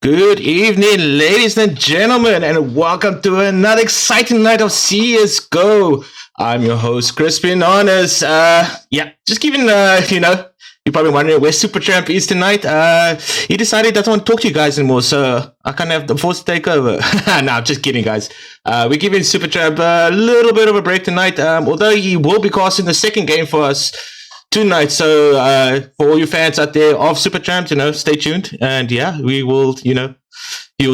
Good evening, ladies and gentlemen, and welcome to another exciting night of CSGO. I'm your host, Crispin Honors. Just giving, you're probably wondering where Supertramp is tonight. He decided he doesn't want to talk to you guys anymore, so I kind of have the force to take over. No, I'm just kidding, guys. We're giving Supertramp a little bit of a break tonight, although he will be casting the second game for us tonight. So for all you fans out there of Supertramp, stay tuned. And yeah, we will, you'll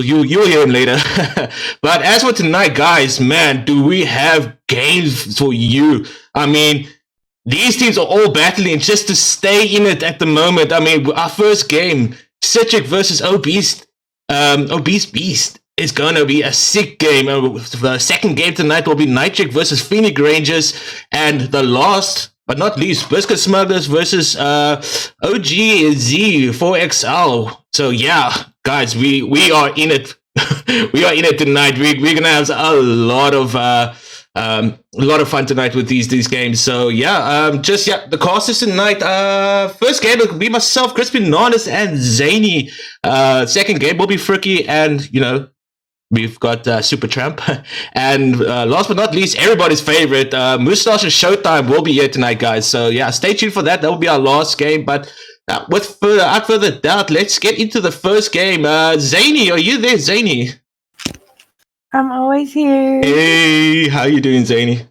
hear him later. But as for tonight, guys, man, do we have games for you? I mean, these teams are all battling just to stay in it at the moment. I mean, our first game, Citric versus Obese, Obese Beast, is going to be a sick game. The second game tonight will be Citric versus Phoenix Rangers. And the last but not least, Biscuit Smugglers versus OGZ 4XL. So yeah, guys, we are in it. We are in it tonight. We're gonna have a lot of fun tonight with these games. So yeah, the casters tonight. First game will be myself, Crispin Narnis, and Zany. Second game will be Fricky, and we've got Supertramp. And last but not least, everybody's favorite, Moustache and Showtime will be here tonight, guys. So yeah, stay tuned for that. That will be our last game. But without further doubt, let's get into the first game. Zany, are you there, Zany? I'm always here. Hey, how you doing, Zany?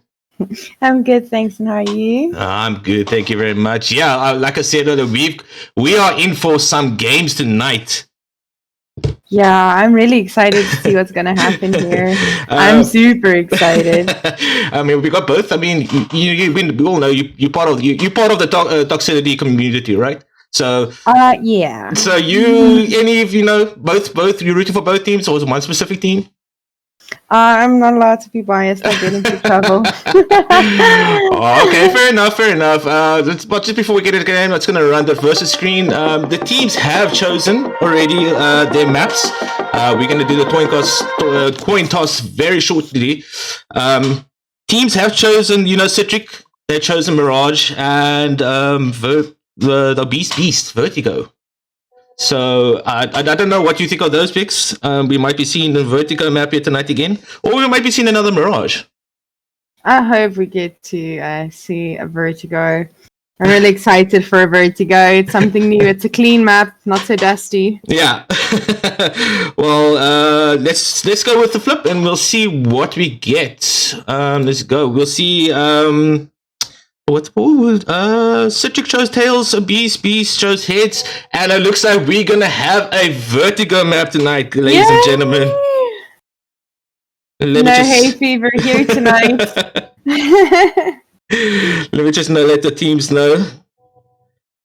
I'm good, thanks. And how are you? I'm good, thank you very much. Yeah, like I said earlier, we are in for some games tonight. Yeah, I'm really excited to see what's going to happen here. I'm super excited. I mean, we got both. I mean, we all know you're part of the Toxicity community, right? So yeah. So both you're rooting for both teams, or was it one specific team? I'm not allowed to be biased. I get into trouble. Okay, fair enough. But just before we get into the game, let's going to run the versus screen. The teams have chosen already their maps. We're going to do the coin toss very shortly. Teams have chosen, Citric. They've chosen Mirage and the Beast Vertigo. So I don't know what you think of those picks. We might be seeing the Vertigo map here tonight again, or we might be seeing another Mirage. I hope we get to see a Vertigo. I'm really excited for a Vertigo. It's something new. It's a clean map, not so dusty. Yeah. Well, let's go with the flip, and we'll see what we get. Let's go. We'll see. Citric chose tails, Obese Beast chose heads, and it looks like we're gonna have a Vertigo map tonight, ladies and gentlemen. Hay fever here tonight. Let me just let the teams know,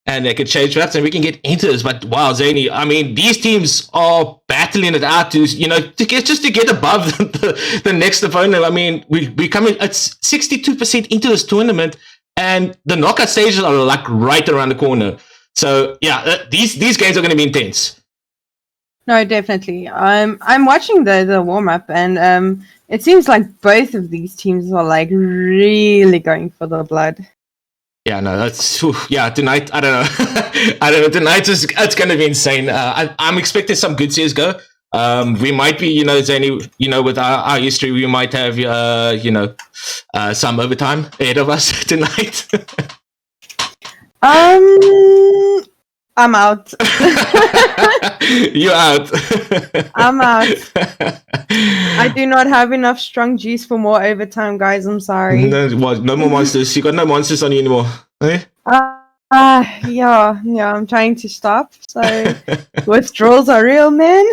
and they can change maps, and we can get into this. But wow, Zany, I mean, these teams are battling it out to get above the next opponent. I mean, we coming at 62% into this tournament. And the knockout stages are like right around the corner. So yeah, these games are going to be intense. No, definitely. I'm watching the warm up, and it seems like both of these teams are like really going for the blood. Yeah, no, that's tonight. I don't know. Tonight it's going to be insane. I'm expecting some good CS:GO. We might be, Zany, with our history, we might have, some overtime ahead of us tonight. I'm out. You're out. I'm out. I do not have enough strong juice for more overtime, guys. I'm sorry. No more monsters. You got no monsters on you anymore, eh? Yeah, I'm trying to stop. So withdrawals are real, man.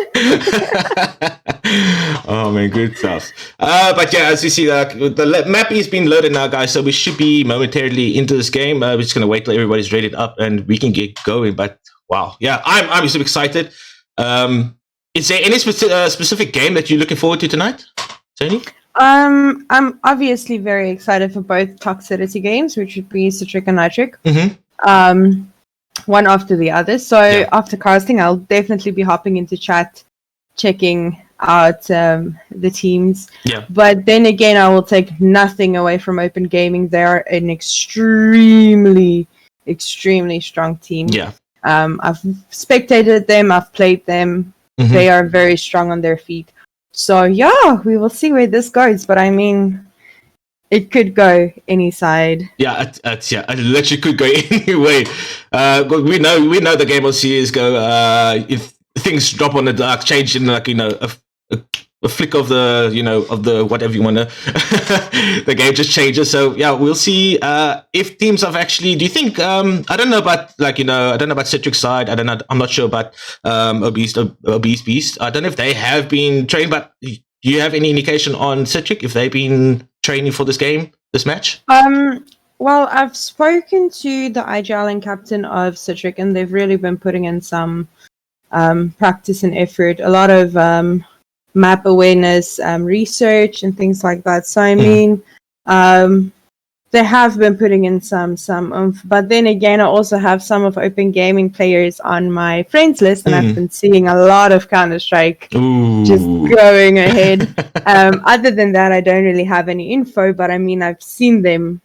Oh man, good stuff. But yeah, as you see, the map is being loaded now, guys. So we should be momentarily into this game. We're just gonna wait till everybody's rated up and we can get going. But wow, yeah, I'm super excited. Is there any specific game that you're looking forward to tonight, Tony? I'm obviously very excited for both Toxicity games, which would be Citric and Citric. Mm-hmm. One after the other. So after casting, I'll definitely be hopping into chat, checking out the teams. Yeah. But then again, I will take nothing away from Open Gaming. They are an extremely strong team. Yeah. I've spectated them. I've played them. They are very strong on their feet. So yeah, we will see where this goes. But I mean, it could go any side. Yeah, it literally could go any way. But we know the game will see is go. If things drop on the dark, change in like a flick of the whatever you want to, the game just changes. So yeah, we'll see if teams have actually. Do you think? I don't know about I don't know about Citric side. I don't know. I'm not sure about Obese Beast. I don't know if they have been trained, but do you have any indication on Citric if they've been training for this match? Well, I've spoken to the IGL and captain of Citric, and they've really been putting in some practice and effort. A lot of map awareness, research, and things like that. So I mean, they have been putting in some oomph. But then again, I also have some of Open Gaming players on my friends list, and I've been seeing a lot of Counter-Strike just going ahead. Other than that, I don't really have any info, but I mean, I've seen them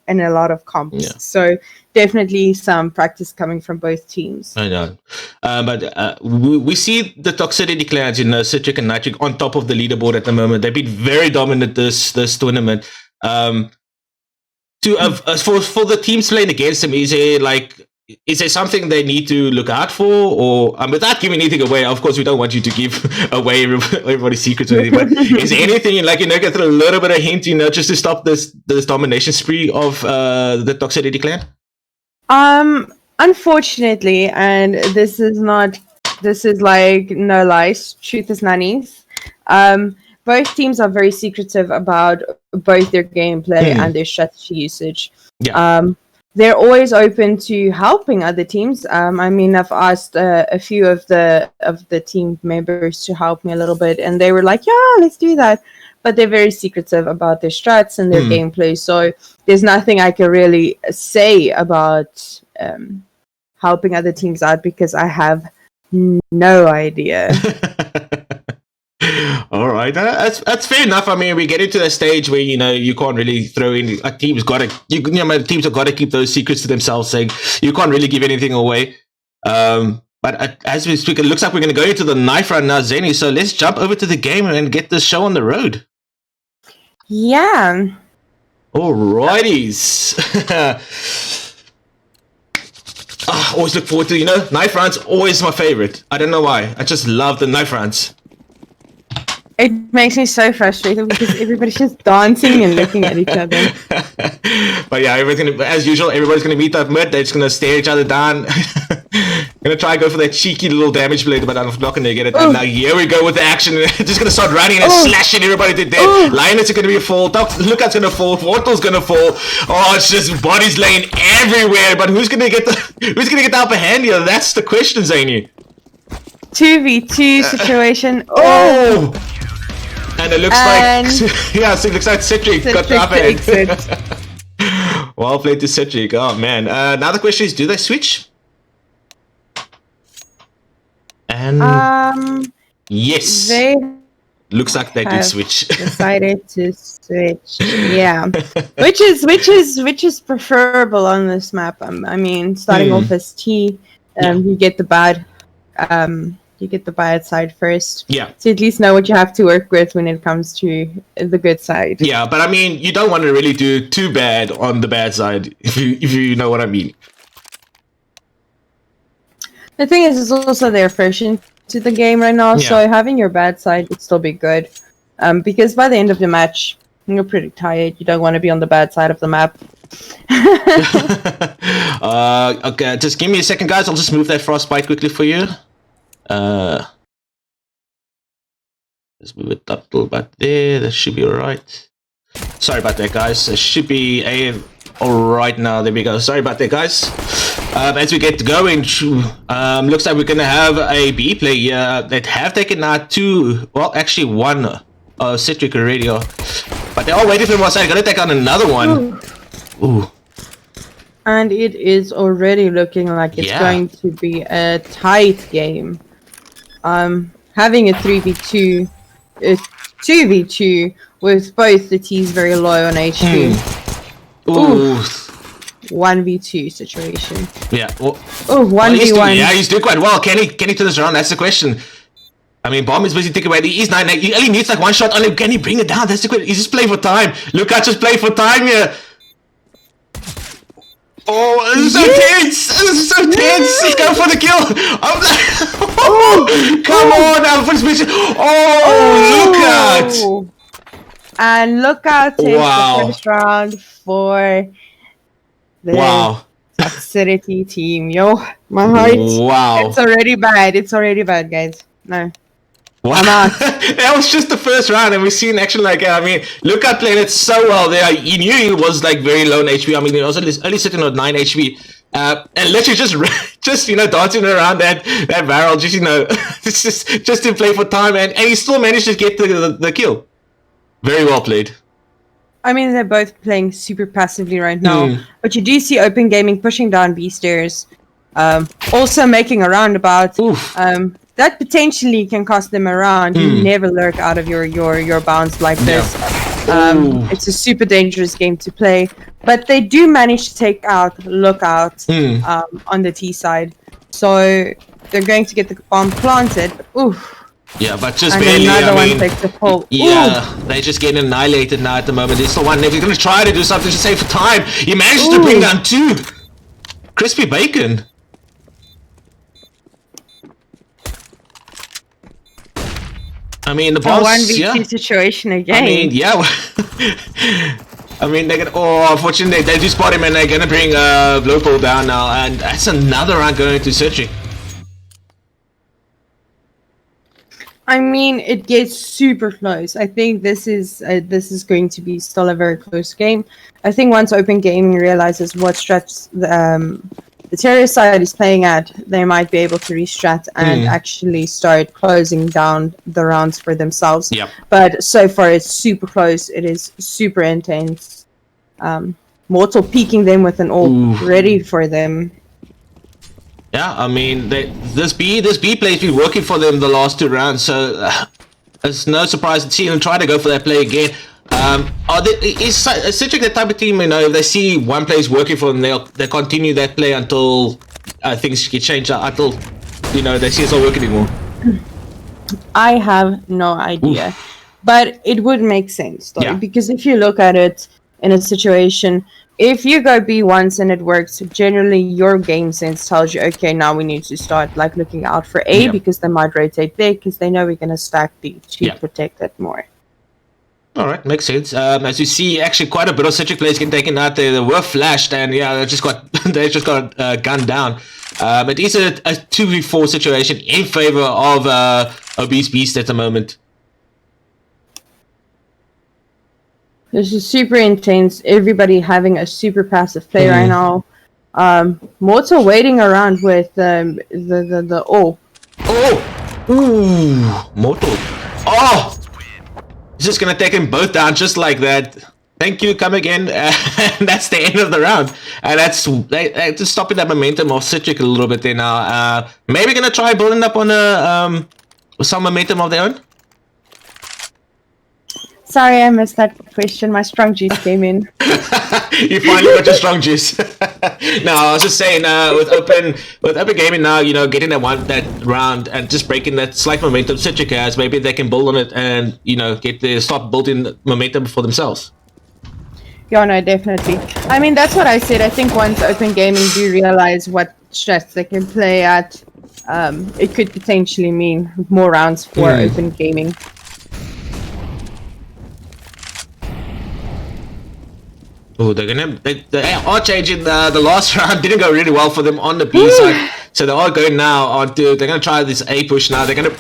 in a lot of comps. Yeah. So definitely some practice coming from both teams. I know. But we see the Toxicity clans, Citric and Nitric on top of the leaderboard at the moment. They've been very dominant this tournament. For the teams playing against them, is there something they need to look out for, or without giving anything away? Of course, we don't want you to give away everybody's secrets or anything. But is there anything get through a little bit of hint, just to stop this domination spree of the Toxicity clan? Unfortunately, and this is like no lies, truth is nannies. Both teams are very secretive about both their gameplay and their strategy usage. Yeah. They're always open to helping other teams. I mean, I've asked a few of the team members to help me a little bit, and they were like, "Yeah, let's do that." But they're very secretive about their strats and their gameplay. So there's nothing I can really say about helping other teams out because I have no idea. All right, that's fair enough. I mean, we get into a stage where you can't really throw in. A team's got to, teams have got to keep those secrets to themselves. Saying you can't really give anything away. But as we speak, it looks like we're going to go into the knife round now, Zeni. So let's jump over to the game and get this show on the road. Yeah. Alrighties. Always look forward to knife rounds. Always my favorite. I don't know why. I just love the knife rounds. It makes me so frustrated because everybody's just dancing and looking at each other. But yeah, as usual, everybody's gonna meet up mid. They're just gonna stare each other down. Gonna try and go for that cheeky little damage blade, but I'm not gonna get it. And now here we go with the action. Just gonna start running and slashing everybody to death. Lioness are gonna be a fall. Lookout's gonna fall. Portal's gonna fall. Oh, it's just bodies laying everywhere. But who's gonna get the upper hand here? That's the question, Zany. 2v2 situation. And it looks so it looks like Citric got the upper hand. Well played to Citric. Oh man. Now the question is, do they switch? And yes, looks like they did switch. Decided to switch. Yeah, which is preferable on this map. I mean, starting off as T, you get the bad. You get the bad side first. Yeah. So at least know what you have to work with when it comes to the good side. Yeah, but I mean, you don't want to really do too bad on the bad side, if you know what I mean. The thing is, it's also their version to the game right now, so having your bad side would still be good. Because by the end of the match, you're pretty tired. You don't want to be on the bad side of the map. Okay, just give me a second, guys. I'll just move that frostbite quickly for you. Let's move it up a little bit there. That should be alright. Sorry about that, guys. It should be alright now. There we go. Sorry about that, guys. As we get going, looks like we're gonna have a B play here that have taken out one Citric already. But they're all waiting for one side. Gonna take on another one. Ooh. And it is already looking like it's going to be a tight game. Having a 3v2, a 2v2 with both the T's very low on HP. Ooh. 1v2 situation. Yeah. Well, 1v1. Yeah, he's doing quite well. Can he turn this around? That's the question. I mean, Bomb is busy thinking about it. He's 9-8. He only needs like one shot on him. Can he bring it down? That's the question. He's just playing for time. Look out, just play for time here. Oh, this is so tense. This is so tense. Let's go for the kill. I'm like, come on, Alpha's mission. Look out. And look out, takes the first round for the Citric team. Yo, my heart. Wow. It's already bad. It's already bad, guys. No. Wow. I'm out. That was just the first round, and we've seen action like, I mean, Luca played it so well there. He knew he was like very low in HP. I mean, he was only sitting on 9 HP. And literally just dancing around that barrel, just to play for time, and he still managed to get the kill. Very well played. I mean, they're both playing super passively right now, but you do see Open Gaming pushing down B stairs, also making a roundabout. That potentially can cost them a round. You never lurk out of your bounds like this. It's a super dangerous game to play, but they do manage to take out Lookout on the T side, so they're going to get the bomb planted. Yeah, but just and barely. Another one takes the pull. Yeah, they're just getting annihilated now at the moment. There's still one left. He's going to try to do something to save for time. He managed to bring down 2. Crispy bacon. I mean, the boss. 1v2 situation again. I mean, yeah. I mean, they're gonna. Unfortunately, they do spot him, and they're gonna bring Local down now, and that's another round going to Citric. I mean, it gets super close. I think this is going to be still a very close game. I think once Open Gaming realizes what strats the terrorist side is playing at, they might be able to restrat and actually start closing down the rounds for themselves. Yep. But so far, it's super close. It is super intense. Mortal peeking them with an ult ready for them. Yeah, I mean, this B play's been working for them the last 2 rounds, so it's no surprise to see them try to go for that play again. Is Citric the type of team, if they see one play is working for them, they continue that play until things get changed, until they see it's not working anymore? I have no idea, but it would make sense though, because if you look at it in a situation, if you go B once and it works, generally your game sense tells you, okay, now we need to start looking out for A, because they might rotate there because they know we're going to stack B to protect that more. All right, makes sense. As you see, actually quite a bit of Citric players getting taken out there. They were flashed, and they just got gunned down. It is a 2v4 situation in favor of Obese Beast at the moment. This is super intense. Everybody having a super passive play right now. Mortal waiting around with the Mortal. He's just gonna take them both down just like that. Thank you, come again. And that's the end of the round. And that's just stopping that momentum of Citric a little bit there now. Maybe gonna try building up on some momentum of their own. Sorry, I missed that question. My strong juice came in. You finally got your strong juice. No, I was just saying, with open gaming now, getting that round and just breaking that slight momentum Citric has, maybe they can build on it and start building momentum for themselves. Yeah, no, definitely. I mean, that's what I said. I think once Open Gaming do realize what strats they can play at, it could potentially mean more rounds for Open Gaming. Oh, they are changing the last round. Didn't go really well for them on the B side, so they are going now onto. They're gonna try this A push now. They're gonna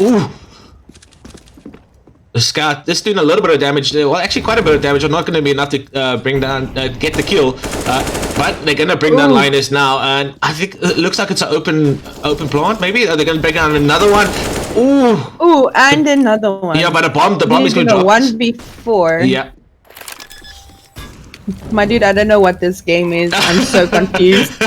the scout. This doing a little bit of damage there. Well, actually quite a bit of damage. Not gonna be enough to bring down get the kill, but they're gonna bring down Linus now, and I think it looks like it's an open plant. Maybe they're gonna bring down another one. Ooh, and another one. Yeah, but the bomb is gonna drop. 1v4. Yeah. My dude, I don't know what this game is. I'm so confused.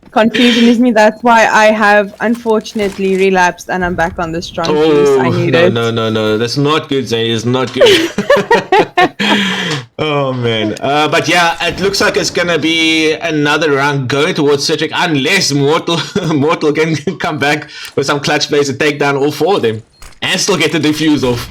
Confusion is me. That's why I have unfortunately relapsed and I'm back on the strong juice. I need it. No. That's not good, Zane. It's not good. Oh man, but yeah, it looks like it's gonna be another round going towards Citric unless Mortal Mortal can come back with some clutch plays and take down all four of them and still get the defuse off.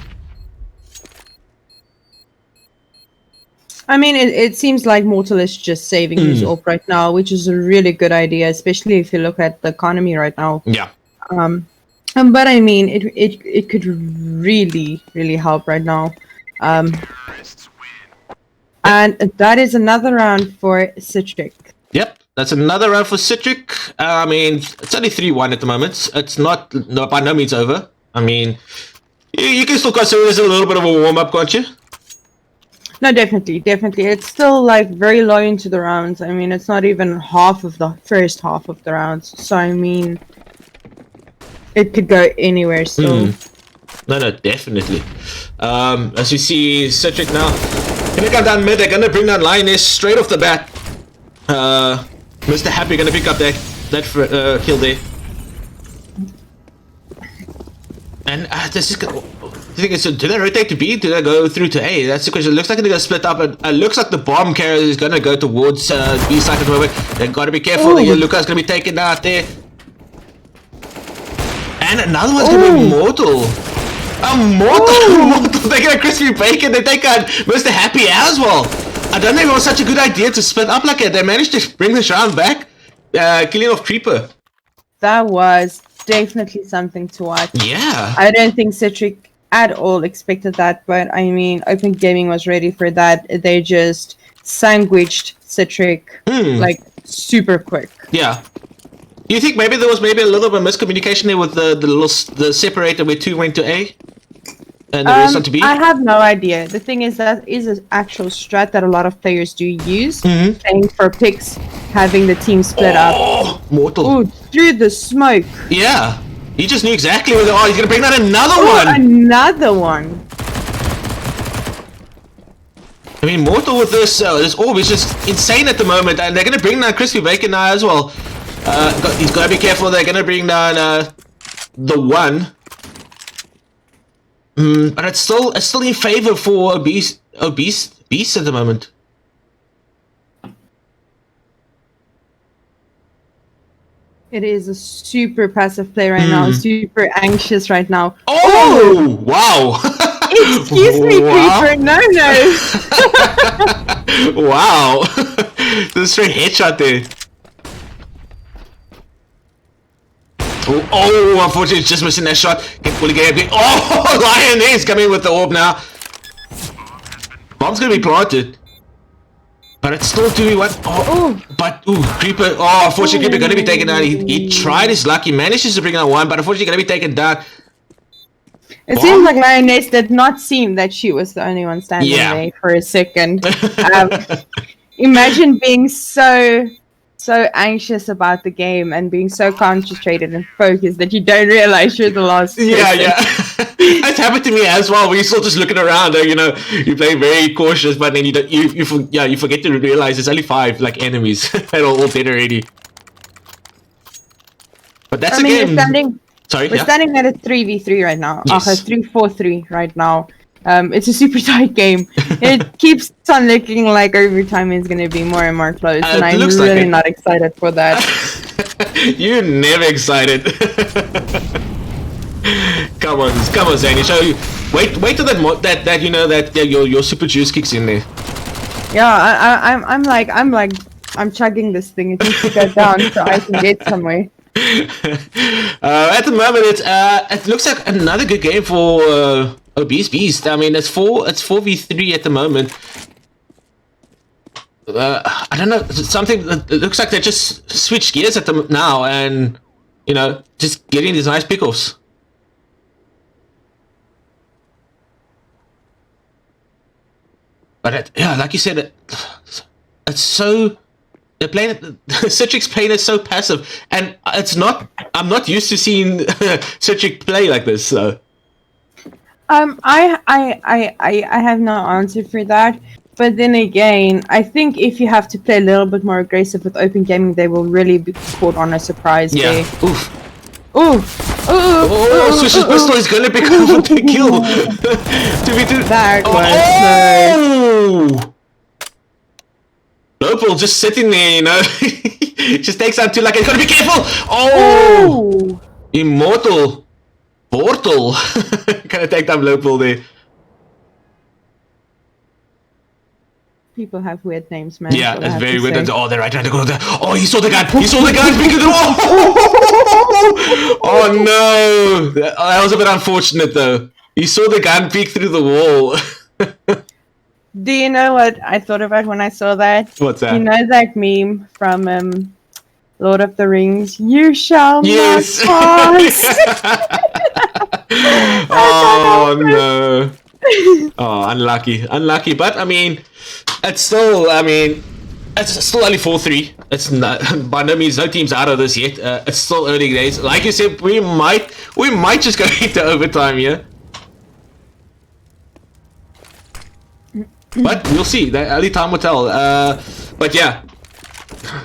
I mean, it seems like Mortal is just saving his op right now, which is a really good idea, especially if you look at the economy right now. Yeah. But I mean, it could really help right now. And that is another round for Citric. Yep, that's another round for Citric. I mean, it's only 3-1 at the moment. It's not by no means over. I mean, you can still consider this a little bit of a warm-up, can't you? No, definitely. It's still like very low into the rounds. I mean, it's not even half of the first half of the rounds. So I mean, it could go anywhere still. No, definitely. As you see, Citric now gonna come down mid. They're gonna bring down Lioness straight off the bat. Mr. Happy gonna pick up that kill there. And this is gonna. I think it's. Do they rotate to B? Do they go through to A? That's the question. It looks like they're gonna split up. It looks like the bomb carrier is gonna go towards B side at the moment. They've got to be careful. Lucas gonna be taken out there. And another one's gonna be Mortal. Mortal. They get a crispy bacon. They take out Mr. Happy as well. I don't think it was such a good idea to split up like that. They managed to bring this round back, killing off Creeper. That was definitely something to watch. Yeah. I don't think Citric at all expected that, but I mean, Open Gaming was ready for that. They just sandwiched Citric like super quick. Yeah. Do you think maybe there was a little bit of miscommunication there with the separator where 2 went to A and the rest went to B? I have no idea. The thing is that is an actual strat that a lot of players do use. Playing for picks, having the team split up. Mortal. Ooh, through the smoke. Yeah. He just knew exactly where he's gonna bring down another one. Another one. I mean, Mortal with this orb is just insane at the moment, and they're gonna bring down Crispy Bacon now as well. He's gotta be careful. They're gonna bring down the one, but it's still in favor for Obese at the moment. It is a super passive play right now. Super anxious right now. Oh! Wow! Excuse me, Creeper. No. Wow! This is a straight headshot there. Oh, unfortunately, just missing that shot. Oh, Lioness coming with the orb now. Bomb's gonna be planted. But it's still 2v1. But Creeper. Oh, unfortunately, Creeper gonna be taken down. He tried his luck. He manages to bring out one, but unfortunately, gonna be taken down. It seems like Lioness did not seem that she was the only one standing there for a second. Imagine being so anxious about the game and being so concentrated and focused that you don't realize you're the last person. Yeah. It's happened to me as well. We're still just looking around, you play very cautious, but then you forget to realize there's only 5 like enemies that are all dead already. But that's a game. We're standing at a 3v3 right now. Yes. A 3-4-3 right now. It's a super tight game. It keeps on looking like every time it's going to be more and more close, and I'm really not excited for that. You're never excited. Come on, Zany. Show you. Wait till that your super juice kicks in there. Yeah, I'm chugging this thing. It needs to go down so I can get somewhere. At the moment, it looks like another good game for Obese Beast. I mean, it's 4v3 at the moment. I don't know, something. It looks like they just switched gears at them now, and just getting these nice pickoffs. But like you said, it's so. They're playing. Citric's playing is so passive, and it's not. I'm not used to seeing Citric play like this. So. I have no answer for that. But then again, I think if you have to play a little bit more aggressive with Open Gaming, they will really be caught on a surprise there. Oof. Swish's pistol is gonna become a big kill. That was Lopal just sitting there, you know. Just takes out 2 like it's gotta be careful. Oh, Immortal Portal. Gonna take down Lopal there. People have weird names, man. Yeah, that's very weird. Oh, they're right trying to go there. Oh, he saw the gun. He saw the gun. Speaking of the wall. Oh no, that was a bit unfortunate though. He saw the gun peek through the wall. Do you know what I thought about when I saw that? What's that? You know that meme from Lord of the Rings? You shall not pass. Oh no. Oh, unlucky. But I mean, it's still only 4-3. It's not, by no means, no team's out of this yet. It's still early days. Like you said, we might just go into overtime here. But we'll see. The early time will tell. But yeah.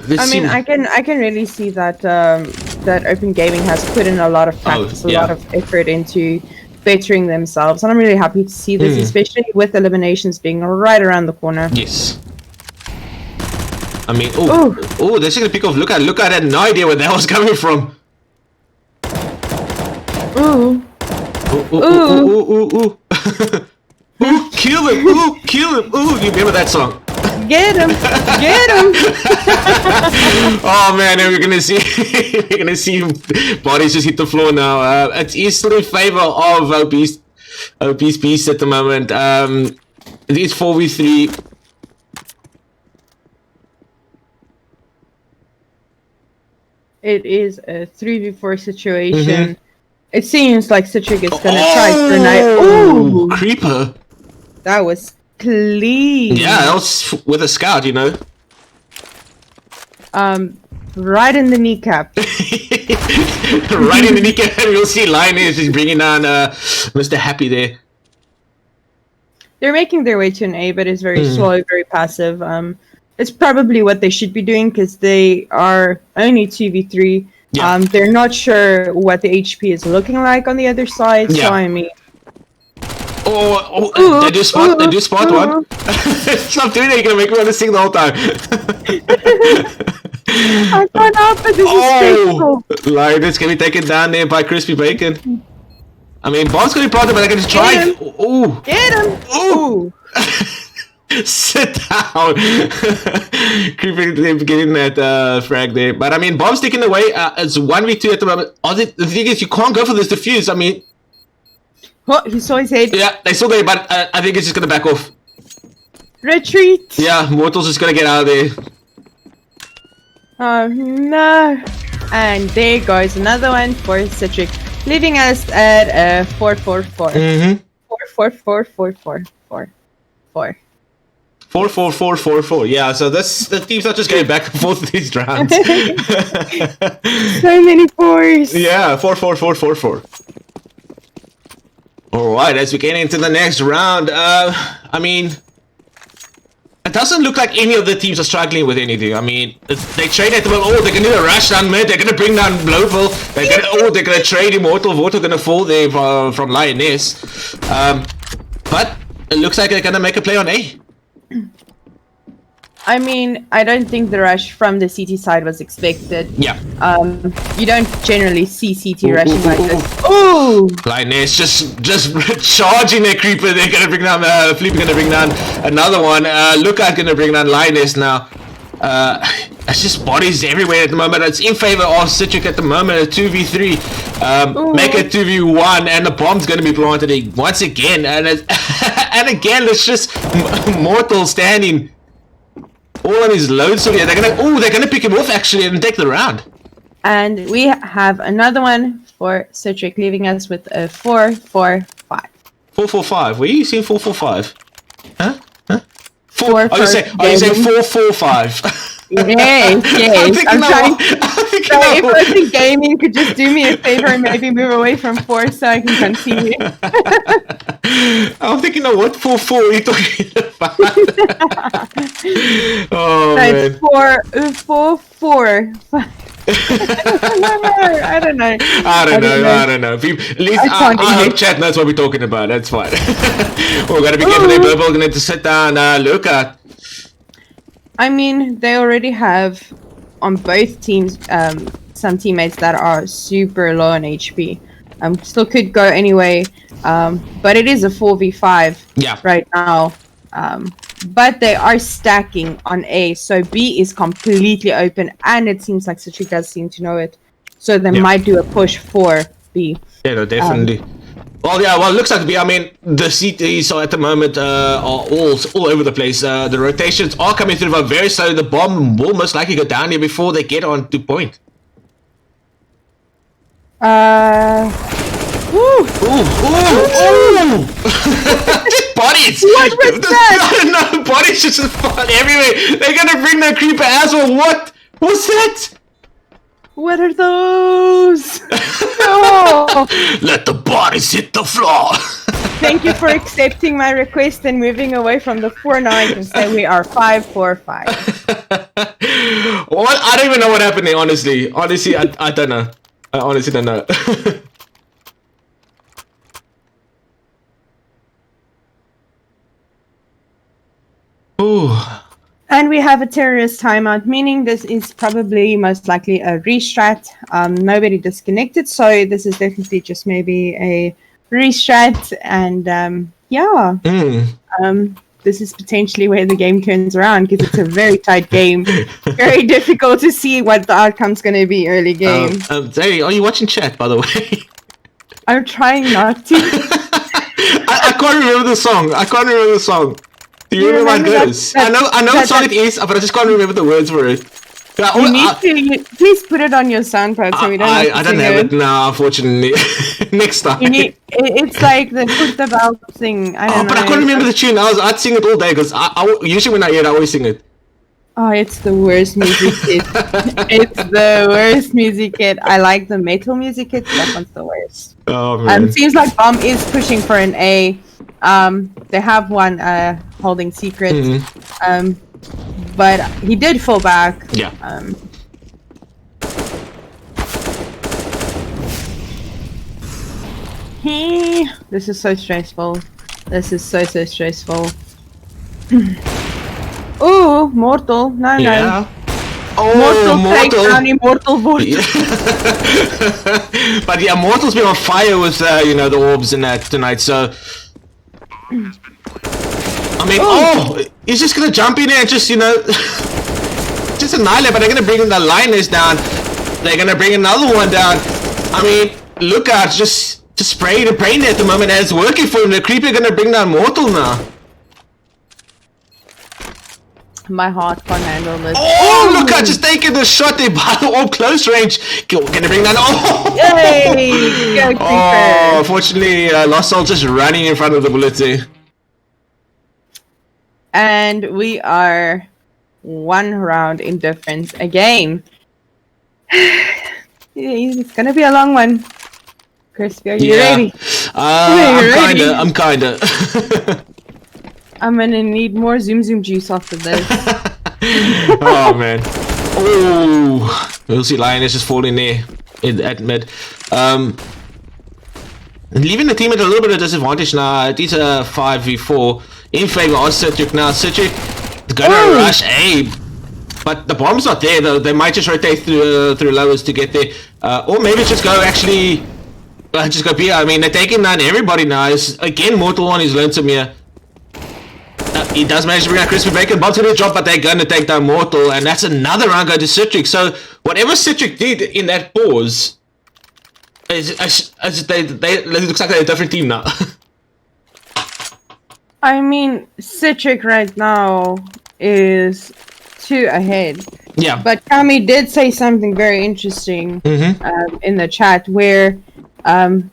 I can really see that that Open Gaming has put in a lot of practice, a lot of effort into bettering themselves, and I'm really happy to see this, especially with eliminations being right around the corner. Yes. I mean, they're just gonna pick off. Look at it. I had no idea where that was coming from. Ooh. Ooh. Ooh, kill him! Ooh, you remember that song? Get him! Oh man, we're gonna see bodies just hit the floor now. It is still in favor of Obese Beast at the moment. It is 4v3. It is a 3v4 situation. It seems like Citric is gonna try grenade. Ooh, creeper! That was clean. Yeah, that was with a scout, you know. Right in the kneecap. Right in the kneecap, and you'll see Lioness just bringing down Mr. Happy there. They're making their way to an A, but it's very slow, very passive. It's probably what they should be doing because they are only 2v3. Yeah. They're not sure what the HP is looking like on the other side, so I mean... They do spot one. Stop doing that, you're gonna make me want to sing the whole time. I can't help it, this is stressful. Lioness can be taken down there by Crispy Bacon. I mean, Bob's gonna be problem, but I can just try. Ooh. Get him! Ooh! Sit down. Creeping getting that frag there. But I mean, Bob's taking away. It's 1v2 at the moment. The thing is, you can't go for this defuse. I mean, oh, he saw his head. Yeah, they saw there, but I think it's just gonna back off. Retreat. Yeah, Mortal's just gonna get out of there. Oh no! And there goes another one for Citric, leaving us at 4-4-4. 4-4-4-4-4-4. 4-4-4-4-4. Yeah, so the team's not just going back and forth these rounds. So many fours. Yeah, 4-4-4-4-4. Alright, as we get into the next round, I mean, it doesn't look like any of the teams are struggling with anything. I mean, they trade at the moment. They're gonna do a rush down mid. They're gonna bring down Blowville. They're gonna trade Immortal. Water gonna fall there from Lioness. But it looks like they're gonna make a play on A. I mean, I don't think the rush from the CT side was expected. Yeah. You don't generally see CT rushing like this. Ooh! Lioness just charging their creeper. They're gonna bring down Fleep gonna bring down another one. Lookout gonna bring down Lioness now. It's just bodies everywhere at the moment. It's in favor of Citric at the moment. A 2v3. Make it 2v1, and the bomb's gonna be planted once again. And and again, it's just Mortal standing all on his load. So yeah, they're gonna pick him off actually and take the round. And we have another one for Citric, leaving us with a 4-4-5. 4-4-5. Were you saying 4-4-5? Huh? Are you saying 4-4-5? Yes. I'm trying. So if Open Gaming could just do me a favor and maybe move away from 4 so I can continue. I'm thinking of what 4-4 are you talking about? Oh, man. 4-4-5. I don't know. At least I hope chat knows what we're talking about. That's fine. We're gonna be careful there, Burble. Gonna have to sit down, look at. I mean, they already have on both teams some teammates that are super low on HP. Still could go anyway, but it is a 4v5 right now. But they are stacking on A, so B is completely open, and it seems like Citric does seem to know it. So they might do a push for B. Yeah, no, definitely. Well, it looks like B. I mean, the CTs are at the moment are all over the place. The rotations are coming through, but very slow. The bomb will most likely go down here before they get on to point. Ooh! Bodies! What was that? No, bodies just fun everywhere. They're gonna bring the creeper as well. What? What's that? What are those? No! Let the bodies hit the floor. Thank you for accepting my request and moving away from the 4-9 and say we are 5-4-5. Well, I don't even know what happened there, honestly. Honestly, I don't know. I honestly don't know. Ooh. And we have a terrorist timeout, meaning this is probably most likely a restrat. Nobody disconnected, so this is definitely just maybe a restrat. And this is potentially where the game turns around because it's a very tight game. Very difficult to see what the outcome's going to be early game. Hey, are you watching chat, by the way? I'm trying not to. I can't remember the song. Do you remember how it goes? I know what song it is, but I just can't remember the words for it. Please put it on your SoundCloud so we don't have to I don't have it now, unfortunately. Next time. It's like the put the belt thing. I don't know. But I can't remember the tune. I'd sing it all day because I usually when I hear it, I always sing it. Oh, it's the worst music kit. It's the worst music kit. I like the metal music kit. That one's the worst. Oh man. Seems like Bomb is pushing for an A. They have one holding secret. But he did fall back. Yeah. This is so stressful. This is so stressful. Ooh, Mortal. No. Oh, Mortal. Down Immortal Vortex. But yeah, Mortal's been on fire with the orbs and that tonight, so I mean, he's just gonna jump in there and just just annihilate, but they're gonna bring the lioness down. They're gonna bring another one down. I mean, look out, just spray the brain at the moment and it's working for him. The creeper gonna bring down Mortal now. My heart can't handle this. Oh, look out, just taking the shot there by the orb close range. Gonna bring down. Yay! Go creeper. Oh, unfortunately, Lost Soul just running in front of the bullet there. And we are one round in difference again. It's gonna be a long one. Crispy, are you ready? I'm kinda. I'm gonna need more Zoom juice after this. Oh man. Oh, we'll see Lioness just falling there at mid. Leaving the team at a little bit of disadvantage now. It is a 5v4 in favor of Citric now. Citric gonna rush A, but the bomb's not there though. They might just rotate through lowers to get there, or maybe just go B. I mean, they're taking down everybody now. It's, again, Mortal on his lonesome here. He does manage to bring out Crispy Bacon. Bomb's gonna drop, but they're gonna take down Mortal, and that's another round going to Citric. So whatever Citric did in that pause, it looks like they're a different team now. I mean, Citric right now is 2 ahead. Yeah. But Kami did say something very interesting in the chat where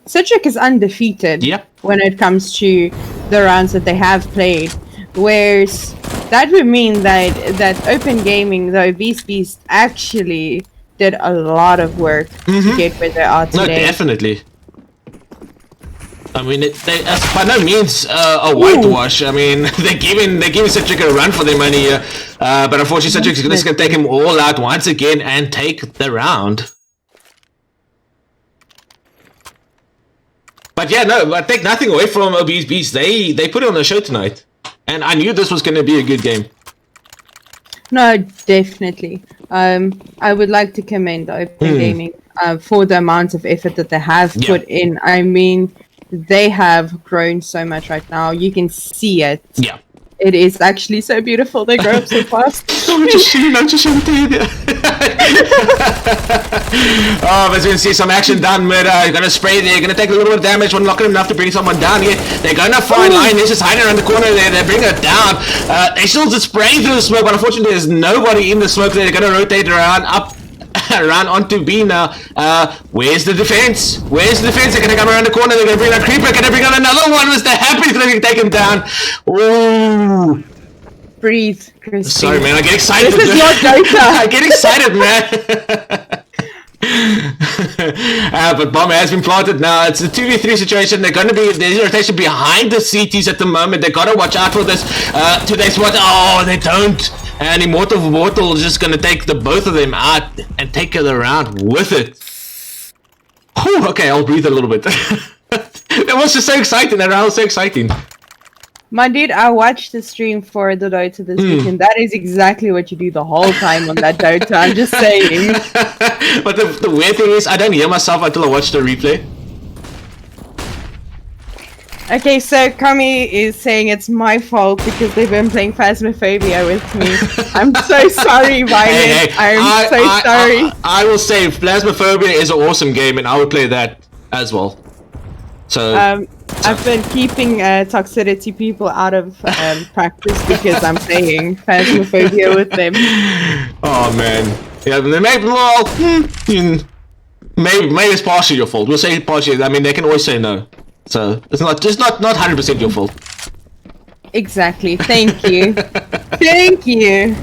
Citric is undefeated when it comes to the rounds that they have played. Whereas that would mean that Open Gaming, the Obese Beast, actually did a lot of work to get where they are today. No, definitely. I mean, that's by no means a whitewash. I mean, they're giving Citric a run for their money here, but unfortunately, Citric is just going to take him all out once again and take the round. But yeah, no, I take nothing away from Obese Beast. They put it on the show tonight, and I knew this was going to be a good game. No, definitely. I would like to commend Open Gaming for the amount of effort that they have put in. I mean, they have grown so much right now. You can see it. Yeah. It is actually so beautiful. They grow up so fast. just show it. Oh, as you can see, some action down mid. Gonna spray there. Gonna take a little bit of damage when not enough to bring someone down here. They're gonna find Lion. They're just hiding around the corner there. They bring her down. They still just spraying through the smoke, but unfortunately, there's nobody in the smoke. They're gonna rotate around up. Around onto B now. Where's the defense? Where's the defense? They're gonna come around the corner. They're gonna bring that creeper. Gonna bring on another one. Mr. Happy's gonna take him down. Ooh. Breathe, Christine. Sorry, man. I get excited. This is your Dota. I get excited, man. But bomb has been planted now. It's a 2v3 situation. They're going to be there's rotation behind the CTs at the moment. They got to watch out for this. Today's what? Oh, they don't. And Immortal Mortal is just going to take the both of them out and take it around with it. Whew, okay, I'll breathe a little bit. That was just so exciting. That round was so exciting. My dude, I watched the stream for the Dota this weekend. That is exactly what you do the whole time on that Dota. I'm just saying. But the weird thing is, I don't hear myself until I watch the replay. Okay, so Kami is saying it's my fault because they've been playing Phasmophobia with me. I'm so sorry, Violet. I'm so sorry. I will say Phasmophobia is an awesome game, and I would play that as well. So I've been keeping Toxicity people out of practice because I'm playing Phasmophobia with them. Oh man, yeah, maybe it's partially your fault. We'll say partially. I mean, they can always say no, so it's not 100% your fault. Exactly. Thank you. Thank you.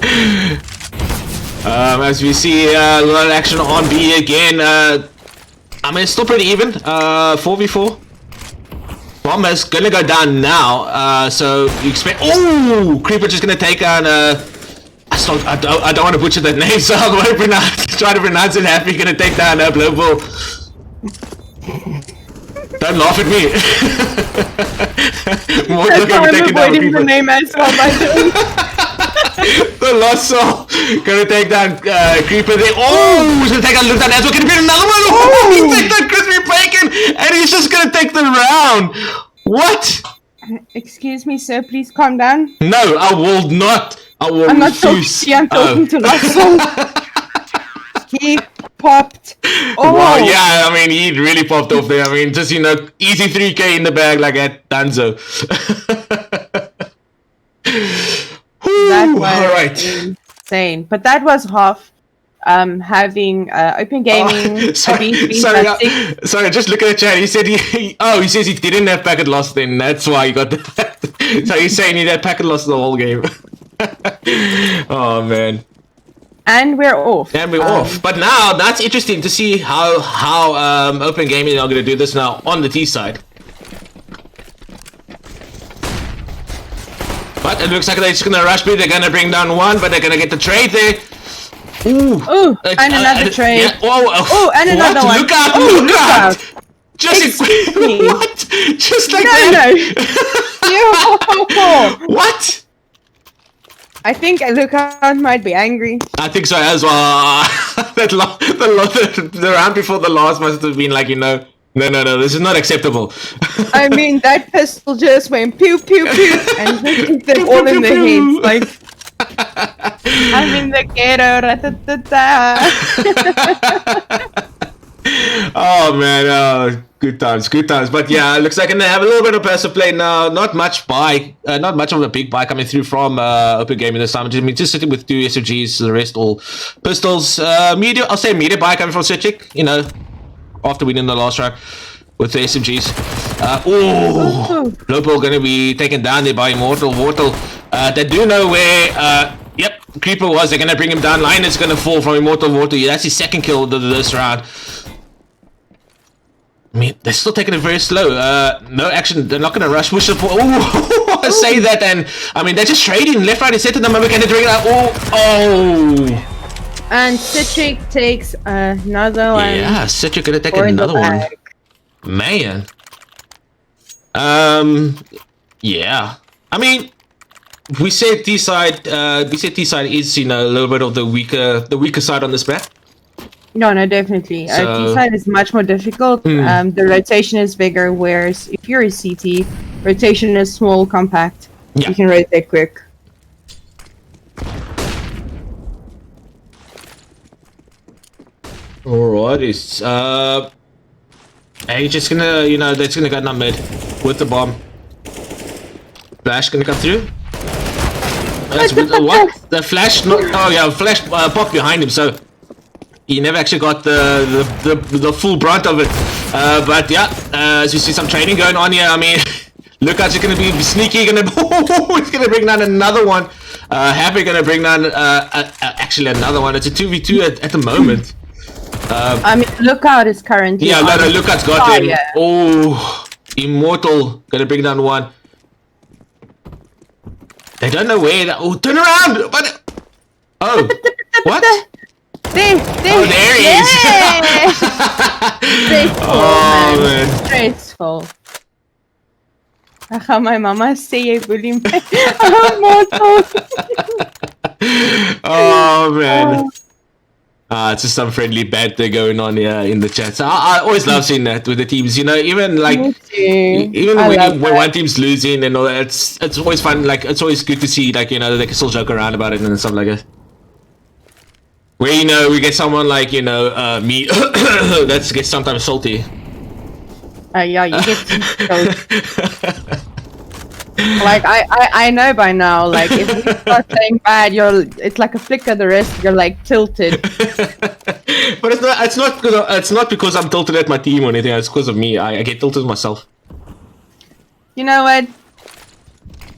As we see a lot of action on B again. I mean, it's still pretty even. 4v4. Bomb is gonna go down now, so you expect. Oh, Creeper just gonna take on. I don't want to butcher that name, so I'm gonna try to pronounce it. Happy gonna take down Global. Don't laugh at me. More I'm avoiding the name as well by doing. The Lost Soul gonna take down Creeper there. Oh, he's gonna take out Luke down as well. Gonna be another one. Oh, he takes down Crispy Bacon, and he's just gonna take the round. What? Excuse me, sir. Please calm down. No, I will not. I will. I'm not talking to you. I'm talking to Lost Soul. He popped. Oh. Wow, yeah. I mean, he really popped off there. I mean, just easy 3K in the bag like that. Danzo. That was insane. But that was half having Open Gaming. Sorry, just look at the chat. He said he says he didn't have packet loss then. That's why he got that. So he's saying he had packet loss the whole game. Oh man. And we're off. And we're off. But now that's interesting to see how Open Gaming are going to do this now on the T side. But it looks like they're just going to rush me. They're going to bring down one, but they're going to get the trade there. Ooh, and another trade. Yeah. Oh, and another one. Look out, look out. Just what? Just like that. What? I think Lookout might be angry. I think so as well. The round before the last must have been like, no, this is not acceptable. I mean, that pistol just went pew, pew, pew, and hit them all in the heads. Like, I'm in the ghetto, ra-ta-ta-ta. Oh man, good times. But yeah, it looks like they have a little bit of passive play now. Not much of a big buy coming through from Open Gaming this time. Just sitting with 2 SMGs, the rest all pistols. I'll say media buy coming from Citric, after winning the last round with the SMGs. Global gonna be taken down there by Immortal Mortal. They do know where Creeper was. They're gonna bring him down. Lion is gonna fall from Immortal Mortal. Yeah, that's his second kill this round. I mean, they're still taking it very slow. No action. They're not going to rush. Push it for. I say that, and I mean they're just trading left, right, and center. The moment can they bring it out? And Citric takes another one. Yeah, Citric gonna take another one. Man. Yeah. I mean, we said T side. We said T side is a little bit of the weaker side on this map. No, definitely. So- T side is much more difficult. The rotation is bigger, whereas if you're a CT, rotation is small, compact. Yeah. You can rotate quick. Alright, it's hey, just gonna that's gonna go down mid with the bomb. Flash gonna come through. That's what? The flash? Not, oh yeah, flash popped behind him, so he never actually got the full brunt of it. But yeah, as you see some training going on here, I mean, Lucas is gonna be sneaky. He's gonna bring down another one. Happy gonna bring down actually another one. It's a 2v2 at the moment. I mean, Lookout is currently. Yeah, no, Lucas got him. Oh, Immortal gonna bring down one. They don't know where that. Oh, turn around! But oh, what? There. Oh, there he is. Stressful, Oh, man. man. Stressful. Ek gaan my mama sê jy boelie my. Oh, Mortal. Oh man. It's just some friendly banter going on here in the chat. So I always love seeing that with the teams. Even like Me too. even I when love that. one team's losing and all that, it's always fun. Like it's always good to see they can still joke around about it and stuff like that. Where we get someone like me that gets sometimes salty. Yeah, you get to like I know by now, like if you start playing bad, it's like a flick of the wrist, you're like tilted. But it's not because I'm tilted at my team or anything. It's because of me. I get tilted myself. You know what?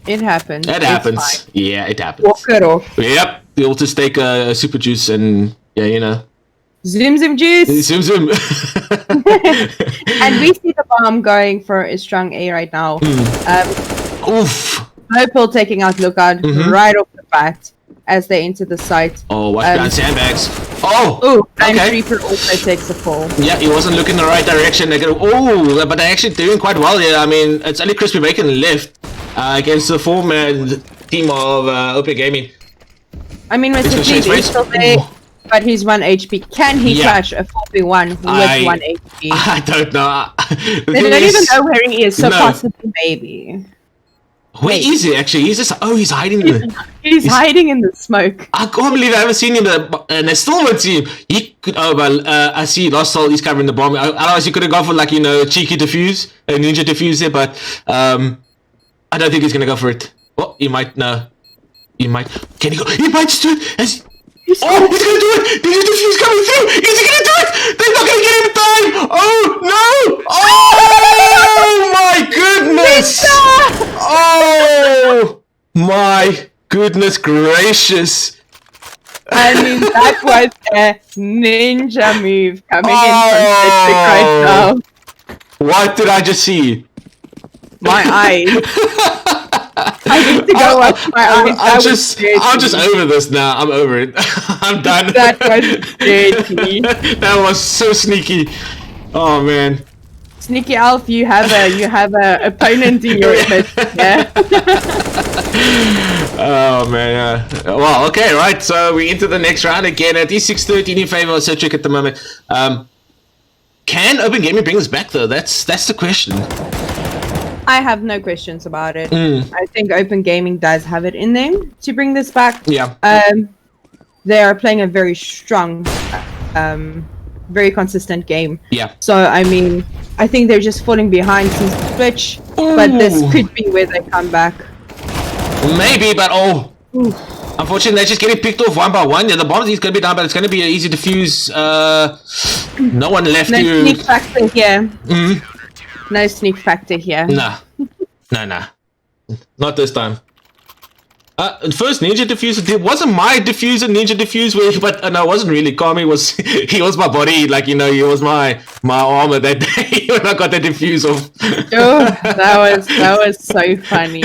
It happens. It It's happens. fine. Yeah, it happens. Walk it off. Yep. You'll just take a super juice and Zoom juice. zoom. And we see the bomb going for a strong A right now. Oof. Purple taking out Lookout right off the bat as they enter the site. Oh, watch down sandbags. Oh. Oh, and Okay. Reaper also takes a fall. Yeah, he wasn't looking the right direction. But they're actually doing quite well here. I mean, it's only Crispy Bacon left against the four-man team of Open Gaming. I mean, Mr. It's gonna Fleet is change still there, but he's 1 HP. Can he clutch a 4v1 with 1 HP? I don't know. They don't even know where he is, so No. possibly maybe. Where is he actually? He's just he's hiding in the. He's hiding in the smoke. I can't believe I haven't seen him in a Stormer team. He could. Oh well, I see. Lost Soul. He's covering the bomb. Otherwise, he could have gone for like cheeky defuse, a ninja defuse there. But I don't think he's gonna go for it. Oh, he might. No, he might. Can he go? He might just do it. He's gonna do it! The defuse coming through! Is he gonna do it? They're not gonna get him in time! Oh no! Oh my goodness! Oh my goodness gracious! I mean, that was a ninja move coming in from Citric right now. What did I just see? My eyes. I need to go watch my eyes. I'm just over this now. I'm over it. I'm done. That was dirty. That was so sneaky. Oh man. Sneaky Elf, you have a opponent in your midst. Yeah. Oh man. Well, okay, right. So we into the next round again. At least 6-13 in favor of Citric at the moment. Can Open Gaming bring this back though? That's the question. I have no questions about it. I think Open Gaming does have it in them to bring this back. Yeah. They are playing a very strong, very consistent game. Yeah. So, I mean, I think they're just falling behind since the switch, but this could be where they come back. Maybe, but unfortunately, they're just getting picked off one by one. Yeah, the bomb is going to be down, but it's going to be an easy defuse. No one left No to... sneak factor here. No sneak factor here. Nah. Not this time. First ninja diffuser, it wasn't my diffuser, ninja diffuse, but no, it wasn't really. Kami was, he was my body, like, he was my armor that day when I got the diffuse off. Oh, that was so funny.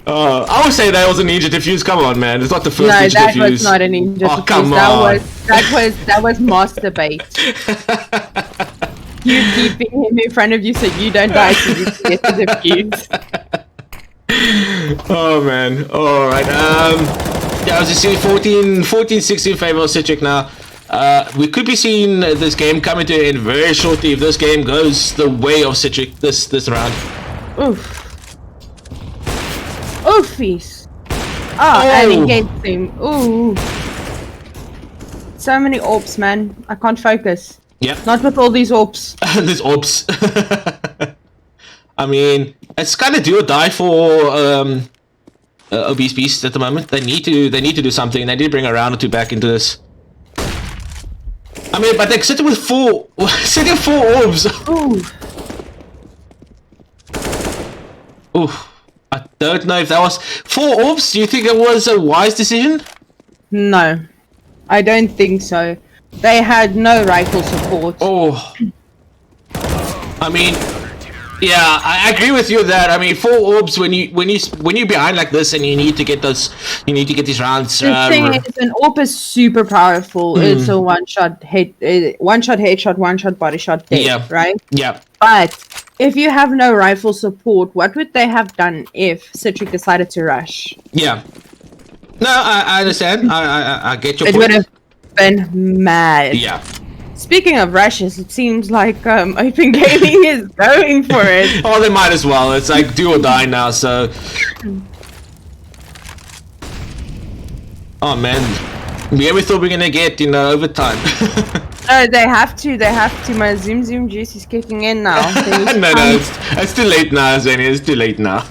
I would say that was a ninja diffuse. Come on, man, it's not the first ninja diffuse. No, that was not a ninja diffuse. Oh, come on. That was master bait. You keeping him in front of you so you don't die so you can get the defuse. Oh man. All right. Yeah, as you see, 14-6 in favor of Citric now. We could be seeing this game coming to an end very shortly if this game goes the way of Citric this round. Oof. Oofies. And engage him. Ooh. So many orbs, man. I can't focus. Yeah. Not with all these orbs. These orbs. I mean, it's kind of do or die for Obese Beast at the moment. They need to do something. They need to bring a round or two back into this. I mean, but they're sitting with four orbs. Ooh. Ooh. I don't know if that was 4 orbs. Do you think it was a wise decision? No. I don't think so. They had no rifle support. Oh. I mean, yeah, I agree with you that. I mean, 4 orbs when you're behind like this and you need to get these rounds. The thing is, an orb is super powerful. It's a one-shot headshot, one-shot body shot dead, Yeah. right? Yeah. But if you have no rifle support, what would they have done if Citric decided to rush? Yeah. No, I understand. I get your It point. would have been mad. Yeah. Speaking of rushes, it seems like Open Gaming is going for it. Oh, they might as well. It's like do or die now, so... Oh, man. Yeah, we thought we were gonna get, overtime. No, they have to. My Zoom juice is kicking in now. No, it's too late now, Zany. It's too late now.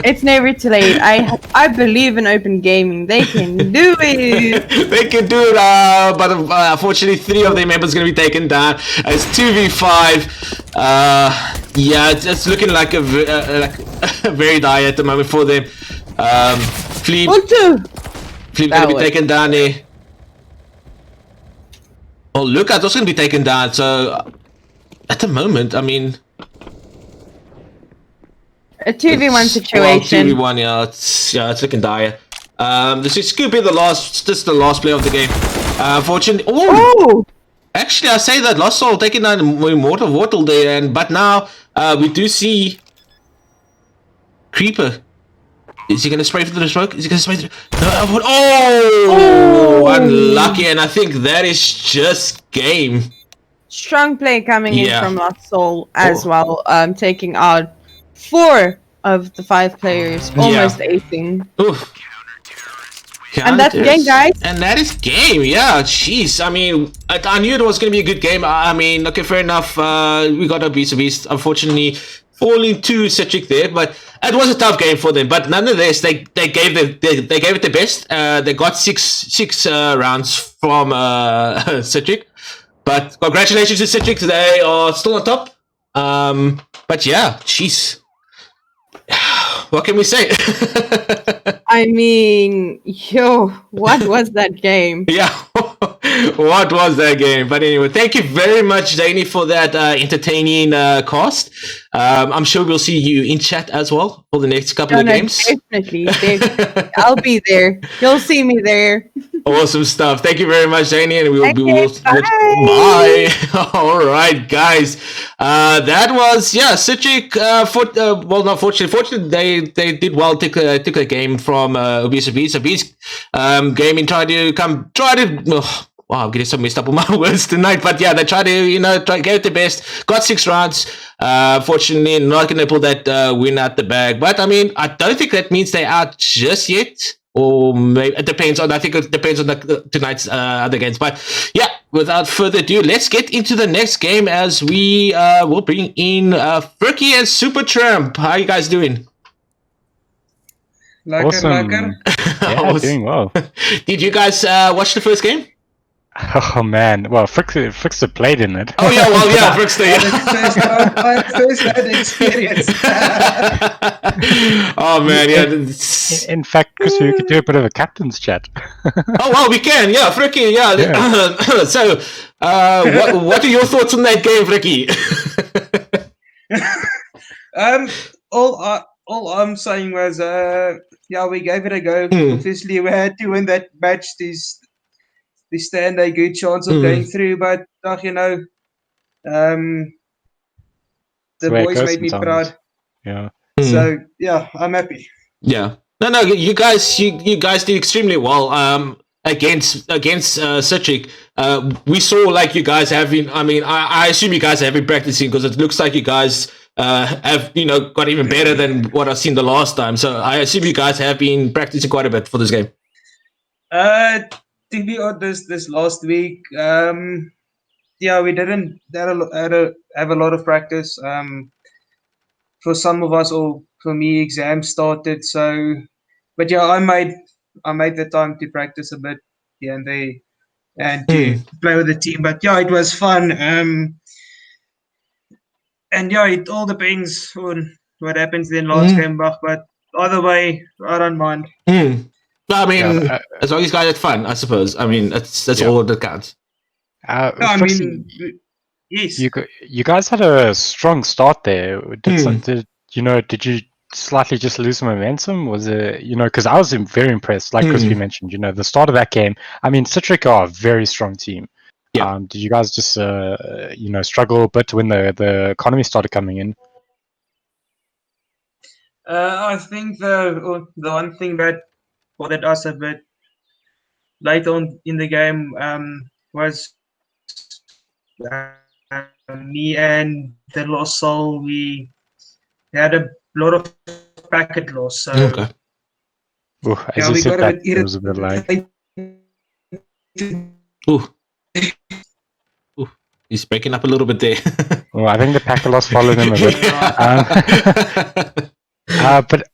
It's never too late. I believe in Open Gaming. They can do it. They can do it, but unfortunately 3 of their members are going to be taken down. It's 2v5. Yeah, it's looking like a very dire at the moment for them. Flea going to be taken down there. Well, Lucas also going to be taken down, so at the moment, I mean... A 2v1 situation. Well, 2v1, yeah, it's looking dire. This could be the last play of the game. Unfortunately, actually, I say that Lost Soul taking down Immortal Vortal there, but now we do see Creeper. Is he gonna spray through the smoke? Is he gonna spray through? No, unlucky, and I think that is just game. Strong play coming in from Lost Soul as well, taking out 4 of the 5 players, almost acing. Oof. And that's game, guys. And that is game, yeah. Jeez, I mean, I knew it was going to be a good game. I mean, okay, fair enough. We got Obese, unfortunately, falling to Citric there, but it was a tough game for them. But nonetheless, they gave it the best. They got six rounds from Citric. But congratulations to Citric. They are still on top. But yeah, jeez. What can we say? I mean, what was that game? Yeah, what was that game? But anyway, thank you very much, Zany, for that entertaining cast. I'm sure we'll see you in chat as well for the next couple of games. Definitely. I'll be there. You'll see me there. Awesome stuff. Thank you very much, Zany, and we'll bye. Bye. All right, guys. That was Citric. Well, not fortunately, they did well. Took a game from Obese. Gaming tried to. Wow, I'm getting so messed up with my words tonight. But yeah, they tried to, get the best. Got 6 rounds. Fortunately, not going to pull that win out the bag. But I mean, I don't think that means they're out just yet. Or maybe it depends on. I think it depends on tonight's other games. But yeah, without further ado, let's get into the next game as we will bring in Fricky and Super Tramp. How are you guys doing? Awesome. Yeah, doing well. Did you guys watch the first game? Oh man, well, Frickster played in it. Oh yeah, well yeah, Frickster. I first had experience. Oh man, yeah. In fact, Chris, we could do a bit of a captain's chat. Oh well, we can, yeah, Fricky, yeah. So, what are your thoughts on that game, Fricky? All I'm saying was, we gave it a go. Obviously, we had to win that match. We stand a good chance of going through, but the boys made me proud. Yeah. So So yeah, I'm happy. Yeah. No, you guys did extremely well. Against Citric. We saw like you guys having. I mean, I assume you guys have been practicing because it looks like you guys have got even better than what I've seen the last time. So I assume you guys have been practicing quite a bit for this game. To be honest, this last week, yeah, we didn't have a lot of practice. For some of us, or for me, exams started. So, but yeah, I made the time to practice a bit here and there and to play with the team. But yeah, it was fun. And yeah, it all depends on what happens in last game, but either way, I don't mind. I mean, Yeah, as long as you guys had fun, I suppose. I mean, that's Yeah. all that counts. I Frixie, mean, yes. you guys had a strong start there. Did you slightly just lose momentum? Was it, because I was very impressed, like Crispy mentioned, the start of that game. I mean, Citric are a very strong team. Yeah. Did you guys just, struggle a bit when the economy started coming in? I think the one thing that bothered us a bit late on in the game was me and the lost soul. We had a lot of packet loss, so Okay. Ooh, as yeah, you we said got a that, bit there was a bit like, Ooh. He's breaking up a little bit there. well, I think the packet loss followed him a bit. But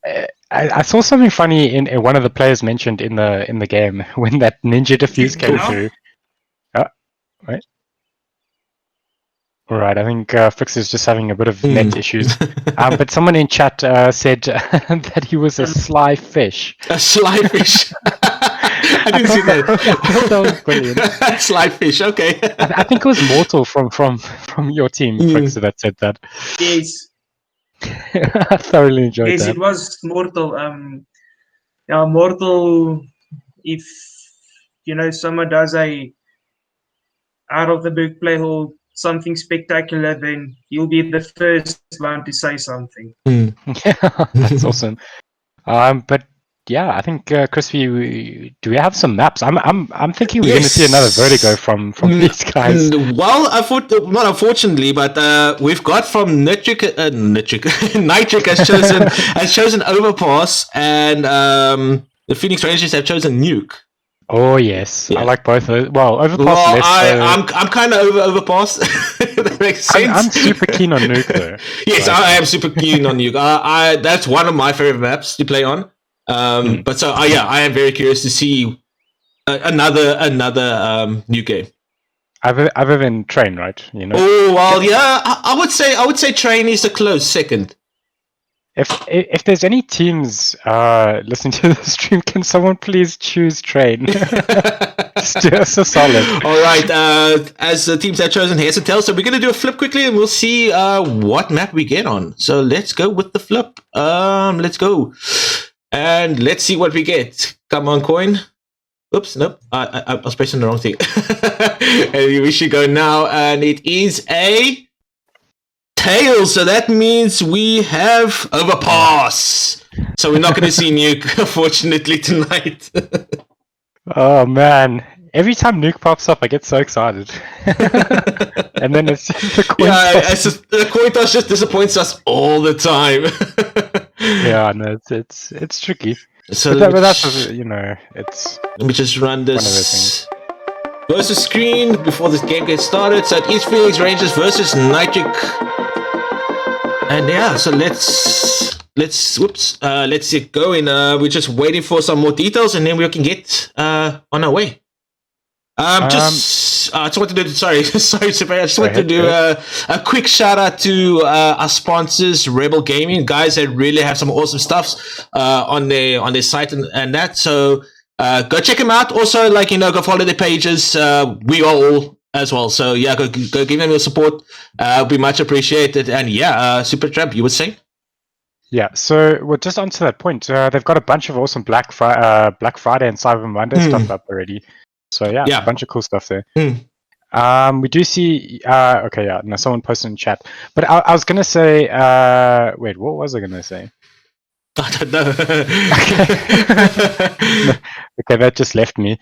I saw something funny in one of the players mentioned in the game when that ninja defuse came through. Oh, wait. All right, I think Fix is just having a bit of net issues. But someone in chat said that he was a sly fish. A sly fish. I didn't see that. That was brilliant. Sly fish. Okay. I think it was Mortal from your team, Fix, that said that. Yes. I thoroughly enjoyed Yes, that. it was Mortal. Yeah, Mortal. If someone does a out of the book play or something spectacular, then you'll be the first one to say something. That's awesome. But yeah, I think Crispy, do we have some maps? I'm thinking we're going to see another Vertigo from these guys. Well, not unfortunately, but we've got from Nitric has chosen Overpass, and the Phoenix Rangers have chosen Nuke. Oh yes, Yeah. I like both. Well, Overpass Well, less. I'm kind of over Overpass. That makes sense. I'm super keen on Nuke though. Yes, I am super keen on Nuke. That's one of my favorite maps to play on. But so yeah, I am very curious to see another Nuke game. Other than Train, right? Oh well, yeah. I would say Train is a close second. If there's any teams listening to the stream, can someone please choose Train? Just do us a solid. All right. As the teams have chosen heads and tails, so we're gonna do a flip quickly, and we'll see what map we get on. So let's go with the flip. Let's go, and let's see what we get. Come on, coin. Oops, nope. I was pressing the wrong thing. And we should go now, and it is a tails. So that means we have Overpass. So we're not going to see Nuke, unfortunately, tonight. Oh man! Every time Nuke pops up, I get so excited. And then it's just the coin toss. The coin toss just disappoints us all the time. Yeah, no, it's tricky. So but that's it's. Let me just run One of those this versus screen before this game gets started. So it is Phoenix Rangers versus Citric. And yeah, so let's get going. We're just waiting for some more details, and then we can get on our way. I just wanted to do, sorry, Super. I just wanted to do a quick shout out to our sponsors, Rebel Gaming, guys that really have some awesome stuff on their site and that. So go check them out. Also, go follow their pages. We are all as well. So yeah, go give them your support. We much appreciated. And yeah, Super Tramp, you would say? Yeah, so we're just onto that point. They've got a bunch of awesome Black Friday and Cyber Monday stuff up already. So yeah, a bunch of cool stuff there. We do see. Okay, yeah. No, someone posted in chat. But I was gonna say. Wait, what was I gonna say? I don't know. Okay, that just left me.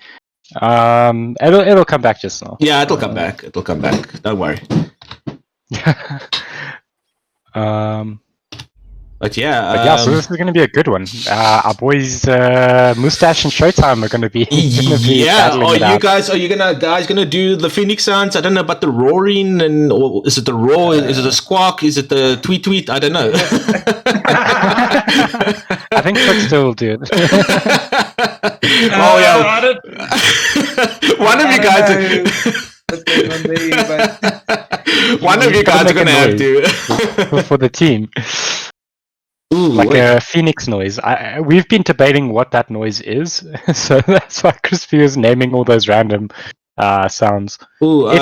It'll come back just now. Yeah, it'll come back. It'll come back. Don't worry. But yeah, so this is going to be a good one. Our boys, Mustache and Showtime are going to be. Yeah. battling it out. Are you guys gonna do the Phoenix sounds? I don't know about the roaring or is it the roar? Is it the squawk? Is it the tweet? I don't know. I think Trickster will do it. Oh yeah. One of you guys. One of you guys are gonna have to for the team. Ooh, like a phoenix noise. We've been debating what that noise is, so that's why Crispy is naming all those random sounds. Ooh, if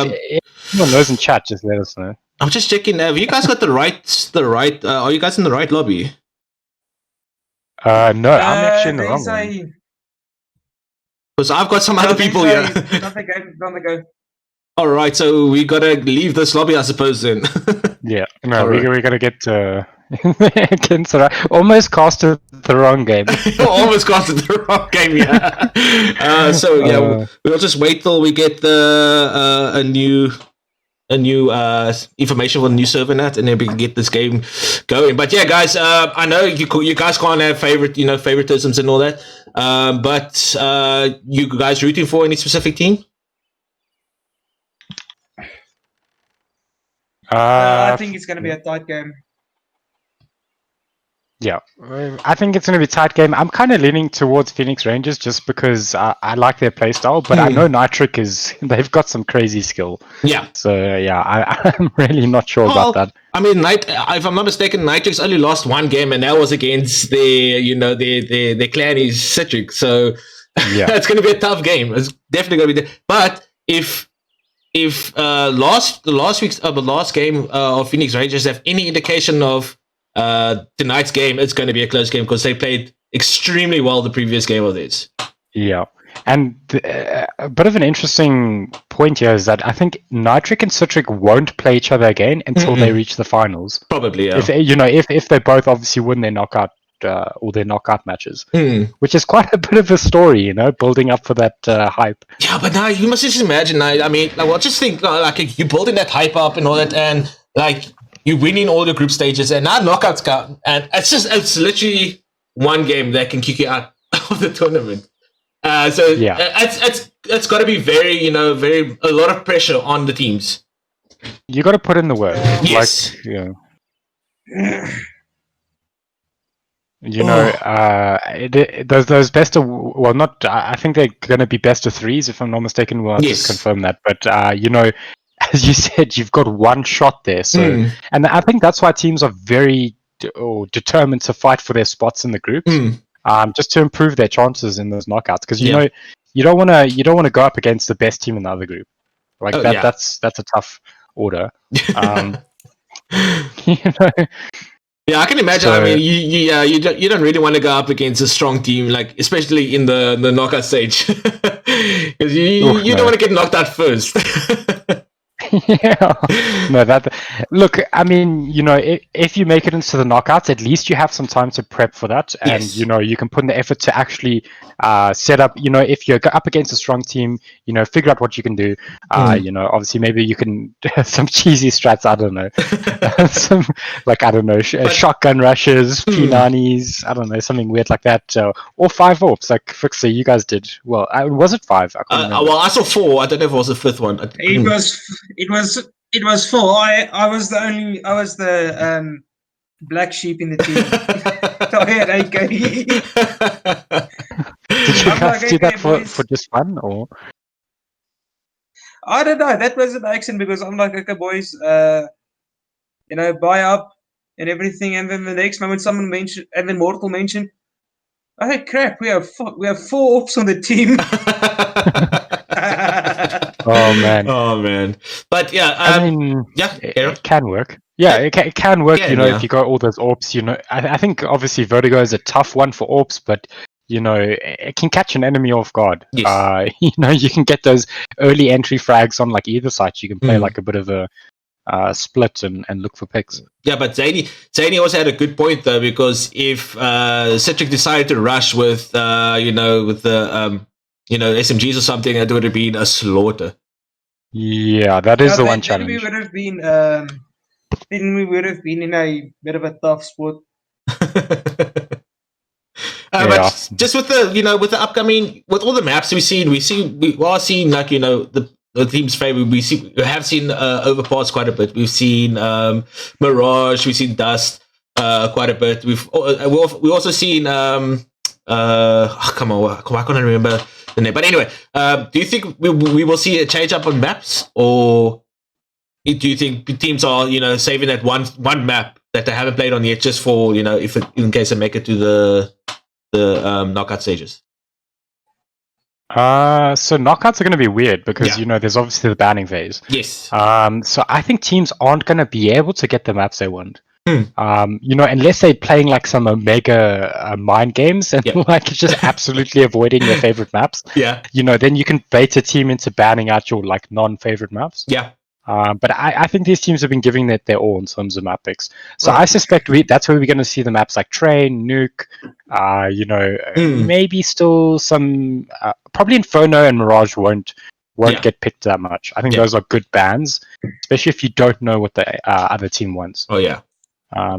anyone knows in chat, just let us know. I'm just checking. Have you guys got the right? Are you guys in the right lobby? No, I'm actually in the wrong one. Because I've got some other people here. On the go. All right, so we gotta leave this lobby, I suppose. Then. Yeah, no, we're gonna get. Almost costed the wrong game. Almost costed the wrong game, yeah. So yeah, we'll just wait till we get a new information for the new server net, and then we can get this game going. But yeah, guys, I know you guys can't have favoritisms and all that. But you guys rooting for any specific team? I think it's going to be a tight game. Yeah, I think it's going to be a tight game. I'm kind of leaning towards Phoenix Rangers just because I like their playstyle, but I know Nitric they've got some crazy skill. Yeah. So yeah, I'm really not sure about that. I mean, if I'm not mistaken, Nitric's only lost one game, and that was against their clan is Citric. So yeah, it's going to be a tough game. It's definitely going to be. But if the last game of Phoenix Rangers have any indication of tonight's game, it's going to be a close game because they played extremely well the previous game of this. Yeah, and a bit of an interesting point here is that I think Nitric and Citric won't play each other again until they reach the finals. Probably, yeah. If they both obviously win their knockout all their knockout matches, which is quite a bit of a story, building up for that hype. Yeah, but now you must just imagine. I mean, just think like you building that hype up and all that, and like. You're winning all the group stages, and now knockouts count. And it's literally one game that can kick you out of the tournament. So yeah, it's got to be very, a lot of pressure on the teams. You got to put in the work. Yes. Those best of not. I think they're going to be best of threes, if I'm not mistaken. We'll just confirm that. But as you said, you've got one shot there. So, and I think that's why teams are very determined to fight for their spots in the groups, just to improve their chances in those knockouts. Because you don't want to go up against the best team in the other group. Like that. Yeah. That's a tough order. Yeah, I can imagine. So, I mean, you don't really want to go up against a strong team, like especially in the knockout stage, because you don't want to get knocked out first. Yeah, no. Look, I mean, if you make it into the knockouts, at least you have some time to prep for that, and you can put in the effort to actually set up. If you're up against a strong team, figure out what you can do. Obviously, maybe you can some cheesy strats. I don't know, shotgun rushes, P90s. I don't know, something weird like that, or 5 AWPs like Fixer. You guys did well. Was it 5? I can't remember. Well, I saw 4. I don't know if it was the 5th one. It was 4. I was the black sheep in the team. So I had 8K. Did you guys do that for just fun, or? I don't know. That was an accident because I'm like, okay, boys, buy up and everything, and then the next moment someone mentioned, and then Mortal mentioned, "Oh crap, we have 4 AWPs on the team." Oh man! But yeah, I mean, it can work. Yeah, it can work. If you got all those AWPs, I think obviously Vertigo is a tough one for AWPs, but it can catch an enemy off guard. Yes. You can get those early entry frags on like either side. You can play like a bit of a split and look for picks. Yeah, but Zany also had a good point though, because if Citric decided to rush with with the SMGs or something, that would have been a slaughter. Yeah, that is the one challenge. Then we would have been in a bit of a tough spot. But just with with the upcoming, with all the maps we are seeing like the team's favor. We have seen Overpass quite a bit. We've seen Mirage. We've seen Dust quite a bit. We also seen come on, why can't I remember the name? But anyway, do you think we will see a change up on maps, or do you think teams are saving that one map that they haven't played on yet just for if in case they make it to the knockout stages? So knockouts are going to be weird because there's obviously the banning phase. Yes. So I think teams aren't going to be able to get the maps they want. Unless they're playing like some omega mind games and like just absolutely avoiding their favorite maps. Yeah. Then you can bait a team into banning out your like non-favorite maps. Yeah. But I think these teams have been giving it their all in terms of map picks. So I suspect that's where we're going to see the maps like Train, Nuke, maybe still some, probably Inferno and Mirage won't get picked that much. I think those are good bans, especially if you don't know what the other team wants. Oh, yeah.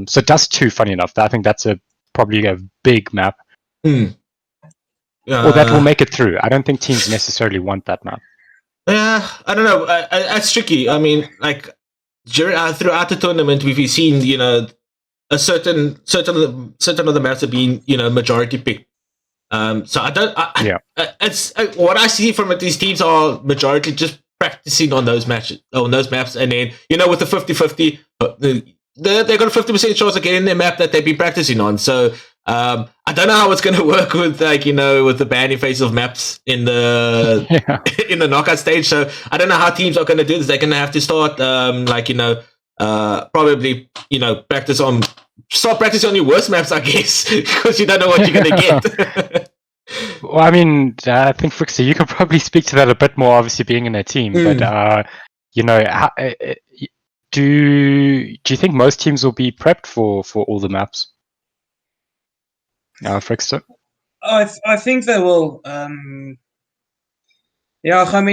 So Dust 2, funny enough, I think that's probably a big map. Or that will make it through. I don't think teams necessarily want that map. Yeah, I don't know. It's tricky. I mean, like throughout the tournament, we've seen a certain of the maps have been majority picked. So I don't. It's what I see from it. These teams are majority just practicing on those maps, and then with the 50-50, they got a 50% chance of getting their map that they've been practicing on. So I don't know how it's going to work with with the banning phase of maps in the in the knockout stage. So I don't know how teams are going to do this. They're going to have to start probably start practicing on your worst maps, I guess, because you don't know what you're going to get. Well, I mean, I think Frixie, you could probably speak to that a bit more, obviously being in a team. But do you think most teams will be prepped for all the maps? Frixie? I think they will. I mean,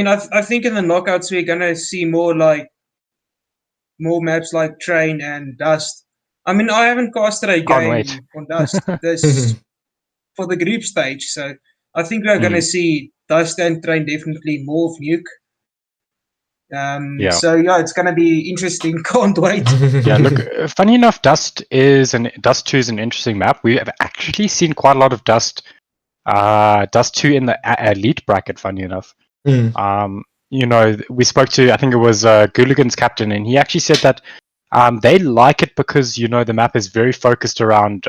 I think in the knockouts we're gonna see more maps like Train and Dust. I mean, I haven't casted a game on Dust this for the group stage, so I think we are gonna see Dust and Train definitely more of Nuke. So it's gonna be interesting. Can't wait. Yeah, look, funny enough, Dust 2 is an interesting map. We have actually seen quite a lot of Dust 2 in the elite bracket, funny enough. We spoke to, I think it was Gooligan's captain, and he actually said that they like it because the map is very focused around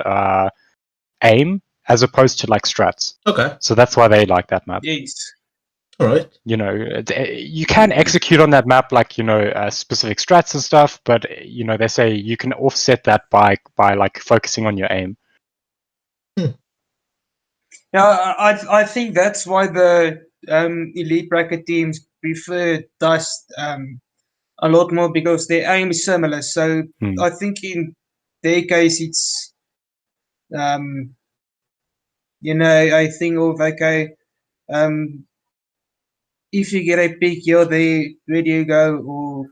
aim as opposed to like strats. Okay. So that's why they like that map. Yes. All right. You can execute on that map like specific strats and stuff, but they say you can offset that by like focusing on your aim. Yeah, I think that's why the elite bracket teams prefer Dust a lot more, because their aim is similar. So I think in their case it's I think of if you get a pick, you're there, where do you go? Or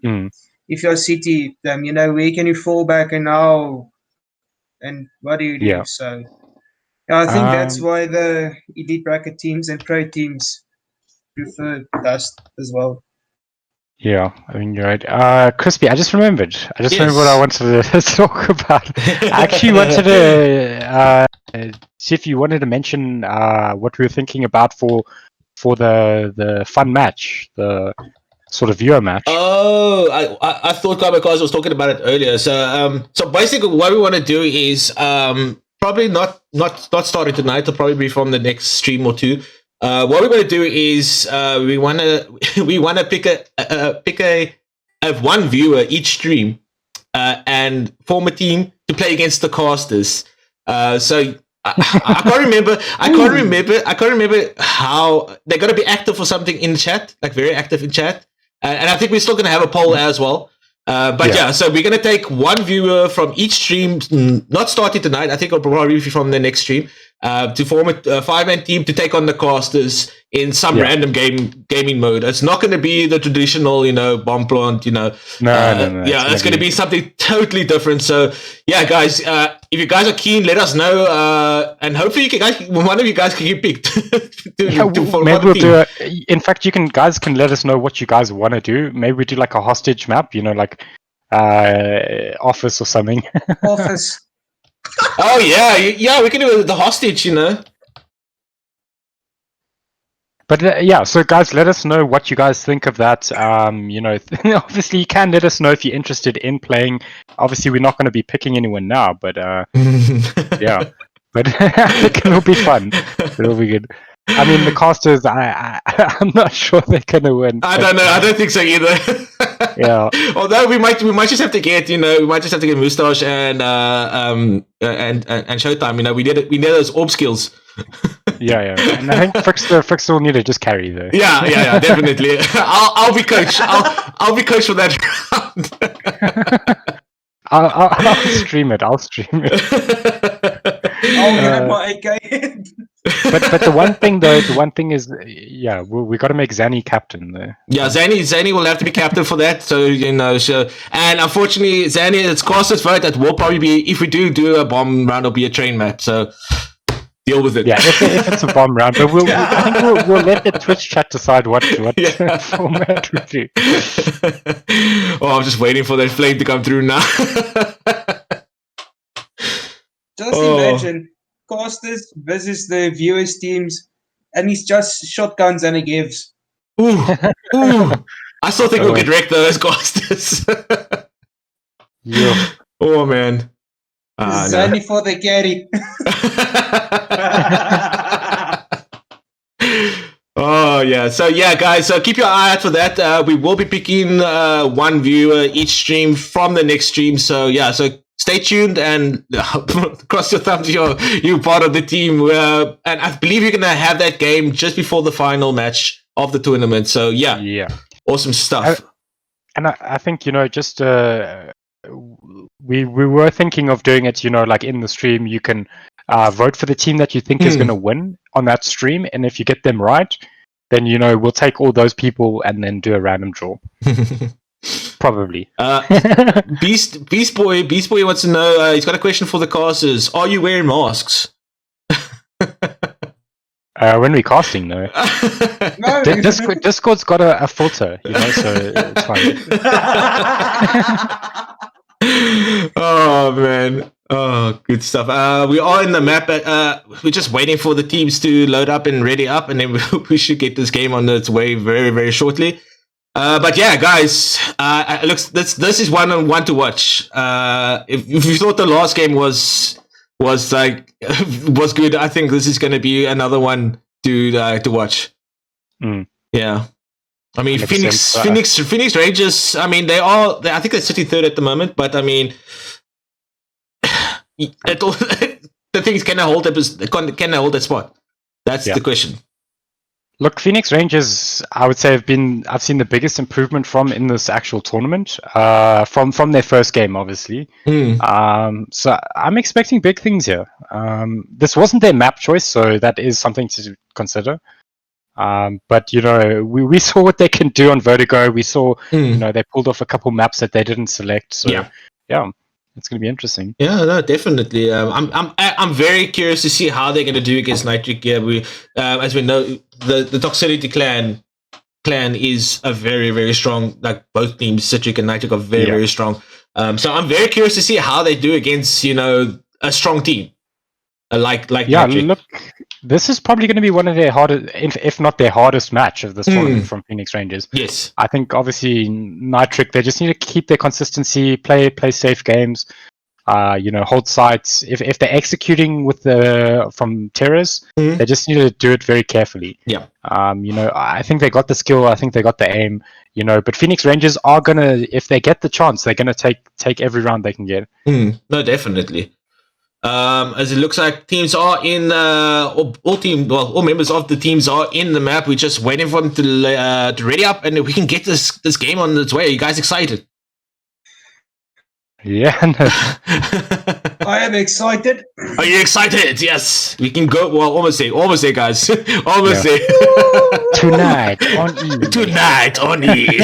if you're City, where can you fall back and how? And what do you do? Yeah. So I think that's why the elite bracket teams and pro teams prefer Dust as well. Yeah, I mean, you're right. Crispy, I just remembered remembered what I wanted to talk about. I actually wanted to see if you wanted to mention what we were thinking about for the fun match, the sort of viewer match. Oh, I thought Kamikaze was talking about it earlier. So basically what we want to do is probably not starting tonight, it'll probably be from the next stream or two. What we're going to do is we want to pick one viewer each stream and form a team to play against the casters. So I can't remember how they're going to be active or something in chat, like very active in chat. And I think we're still going to have a poll as well. But yeah, so we're going to take one viewer from each stream, not starting tonight. I think it'll probably be from the next stream, to form a 5-man team to take on the casters in some random gaming mode. It's not going to be the traditional, bomb plant, No. Yeah, it's going to be something totally different. So yeah, guys, if you guys are keen, let us know. And hopefully one of you guys can get picked. Maybe we'll do in fact, guys can let us know what you guys want to do. Maybe we do like a hostage map, like Office or something. Office. Oh yeah, we can do the hostage, But so guys, let us know what you guys think of that. Obviously you can let us know if you're interested in playing. Obviously we're not going to be picking anyone now, but yeah. But I think it'll be fun. It'll be good. I mean, the casters, I'm not sure they're going to win. I don't know. I don't think so either. Yeah. Although we might just have to get, Moustache and Showtime. We need those orb skills. Yeah. And I think Frix will need to just carry though. Yeah, definitely. I'll be coach. I'll be coach for that round. I'll stream it. I'll get my AK. But the one thing is, we got to make Zanny captain there. Yeah, Zanny will have to be captain for that. So and unfortunately, Zanny, it's casters vote that will probably be, if we do a bomb round, it'll be a train map. So deal with it. Yeah, if it's a bomb round, but I think we'll let the Twitch chat decide what format we do. Oh, I'm just waiting for that flame to come through now. Just imagine casters versus the viewers teams, and it's just shotguns and it gives. Ooh. I still think we'll get wrecked though as casters. Yeah. Oh man. Zanny for the carry. Oh yeah, so yeah, guys, so keep your eye out for that. We will be picking one viewer each stream from the next stream. So yeah, so stay tuned and cross your thumbs. You're part of the team, and I believe you're gonna have that game just before the final match of the tournament. So yeah, awesome stuff. And I think just. We were thinking of doing it, like in the stream, you can vote for the team that you think is going to win on that stream, and if you get them right, then we'll take all those people and then do a random draw. Probably. Beast Boy wants to know. He's got a question for the casters. Are you wearing masks? When we're casting, no. Discord's got a filter, so it's fine. Oh man, good stuff. We are in the map. We're just waiting for the teams to load up and ready up, and then we should get this game on its way very, very shortly. But yeah, guys, this is one to watch. If you thought the last game was good, I think this is going to be another one to watch. Yeah. I mean, Phoenix Rangers. I mean, I think they're sitting third at the moment. But I mean, the thing is, can they hold that spot? That's the question. Look, Phoenix Rangers, I would say I've seen the biggest improvement in this actual tournament. From their first game, obviously. So I'm expecting big things here. This wasn't their map choice, so that is something to consider. But we saw what they can do on Vertigo. We saw they pulled off a couple maps that they didn't select. So yeah, it's going to be interesting. Yeah, no, definitely. I'm very curious to see how they're going to do against Citric. Yeah, as we know, the Toxicity clan is a very, very strong. Like both teams, Citric and Citric are very, very strong. So I'm very curious to see how they do against a strong team. Like Citric. Look, this is probably going to be one of their hardest, if not their hardest match of this tournament from Phoenix Rangers. Yes, I think obviously Citric, they just need to keep their consistency, play safe games, hold sites. If they're executing from terrors, they just need to do it very carefully. Yeah. I think they got the skill. I think they got the aim. But Phoenix Rangers are gonna, if they get the chance, they're gonna take every round they can get. No, definitely. As it looks like teams are in all members of the teams are in the map. We're just waiting for them to ready up, and we can get this game on its way. Are you guys excited? Yeah. No. I am excited. Are you excited? Yes, we can go. Well, almost there, guys. Almost Yeah. there. Tonight on E. Tonight on E.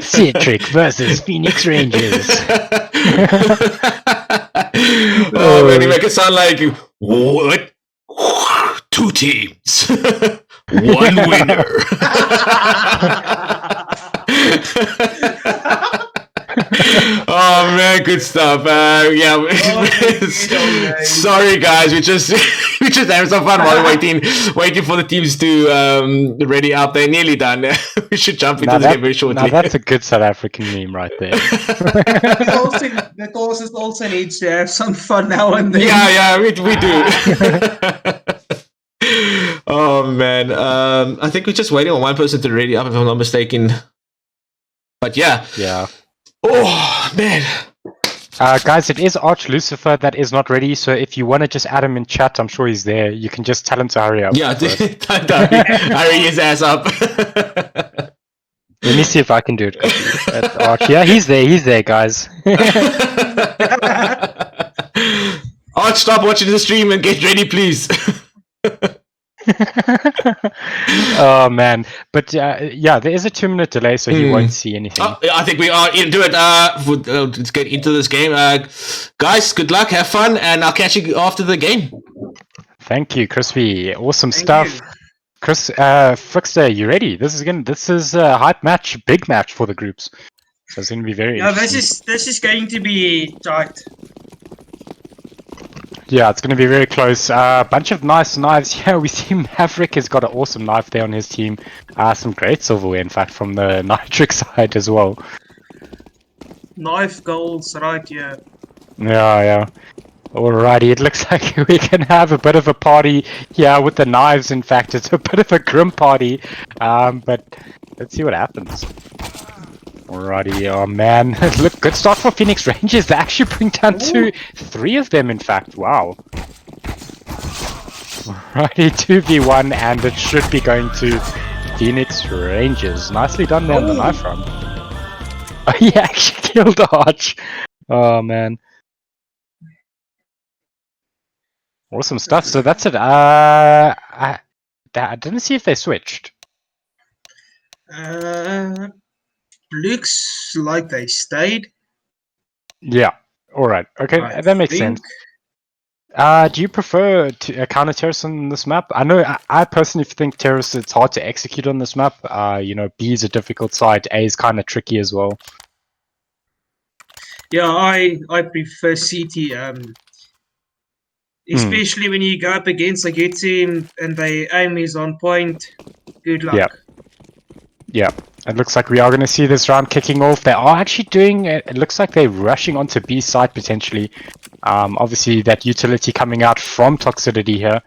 Citric versus Phoenix Rangers. Oh man, you make it sound like what? 2 teams, 1 winner. Oh man, good stuff. Yeah, sorry guys, we just having some fun while waiting for the teams to ready up. They're nearly done. We should jump into the game very shortly. Now that's a good South African meme right there. The courses also needs to have some fun now and then. Yeah, we do. Oh man, I think we're just waiting on one person to ready up, if I'm not mistaken. But yeah. Oh man. Guys, it is Arch Lucifer that is not ready, so if you want to just add him in chat, I'm sure he's there. You can just tell him to hurry up. Yeah, hurry his ass up. Let me see if I can do it. Arch. Yeah, he's there, guys. Arch, stop watching the stream and get ready, please. Oh man, but yeah, there is a 2-minute delay, so he won't see anything. I think we are into it. Let's get into this game, guys. Good luck, have fun, and I'll catch you after the game. Thank you, Crispy. Awesome stuff. Chris, Fixter, you ready? This is a hype match, big match for the groups. So it's going to be very interesting. This is going to be tight. Yeah, it's going to be very close. Bunch of nice knives. Yeah, we see Maverick has got an awesome knife there on his team. Some great silverware, in fact, from the Nitric side as well. Knife golds right here. Yeah. Alrighty, it looks like we can have a bit of a party here with the knives. In fact, it's a bit of a grim party. But let's see what happens. Alrighty, oh man. Look, good start for Phoenix Rangers. They actually bring down 3 of them, in fact. Wow. Alrighty, 2v1, and it should be going to Phoenix Rangers. Nicely done there on the knife run. Oh, he actually killed Arch. Oh man. Awesome stuff. So that's it. I didn't see if they switched. Looks like they stayed. Yeah. All right. Okay, that makes sense. Do you prefer counter terrorists on this map? I know I personally think terrorists, it's hard to execute on this map. B is a difficult side. A is kind of tricky as well. Yeah, I prefer CT. Especially when you go up against a good team and their aim is on point. Good luck. Yeah. It looks like we are going to see this round kicking off. They are actually doing it. It looks like they're rushing onto B side potentially. Obviously, that utility coming out from Toxicity here.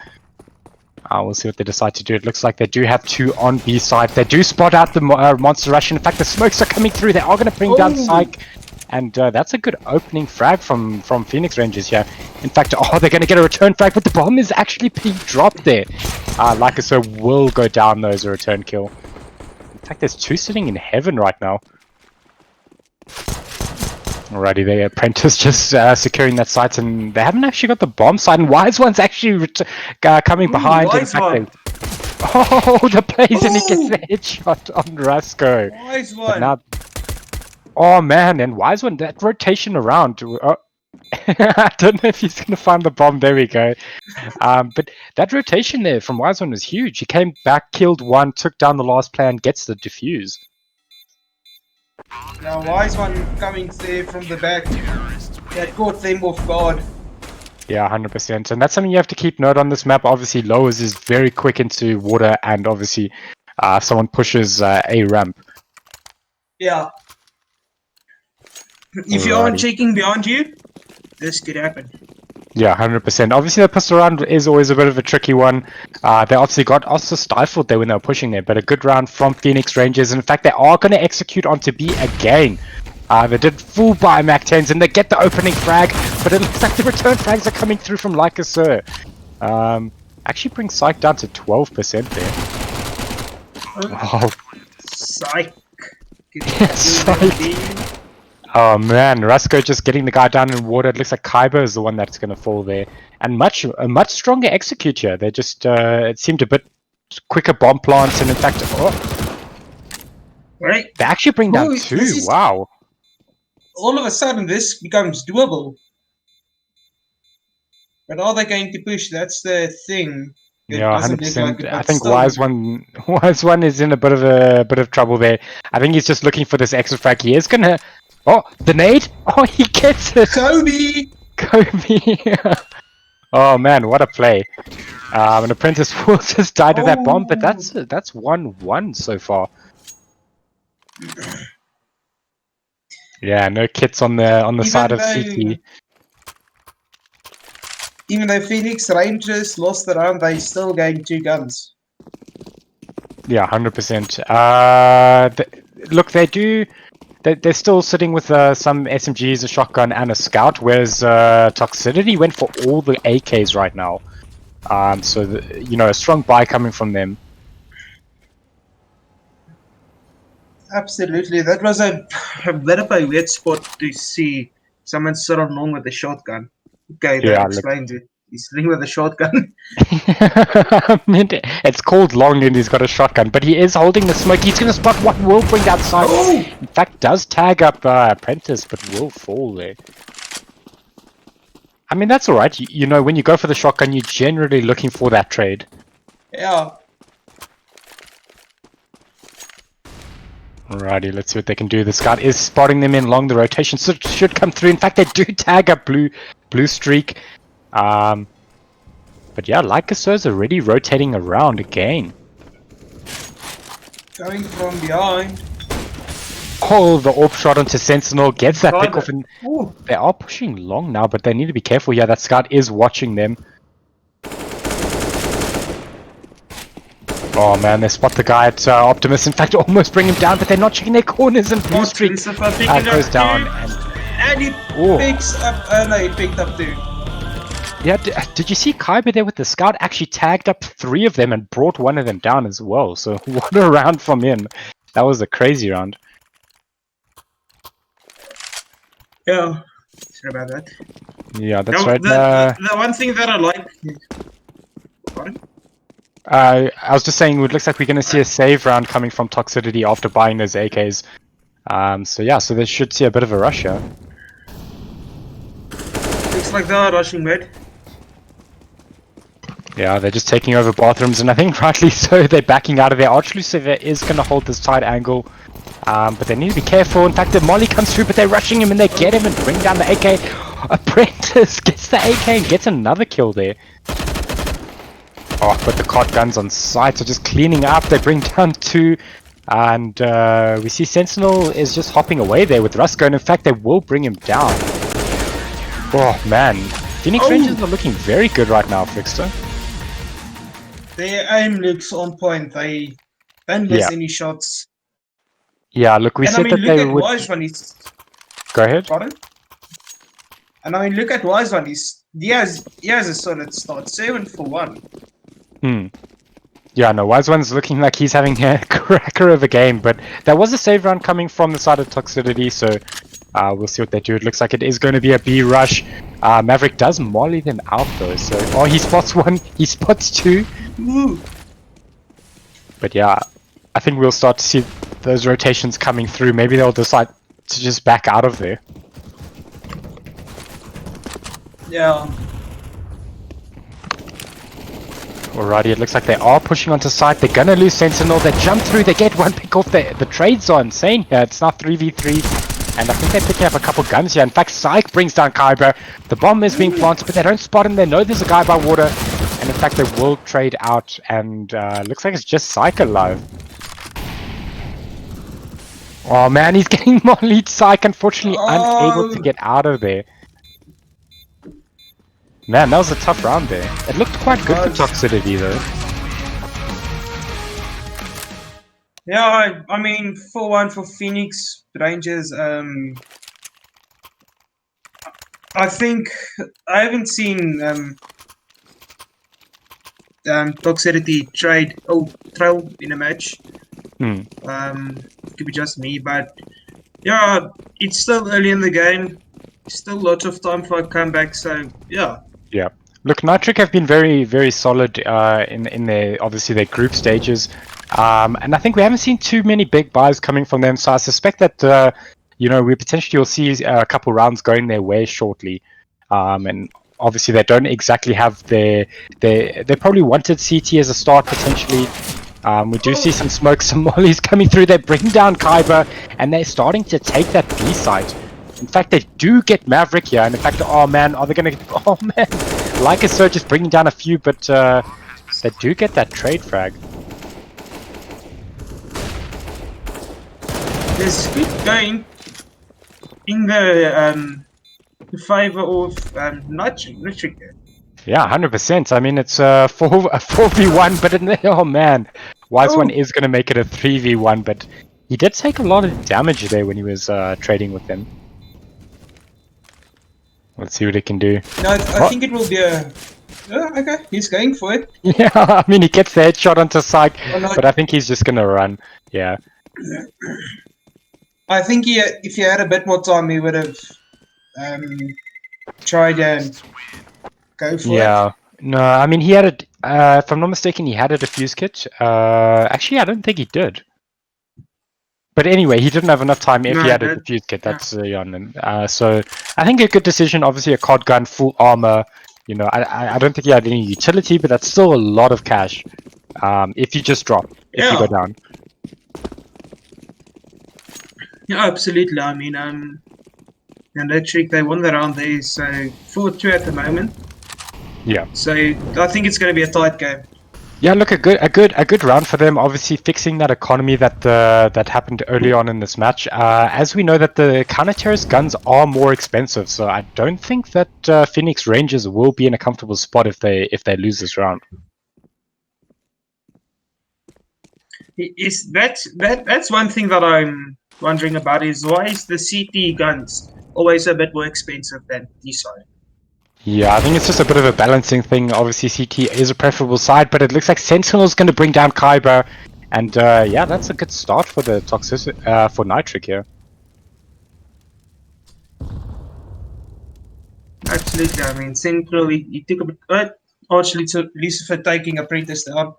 We'll see what they decide to do. It looks like they do have 2 on B side. They do spot out the Monster Rush. In fact, the smokes are coming through. They are going to bring down Psych. And that's a good opening frag from Phoenix Rangers here. In fact, they're going to get a return frag, but the bomb is actually being dropped there. Lycoso will go down though as a return kill. In fact, there's 2 sitting in heaven right now. Alrighty, the Apprentice just securing that site, and they haven't actually got the bomb site, and Wise One's actually coming behind. In fact, the plays, and he gets the headshot on Rasco. Wise One. Now, oh man, and Wise One, that rotation around. I don't know if he's going to find the bomb. There we go. But that rotation there from Wise One was huge. He came back, killed 1, took down the last player, and gets the defuse. Now Wise One coming there from the back. That caught them off guard. Yeah, 100%. And that's something you have to keep note on this map. Obviously, Lowers is very quick into water, and obviously someone pushes a ramp. Yeah. If you aren't checking behind you, this could happen. Yeah, 100%. Obviously, the pistol round is always a bit of a tricky one. They obviously got also stifled there when they were pushing there, but a good round from Phoenix Rangers. In fact, they are going to execute onto B again. They did full buy Mac 10s, and they get the opening frag, but it looks like the return frags are coming through from Like a Sir. Actually brings Psych down to 12% there. Oh. Psych. Psych. Oh man, Rusko just getting the guy down in water. It looks like Kaiba is the one that's going to fall there. And a much stronger executor. They just, it seemed a bit quicker bomb plants, and in fact, Right? they actually bring down Oh, two. this is- Wow. All of a sudden, this becomes doable. But are they going to push? That's the thing. It Yeah, doesn't look like 100%. it, I but think still. Wise one is in a bit of trouble there. I think he's just looking for this extra frag. He is gonna. Oh, the nade! Oh, he gets it. Kobe! Kobe. Oh man, what a play! An apprentice will just die to that bomb, but that's 1-1 so far. Yeah, no kits on the side of CT. Even though Phoenix Rangers lost the round, they still gained 2 guns. Yeah, 100%. Look, they're still sitting with some SMGs, a shotgun, and a scout, whereas Toxicity went for all the AKs right now. So a strong buy coming from them. Absolutely. That was a bit of a weird spot to see someone sit on long with a shotgun. Okay, that Yeah, explains it. He's sitting with a shotgun. I mean, it's called long and he's got a shotgun, but he is holding the smoke. He's going to spot what will bring down side. Oh! In fact, does tag up Apprentice, but will fall there. I mean, that's alright. You know, when you go for the shotgun, you're generally looking for that trade. Yeah. Alrighty, let's see what they can do. The scout is spotting them in long. The rotation should come through. In fact, they do tag up blue streak. But yeah, Lycosaur's already rotating around again. Coming from behind. Oh, the AWP shot onto Sentinel gets that pick off, and Ooh. they are pushing long now, but they need to be careful. Yeah, that scout is watching them. Oh man, they spot the guy at Optimus. In fact, almost bring him down, but they're not checking their corners, and blue streak goes down. And he picks up. No, he picked up 2. Yeah, did you see Kaiba there with the scout? Actually tagged up 3 of them and brought one of them down as well. So what a round from him. That was a crazy round. Yeah. Sorry about that. Yeah, that's Now, right. The one thing that I like. Pardon? I was just saying, it looks like we're going to see a save round coming from Toxicity after buying those AKs. So yeah, so they should see a bit of a rush here. Looks like they are rushing mid. Yeah, they're just taking over bathrooms, and I think rightly so, they're backing out of there. Archlucifer is going to hold this tight angle, but they need to be careful. In fact, the molly comes through, but they're rushing him, and they get him and bring down the AK. Apprentice gets the AK and gets another kill there. Oh, but the cart guns on site, so just cleaning up. They bring down 2, and we see Sentinel is just hopping away there with Rusko, and in fact, they will bring him down. Oh man, Phoenix Rangers are looking very good right now, Frickster. Their aim looks on point. They don't miss any shots. Yeah, look, we said that they would. Wise when he's. Go ahead. Pardon? And I mean, look at Wise when he has a solid start. 7 for 1. Yeah, no, Wise One's looking like he's having a cracker of a game, but there was a save round coming from the side of Toxicity, so we'll see what they do. It looks like it is going to be a B rush. Maverick does molly them out though, so he spots 1, he spots 2. Ooh. But yeah, I think we'll start to see those rotations coming through. Maybe they'll decide to just back out of there. Yeah. Alrighty, it looks like they are pushing onto site. They're gonna lose Sentinel. They jump through. They get 1 pick off. The trades are insane here. It's now 3v3. And I think they're picking up a couple guns here. In fact, Syke brings down Kaiba. The bomb is being planted, but they don't spot him. They know there's a guy by water. And in fact, they will trade out. And looks like it's just Syke alive. Oh man, he's getting mollied. Syke, unfortunately, unable to get out of there. Man, that was a tough round there. It looked quite good for Toxicity though. Yeah, I mean, 4-1 for Phoenix Rangers. I think I haven't seen Toxicity trail in a match. Could be just me, but Yeah, it's still early in the game. Still lots of time for a comeback. So yeah. Yeah. Look, Nitric have been very, very solid in their obviously their group stages, and I think we haven't seen too many big buys coming from them. So I suspect that we potentially will see a couple rounds going their way shortly, and obviously they don't exactly have they probably wanted CT as a start potentially. We do see some smoke, some mollies coming through. They bring down Kyber, and they're starting to take that B site. In fact, they do get Maverick here, and in fact, oh man, are they gonna? Oh man, like a Surge is bringing down a few, but they do get that trade frag. There's good going in the favor of Citric. Yeah, 100%. I mean, it's a 4v1, but oh man, Wise One is gonna make it a 3v1, but he did take a lot of damage there when he was trading with them. Let's see what he can do. No, I think it will be a. Oh, okay, he's going for it. Yeah, I mean, he gets the headshot onto Psych, Oh, no. but I think he's just gonna run. Yeah. I think if he had a bit more time, he would have tried and go for it. Yeah. No, I mean, he had it. If I'm not mistaken, he had a defuse kit. Actually, I don't think he did. But anyway, he didn't have enough time if he had a defuse kit. That's on him. So I think a good decision. Obviously, a COD gun, full armor. You know, I don't think he had any utility, but that's still a lot of cash. If you just drop, if you go down. Yeah, absolutely. I mean, and Citric, they won the round there, so 4-2 at the moment. Yeah. So I think it's going to be a tight game. Yeah, look, a good round for them. Obviously, fixing that economy that happened early on in this match. As we know that the counter-terrorist guns are more expensive, so I don't think that Phoenix Rangers will be in a comfortable spot if they lose this round. That's one thing that I'm wondering about is why is the CT guns always a bit more expensive than this side? Yeah, I think it's just a bit of a balancing thing. Obviously, CT is a preferable side, but it looks like Sentinel's going to bring down Kyber, and yeah, that's a good start for the toxicity for Nitric here. Absolutely, I mean, Sentinel, he took a bit. Actually, to Lucifer taking Apprentice down.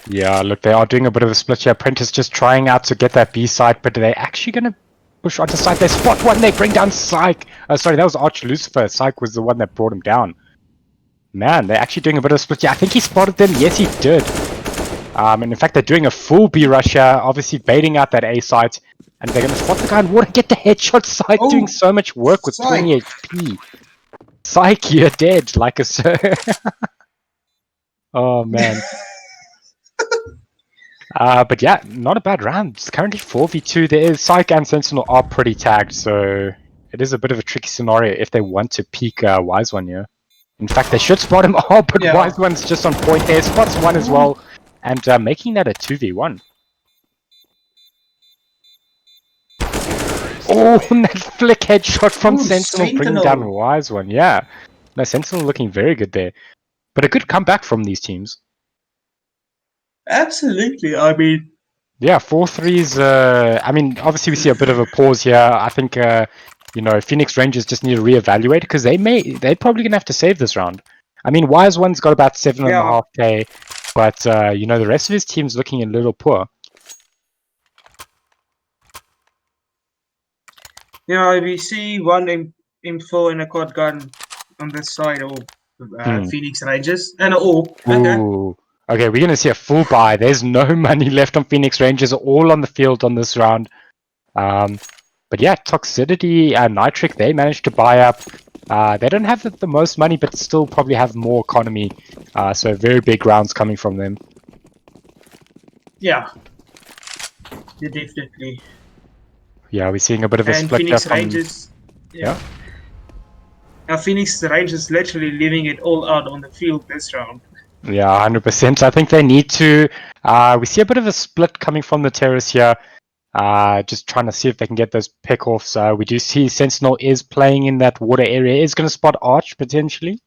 Yeah, look, they are doing a bit of a split here. Apprentice just trying out to get that B side, but they're actually going to push onto side. They spot one, they bring down Psych. Sorry, that was Arch Lucifer. Psych was the one that brought him down. Man, they're actually doing a bit of a split. Yeah, I think he spotted them. Yes, he did. And in fact, they're doing a full B rush here, obviously baiting out that A site. And they're going to spot the guy and water, get the headshot. Psych doing so much work with 20 HP. Psych, you're dead, like a sir. Oh, man. But yeah, not a bad round. It's currently 4v2. There is Psych and Sentinel are pretty tagged, so it is a bit of a tricky scenario if they want to peek Wise One here. In fact, they should spot him. Oh, but yeah. Wise One's just on point there. Spots one as well, and making that a 2v1. Oh, and that flick headshot from Sentinel bringing down Wise One. Yeah, no, Sentinel looking very good there, but a good comeback from these teams. Absolutely, I mean... Yeah, 4-3s, I mean, obviously we see a bit of a pause here. I think, you know, Phoenix Rangers just need to reevaluate because they're probably going to have to save this round. I mean, Wise One's got about 7.5k, but, you know, the rest of his team's looking a little poor. Yeah, we see one M4 and a quad gun on this side of Phoenix Rangers and an AWP. Okay. Okay, we're going to see a full buy. There's no money left on Phoenix Rangers, all on the field on this round. But yeah, Toxicity and Nitric, they managed to buy up. They don't have the most money, but still probably have more economy. So very big rounds coming from them. Yeah. Definitely. Yeah, we're seeing a bit of a split Phoenix up Rangers. Yeah. Now Phoenix Rangers literally leaving it all out on the field this round. Yeah, 100%. I think they need to. We see a bit of a split coming from the terrace here. Just trying to see if they can get those pick-offs. We do see Sentinel is playing in that water area. Is going to spot Arch potentially.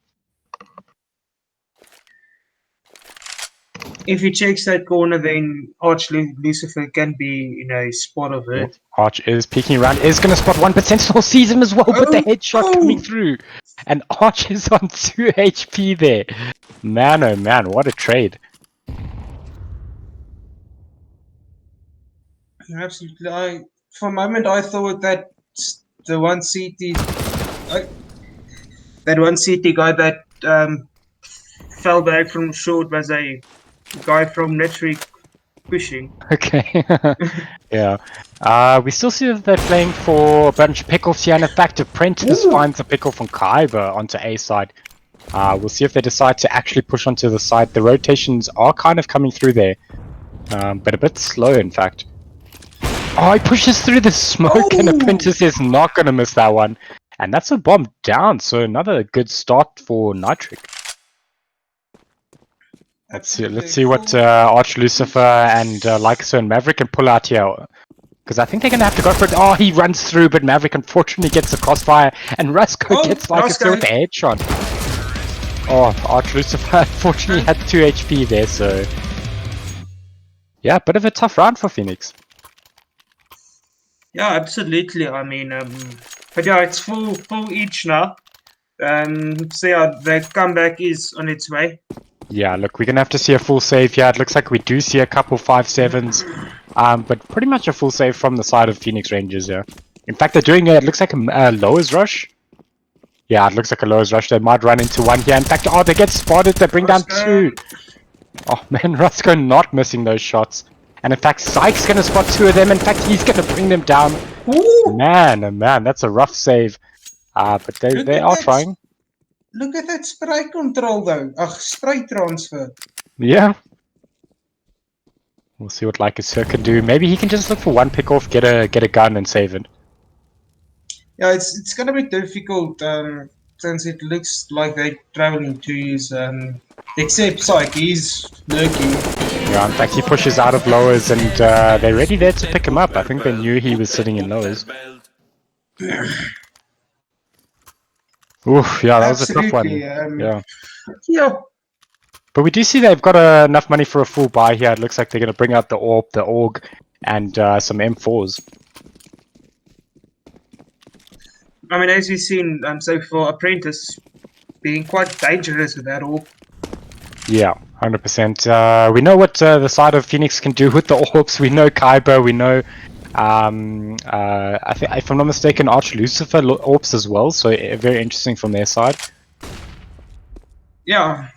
if he checks that corner, then Arch Lucifer can be in a spot of Yeah. it. Arch is peeking around, is going to spot 1%, still sees him as well, but the Oh, headshot coming through. And Arch is on 2 HP there. Man, oh man, what a trade. Absolutely. For a moment, I thought that the one CT, that one CT guy that fell back from short was a guy from Citric pushing. Okay. Yeah. We still see that they're playing for a bunch of pickoffs here, and in fact, Apprentice finds a pickoff from Kyber onto A side. We'll see if they decide to actually push onto the side. The rotations are kind of coming through there, but a bit slow, in fact. Oh, he pushes through the smoke, and Apprentice is not going to miss that one. And that's a bomb down, so another good start for Citric. Let's see what Arch Lucifer and Lycoso and Maverick can pull out here. Because I think they're going to have to go for it. Oh, he runs through, but Maverick unfortunately gets the crossfire. And Rusko gets Lycoso with a headshot. Oh, Arch Lucifer unfortunately had 2 HP there, so... Yeah, bit of a tough round for Phoenix. Yeah, absolutely. I mean, but yeah, it's full each now. So yeah, the comeback is on its way. Yeah, look, we're going to have to see a full save here. It looks like we do see a couple 5-7s, but pretty much a full save from the side of Phoenix Rangers here. In fact, they're doing it looks like a lowers rush. Yeah, it looks like a lowers rush. They might run into one here. In fact, oh, they get spotted. They bring down 2. Oh man, Rusko not missing those shots. And in fact, Syke's going to spot 2 of them. In fact, he's going to bring them down. Ooh. Man, oh man, that's a rough save. But they are trying. Look at that spray control though. Spray transfer. Yeah. We'll see what Lycoso can do. Maybe he can just look for one pick off, get a gun and save it. Yeah, it's gonna be difficult since it looks like they're traveling to use except Syke, he's lurking. Yeah, in fact he pushes out of lowers and they're ready there to pick him up. I think they knew he was sitting in lowers. Oof, yeah, that was a tough one. Yeah. But we do see they've got enough money for a full buy here. It looks like they're going to bring out the AWP, the AUG, and some M4s. I mean, as we've seen so far, Apprentice being quite dangerous with that AWP. Yeah, 100%. We know what the side of Phoenix can do with the AWPs. We know Kyber, we know, I think, if I'm not mistaken, Arch Lucifer AWPs as well, so very interesting from their side. Yeah.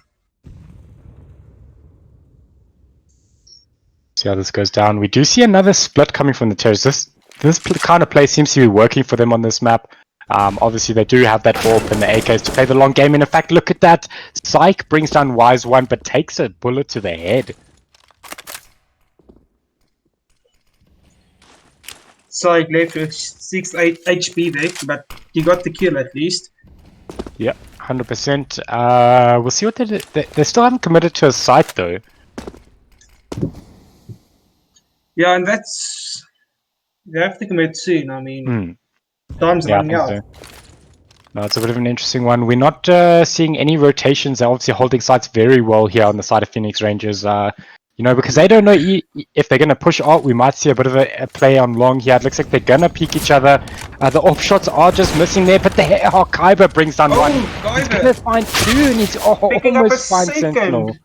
See how this goes down. We do see another split coming from the terrorists. This kind of play seems to be working for them on this map. Obviously, they do have that AWP and the AKs to play the long game. And in fact, look at that. Syke brings down Wise 1, but takes a bullet to the head. Syke left with 6-8 HP there, but he got the kill at least. Yeah, 100%. We'll see what they do. They still haven't committed to a site, though. Yeah, and that's... They have to commit soon, I mean... Time's running out. So. No, it's a bit of an interesting one. We're not seeing any rotations. They're obviously holding sites very well here on the side of Phoenix Rangers. You know, because they don't know if they're going to push out. We might see a bit of a play on long here. It looks like they're going to peek each other. The off shots are just missing there, but Kyber brings down 1. He's going to find 2, and he's almost finds Sentinel.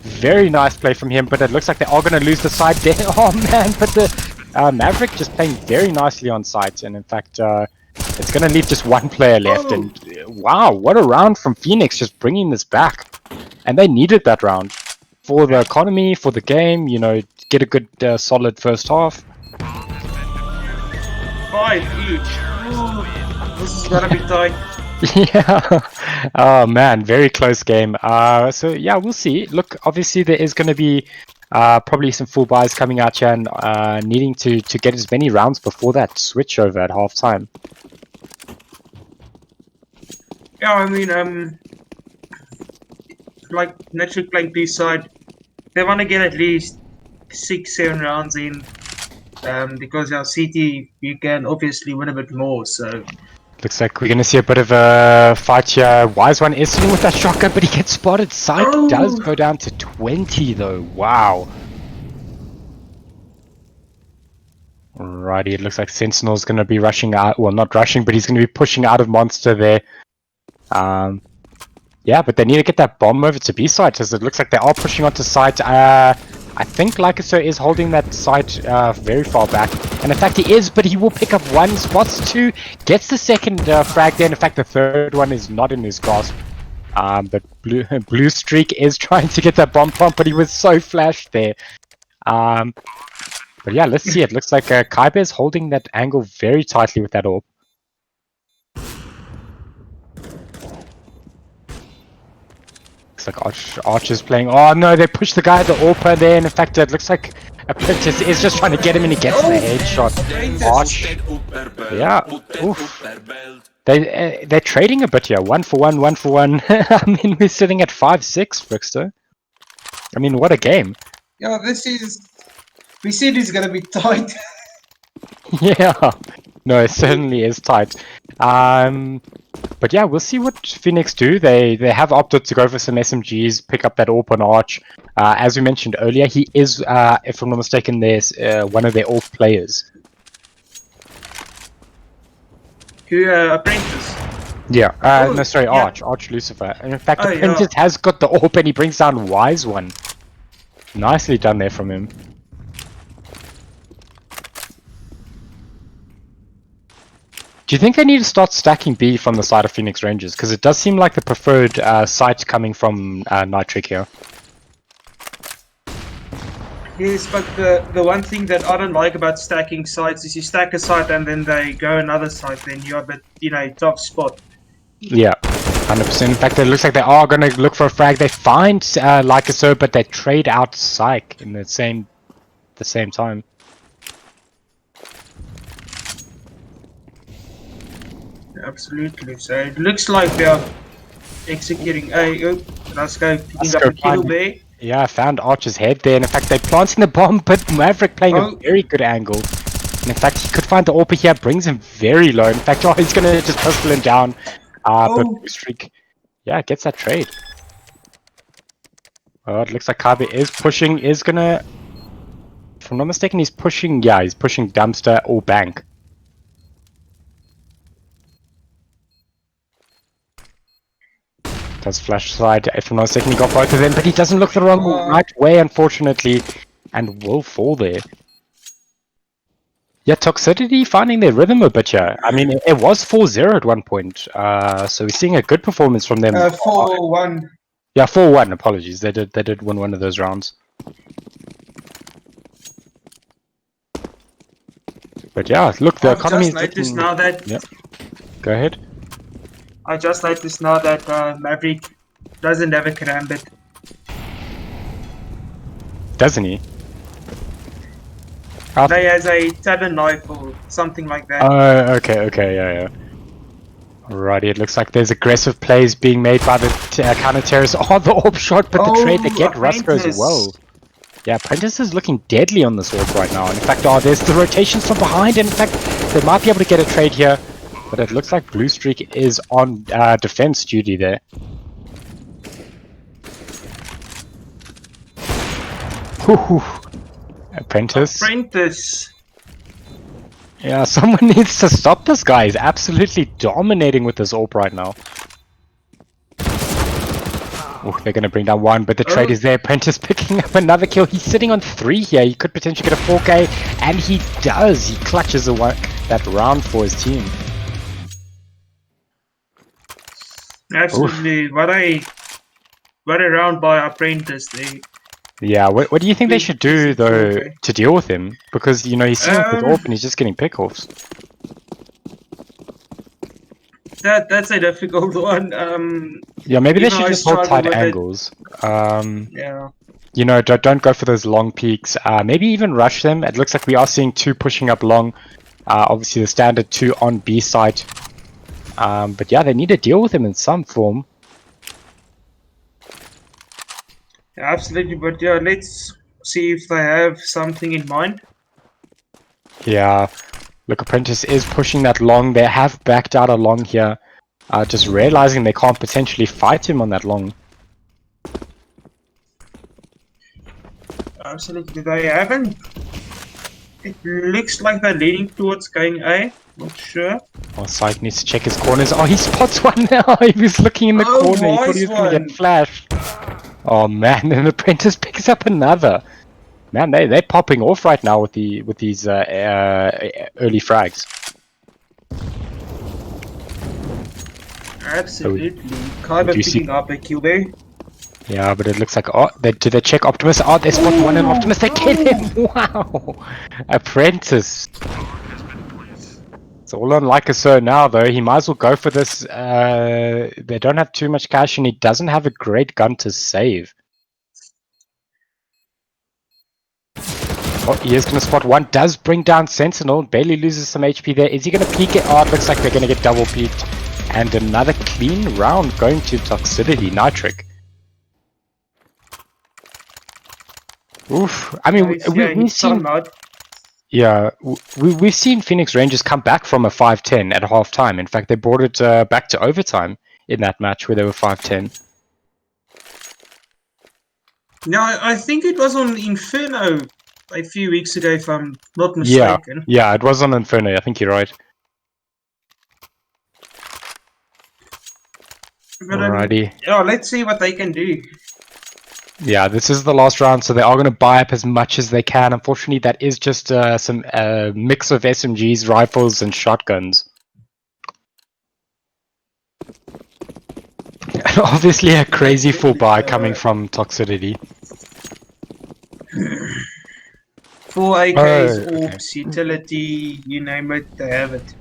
Very nice play from him, but it looks like they are going to lose the side there. Oh man, but the Maverick just playing very nicely on site, and in fact, it's going to leave just 1 player left. And wow, what a round from Phoenix, just bringing this back. And they needed that round for the economy, for the game. You know, get a good, solid first half. 5 each. Ooh, this is gonna be tight. Yeah. Oh man, very close game. So yeah, we'll see. Look, obviously there is going to be probably some full buys coming out here and needing to get as many rounds before that switch over at half time. Yeah, I mean, like Citric playing B-side, they want to get at least 6-7 rounds in, because our CT you can obviously win a bit more. So Looks like we're going to see a bit of a fight here. Wise One is sitting with that shotgun, but he gets spotted. Sight does go down to 20 though. Wow. Alrighty, it looks like Sentinel's going to be rushing out. Well, not rushing, but he's going to be pushing out of Monster there. Yeah, but they need to get that bomb over to B site, as it looks like they are pushing onto site. I think Lycoso is holding that site very far back. And in fact he is, but he will pick up one, spots two, gets the second frag there. In fact the third one is not in his grasp. But Blue Streak is trying to get that bomb pump, but he was so flashed there. But yeah, let's see. It looks like Kaiba is holding that angle very tightly with that orb. Looks like Arch is playing. Oh no, they push the guy at the AWPer there, and in fact it looks like a Princess is just trying to get him and he gets the headshot. Arch. Yeah. Oof. They're trading a bit here. 1 for 1, 1 for 1. I mean, we're sitting at 5-6, Frickster. I mean, what a game. Yeah, this is... We said it's gonna be tight. Yeah. No, it certainly is tight. But yeah, we'll see what Phoenix do. They have opted to go for some SMGs, pick up that AWP on Arch. As we mentioned earlier, he is, if I'm not mistaken, there's one of their AWP players. Who, Apprentice? Yeah, no, sorry, yeah. Arch Lucifer. And in fact, Apprentice has got the AWP and he brings down Wise One. Nicely done there from him. Do you think they need to start stacking B from the side of Phoenix Rangers? Because it does seem like the preferred site coming from Nitric here. Yes, but the one thing that I don't like about stacking sites is you stack a site and then they go another site, then you're a bit, tough spot. Yeah, 100%. In fact, it looks like they are going to look for a frag. They find Lycoso, but they trade out Psych in the same time. Absolutely. So it looks like they're executing. Let's go picking up a kill there. Yeah, I found Archer's head there. And in fact, they're planting the bomb, but Maverick playing a very good angle. And in fact, he could find the AWP here, brings him very low. In fact, he's going to just pistol him down. But Blue Streak, yeah, gets that trade. Oh, it looks like Kaiba is pushing, if I'm not mistaken, he's pushing Dumpster or Bank. Does flash side, if I'm not mistaken, he got both of them, but he doesn't look the right way, unfortunately, and will fall there. Yeah, Toxicity finding their rhythm a bit here. I mean, it was 4-0 at one point, so we're seeing a good performance from them. 4-1. Yeah, 4-1, apologies. They did win one of those rounds. But yeah, look, the economy is looking... now that... Yeah. Go ahead. I just noticed now that Maverick doesn't have a karambit. Doesn't he? He has a talon knife or something like that. Oh, okay, yeah. Alrighty, it looks like there's aggressive plays being made by the counter-terrorists. Oh, the AWP shot, but the trade, they get Rusko as well. Yeah, Apprentice is looking deadly on this AWP right now. And in fact, there's the rotations from behind, and in fact, they might be able to get a trade here. But it looks like Blue Streak is on defense duty there. Whew. Apprentice. Yeah, someone needs to stop this guy. He's absolutely dominating with this AWP right now. Oh, they're going to bring down one, but the trade is there. Apprentice picking up another kill. He's sitting on 3 here. He could potentially get a 4K, and he does. He clutches that round for his team. Absolutely. What a round by Apprentice. Yeah, what do you think they should do though to deal with him? Because he's sitting with AWP and he's just getting pickoffs. That's a difficult one. Yeah, maybe they should just hold tight angles. Yeah. Don't go for those long peaks. Maybe even rush them. It looks like we are seeing 2 pushing up long. Obviously the standard 2 on B site. But yeah, they need to deal with him in some form. Absolutely, but yeah, let's see if they have something in mind. Yeah, Look, Apprentice is pushing that long. They have backed out a long here. Just realizing they can't potentially fight him on that long. Absolutely, they haven't. It looks like they're leaning towards going A. Not sure. Oh, Syke needs to check his corners. Oh, he spots one now. He was looking in the corner. He thought he was going to get flashed. Oh man, and Apprentice picks up another. Man, they're popping off right now with these early frags. Absolutely. Kyber picking up a QB. Yeah, but it looks like, oh, do they check Optimus? Oh, they spot one in Optimus, they kill him! Wow! Apprentice. It's all on Lycoso now, though. He might as well go for this. They don't have too much cash, and he doesn't have a great gun to save. Oh, he is going to spot one. Does bring down Sentinel. Barely loses some HP there. Is he going to peek it? Oh, it looks like they're going to get double peeked. And another clean round going to Toxicity. Nitric. Oof. I mean, we've seen... Yeah, we've seen Phoenix Rangers come back from a 5-10 at half-time. In fact, they brought it back to overtime in that match where they were 5-10. No, I think it was on Inferno a few weeks ago, if I'm not mistaken. Yeah, it was on Inferno. I think you're right. But, Alrighty. Yeah, let's see what they can do. Yeah, this is the last round, so they are going to buy up as much as they can. Unfortunately, that is just some mix of SMGs, rifles, and shotguns. And obviously a crazy full buy coming from Toxicity. 4 AKs, orbs, utility, you name it, they have it.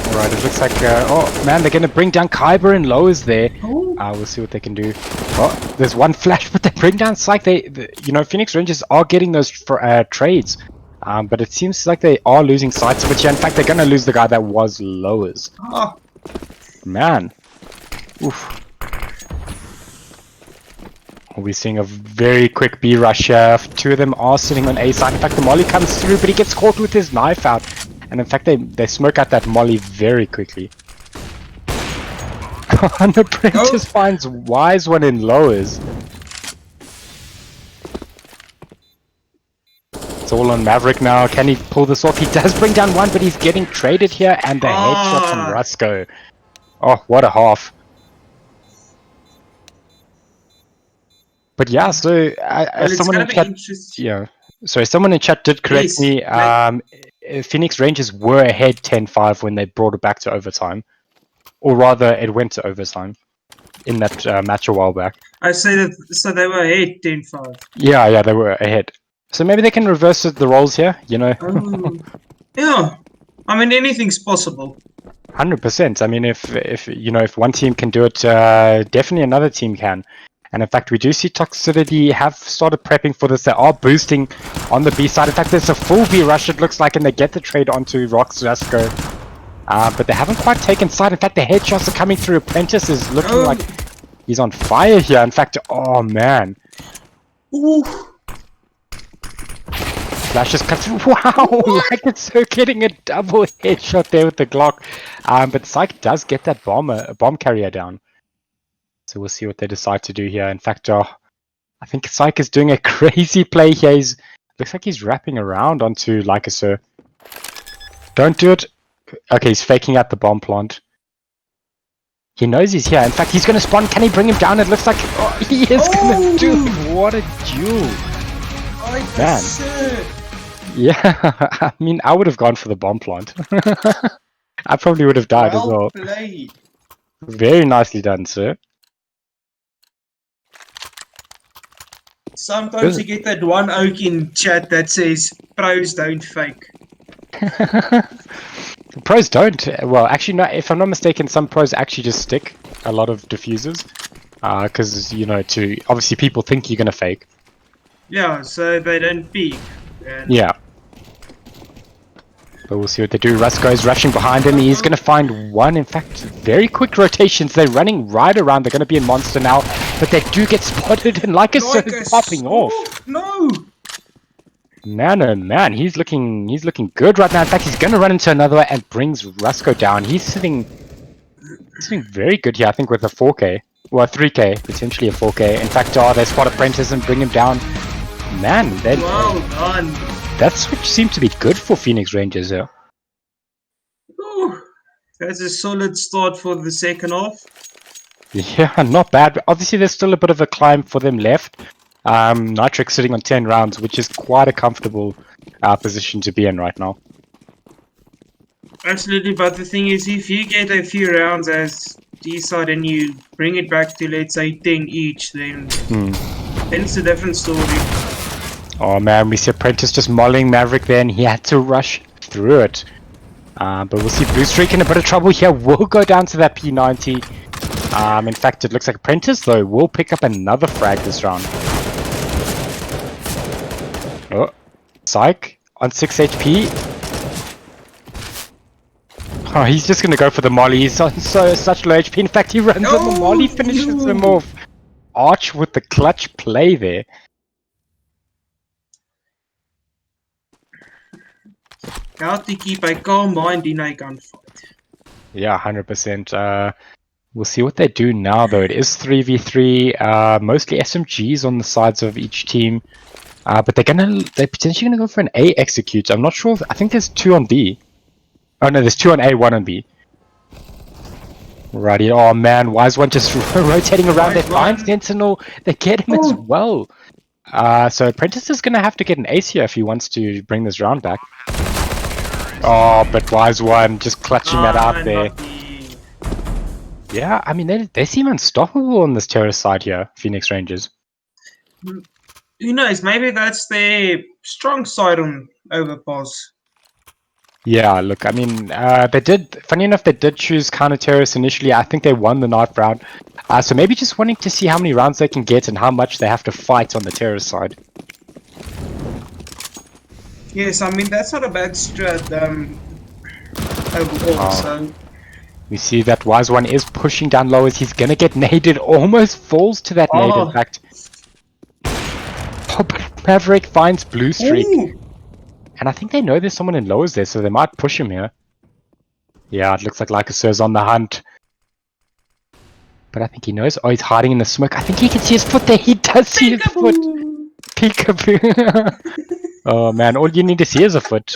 Alright, it looks like, oh man, they're going to bring down Kyber and Lowers there. We'll see what they can do. Oh, there's one flash, but they bring down Psych. You know, Phoenix Rangers are getting those trades. But it seems like they are losing sights of it here. In fact, they're going to lose the guy that was Lowers. Oh. Man. Oof. We're seeing a very quick B rush here. Two of them are sitting on A side. In fact, the Molly comes through, but he gets caught with his knife out. And in fact, they smoke out that Molly very quickly. And the Apprentice finds Wise one in Lowers. It's all on Maverick now. Can he pull this off? He does bring down one, but he's getting traded here. And the headshot from Rusko. Oh, what a half. But yeah, so someone in chat, someone in chat did correct me. Phoenix Rangers were ahead 10-5 when they brought it back to overtime, or rather, it went to overtime in that match a while back. I say that, so they were ahead 10-5. Yeah, they were ahead. So maybe they can reverse the roles here, you know. Yeah, I mean anything's possible. 100%. I mean, if one team can do it, definitely another team can. And in fact, we do see Toxicity have started prepping for this. They are boosting on the B side. In fact, there's a full B rush, it looks like, and they get the trade onto Rox Zasko. But they haven't quite taken sight. In fact, the headshots are coming through. Apprentice is looking like he's on fire here. In fact, oh man. Ooh. Flash just cuts. Wow, like it's so getting a double headshot there with the Glock. But Psych does get that bomb carrier down. So we'll see what they decide to do here. In fact, I think Psych is doing a crazy play here. Looks like he's wrapping around onto Lycoso. Don't do it. Okay, he's faking out the bomb plant. He knows he's here. In fact, he's going to spawn. Can he bring him down? It looks like he is going to do it. What a duel. Man. Yeah, I mean, I would have gone for the bomb plant. I probably would have died as well. Played. Very nicely done, sir. Sometimes you get that one oak in chat that says, pros don't fake. Pros don't. Well, actually, no, if I'm not mistaken, some pros actually just stick a lot of diffusers. Because, you know, obviously people think you're going to fake. Yeah, so they don't peek. Yeah. But we'll see what they do. Rusko's rushing behind him. He's going to find one. In fact, very quick rotations. They're running right around. They're going to be in Monster now. But they do get spotted. And Lycoso is popping off. No! Man, oh man, he's looking good right now. In fact, he's gonna run into another one and brings Rusko down. He's sitting very good here, I think, with a 4K. Well, 3K, potentially a 4K. In fact, they spot Apprentice and bring him down. Man, Well done. that's what seemed to be good for Phoenix Rangers here. Ooh, that's a solid start for the second half. Yeah, not bad. But obviously, there's still a bit of a climb for them left. Citric sitting on 10 rounds, which is quite a comfortable position to be in right now. Absolutely, but the thing is, if you get a few rounds as D-side and you bring it back to, let's say, 10 each, then it's a different story. Oh man, we see Apprentice just mauling Maverick there, and he had to rush through it. But we'll see Blue Streak in a bit of trouble here. We'll go down to that P90. In fact, it looks like Apprentice, though, will pick up another frag this round. Oh, Psych on 6 HP. Oh, he's just going to go for the molly. He's on such low HP. In fact, he runs on the molly, finishes him off. Arch with the clutch play there. How to keep a calm mind in a gunfight. Yeah, 100%. We'll see what they do now, though. It is 3v3, mostly SMGs on the sides of each team. But they're potentially gonna go for an A execute. I'm not sure. I think there's 2 on B. Oh no, there's 2 on A, 1 on B. Righty. Oh man, Wise One just rotating around. They find Sentinel. They get him as well. So Apprentice is gonna have to get an ace here if he wants to bring this round back. Oh, but Wise One just clutching that out there. Yeah, I mean they seem unstoppable on this terrorist side here, Phoenix Rangers. Who knows? Maybe that's their strong side on Overpass. Yeah, look, I mean, funny enough, they did choose counter-terrorists initially. I think they won the knife round. So maybe just wanting to see how many rounds they can get and how much they have to fight on the terrorist side. Yes, I mean, that's not a bad strat overall, so... We see that Wise One is pushing down low as he's gonna get naded, almost falls to that nade, in fact. Oh, but Maverick finds Blue Streak. Ooh. And I think they know there's someone in lowers there, so they might push him here. Yeah, it looks like Lycosaur's on the hunt. But I think he knows. Oh, he's hiding in the smoke. I think he can see his foot there. He does see his foot. Peekaboo. Oh man, all you need to see is a foot.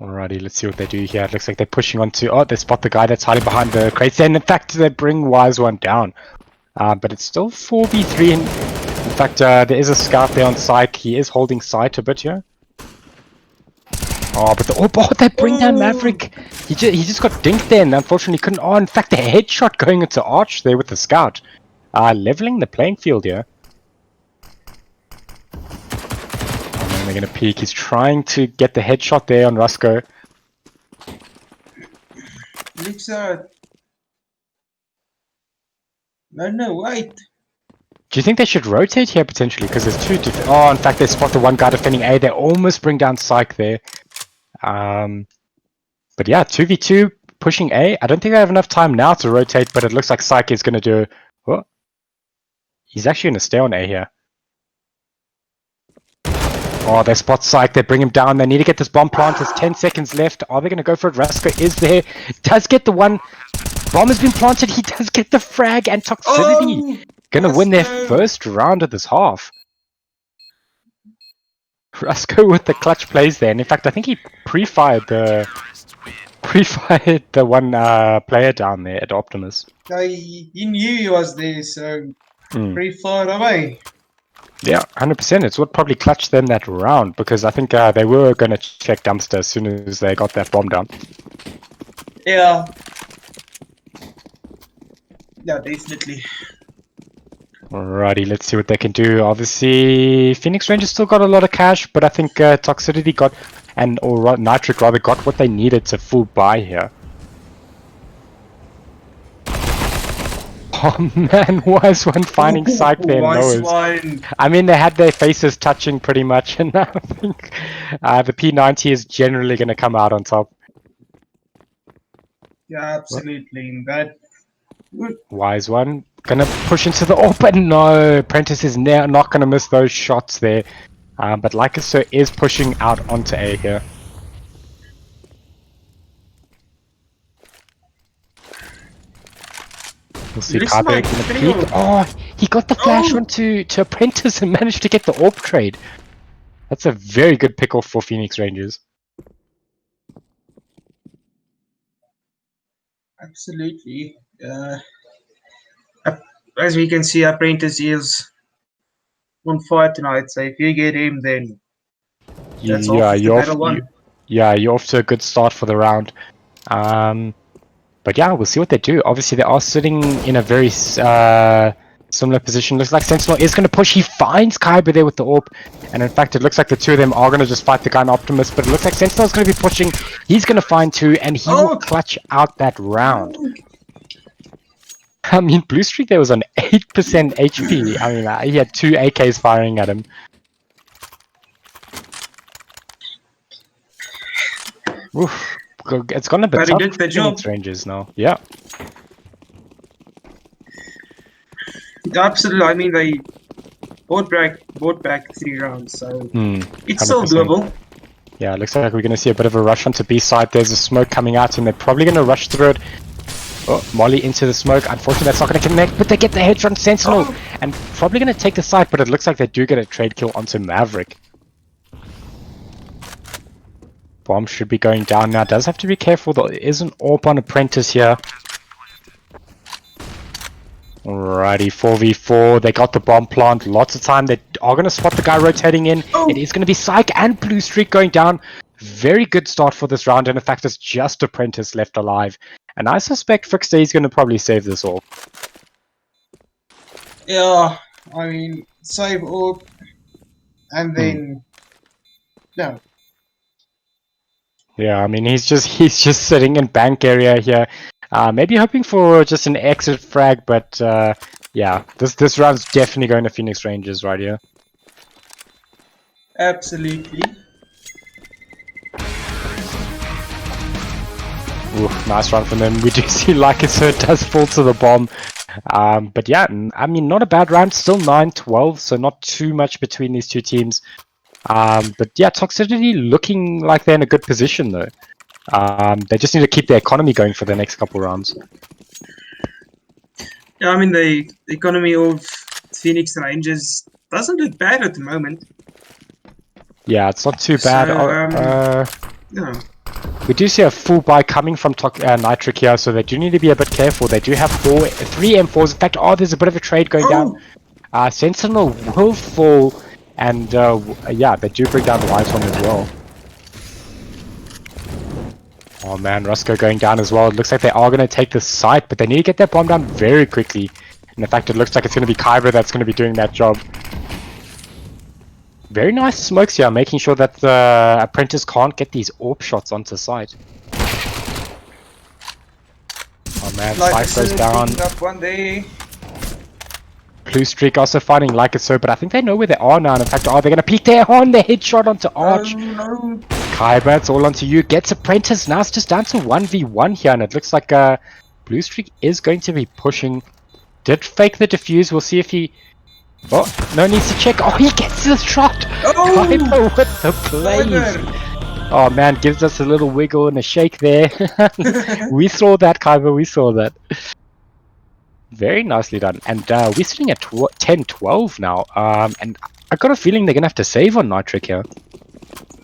Alrighty, let's see what they do here. It looks like they're pushing onto... Oh, they spot the guy that's hiding behind the crates. And in fact, they bring Wise One down. But it's still 4v3. In fact, there is a scout there on site. He is holding sight a bit here. Oh, but they bring down Maverick. He just got dinked there and unfortunately couldn't... Oh, in fact, the headshot going into Arch there with the scout. Leveling the playing field here. Oh, they're going to peek. He's trying to get the headshot there on Rusko. Looks no, wait. Do you think they should rotate here potentially? Because there's 2 oh, in fact, they spot the one guy defending A. They almost bring down Psych there. But yeah, 2v2 pushing A. I don't think I have enough time now to rotate, but it looks like Psych is going to do... What? He's actually going to stay on A here. Oh, they spot Psych. They bring him down. They need to get this bomb plant. There's 10 seconds left. Are they going to go for it? Rasko is there. Does get the one. Bomb has been planted. He does get the frag and Toxicity. Gonna win their first round of this half. Rusko with the clutch plays there. And in fact, I think he pre-fired the one player down there at Optimus. He knew he was there, so pre-fired away. Yeah, 100%. It's what probably clutched them that round because I think they were going to check dumpster as soon as they got that bomb down. Yeah. Yeah, definitely. Alrighty, let's see what they can do. Obviously, Phoenix Rangers still got a lot of cash, but I think Toxicity got, or Nitric rather, got what they needed to full buy here. Oh man, Wise One finding Psych there lowers. I mean, they had their faces touching pretty much, and I think the P90 is generally going to come out on top. Yeah, absolutely. That Wise One Gonna push into the open. No, Apprentice is not gonna miss those shots there. But Lycoso is pushing out onto A here. We'll see Looks Kaiba like gonna Trio. peek. Oh, he got the flash Oh. onto Apprentice and managed to get the AWP trade. That's a very good pick off for Phoenix Rangers. Absolutely. As we can see, Apprentice is on fire tonight. So if you get him, then that's Yeah, off the battle one. you're off to a good start for the round. But yeah, we'll see what they do. Obviously, they are sitting in a very similar position. Looks like Sentinel is going to push. He finds Kaiba there with the AWP. And in fact, it looks like the two of them are going to just fight the guy in Optimus. But it looks like Sentinel is going to be pushing. He's going to find two, and he will clutch out that round. I mean, Blue Streak there was on 8% HP. I mean, he had two AKs firing at him. Oof. It's gone a bit But he tough did for the job. Phoenix Rangers now. Yeah. Absolutely. I mean, they bought back 3 rounds, so it's still 100%. doable. Yeah, it looks like we're going to see a bit of a rush onto B side. There's a smoke coming out, and they're probably going to rush through it. Oh, Molly into the smoke. Unfortunately, that's not going to connect, but they get the headshot on Sentinel. And probably going to take the side, but it looks like they do get a trade kill onto Maverick. Bomb should be going down now. Does have to be careful. There is an AWP on Apprentice here. Alrighty, 4v4. They got the bomb plant. Lots of time. They are going to spot the guy rotating in. It is going to be Psych and Blue Streak going down. Very good start for this round. And in fact, it's just Apprentice left alive. And I suspect Frickster is going to probably save this all. Yeah, I mean, save up, and then no. Yeah, I mean, he's just sitting in bank area here. Maybe hoping for just an exit frag, but yeah, this round's definitely going to Phoenix Rangers right here. Absolutely. Ooh, nice run from them. We do see Lycoso does fall to the bomb. But yeah, I mean, not a bad round. Still 9-12, so not too much between these two teams. But yeah, Toxicity looking like they're in a good position though. They just need to keep their economy going for the next couple rounds. Yeah, I mean, the economy of Phoenix Rangers doesn't look bad at the moment. Yeah, it's not too bad. Yeah. We do see a full buy coming from Citric here, so they do need to be a bit careful. They do have 3 M4s. In fact, there's a bit of a trade going down. Sentinel will fall, and yeah, they do bring down the white one as well. Oh man, Roscoe going down as well. It looks like they are going to take the site, but they need to get that bomb down very quickly. And in fact, it looks like it's going to be Kaiba that's going to be doing that job. Very nice smokes here, making sure that the Apprentice can't get these AWP shots onto site. Oh man, Sight goes down. Up one day. Blue Streak also fighting Lycoso, but I think they know where they are now. And in fact, they're going to peek there on the headshot onto Arch. No. Kaiba, it's all onto you. Gets Apprentice. Now it's just down to 1v1 here, and it looks like Blue Streak is going to be pushing. Did fake the defuse. We'll see if he... Oh, no needs to check. Oh, he gets the shot! Kaiba with the plays! Oh man, gives us a little wiggle and a shake there. We saw that, Kaiba, we saw that. Very nicely done. And we're sitting at 10-12 now. And I got a feeling they're going to have to save on Citric here.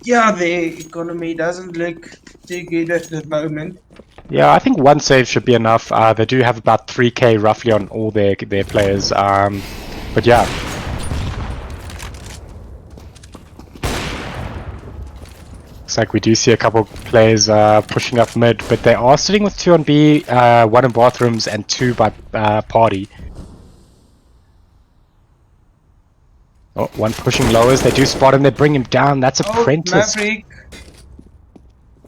Yeah, the economy doesn't look too good at the moment. Yeah, I think one save should be enough. They do have about 3k roughly on all their players. But yeah. Looks like we do see a couple players pushing up mid, but they are sitting with 2 on B, 1 in bathrooms, and 2 by party. Oh, 1 pushing lowers. They do spot him. They bring him down. That's Apprentice. Maverick.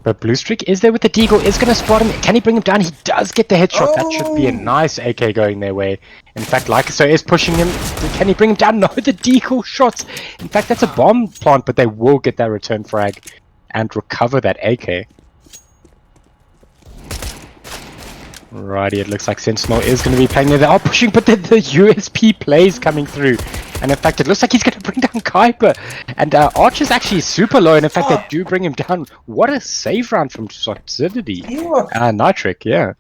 But Blue Streak is there with the Deagle, is going to spot him. Can he bring him down? He does get the headshot. That should be a nice AK going their way. In fact, Lycoso is pushing him. Can he bring him down? No, the Deagle shots. In fact, that's a bomb plant, but they will get that return frag and recover that AK. Righty, it looks like Sentinel is going to be playing there. They are pushing, but the USP plays coming through. And in fact, it looks like he's going to bring down Kuiper. And Arch is actually super low, and in fact, they do bring him down. What a save round from Solidity. Nitric, yeah.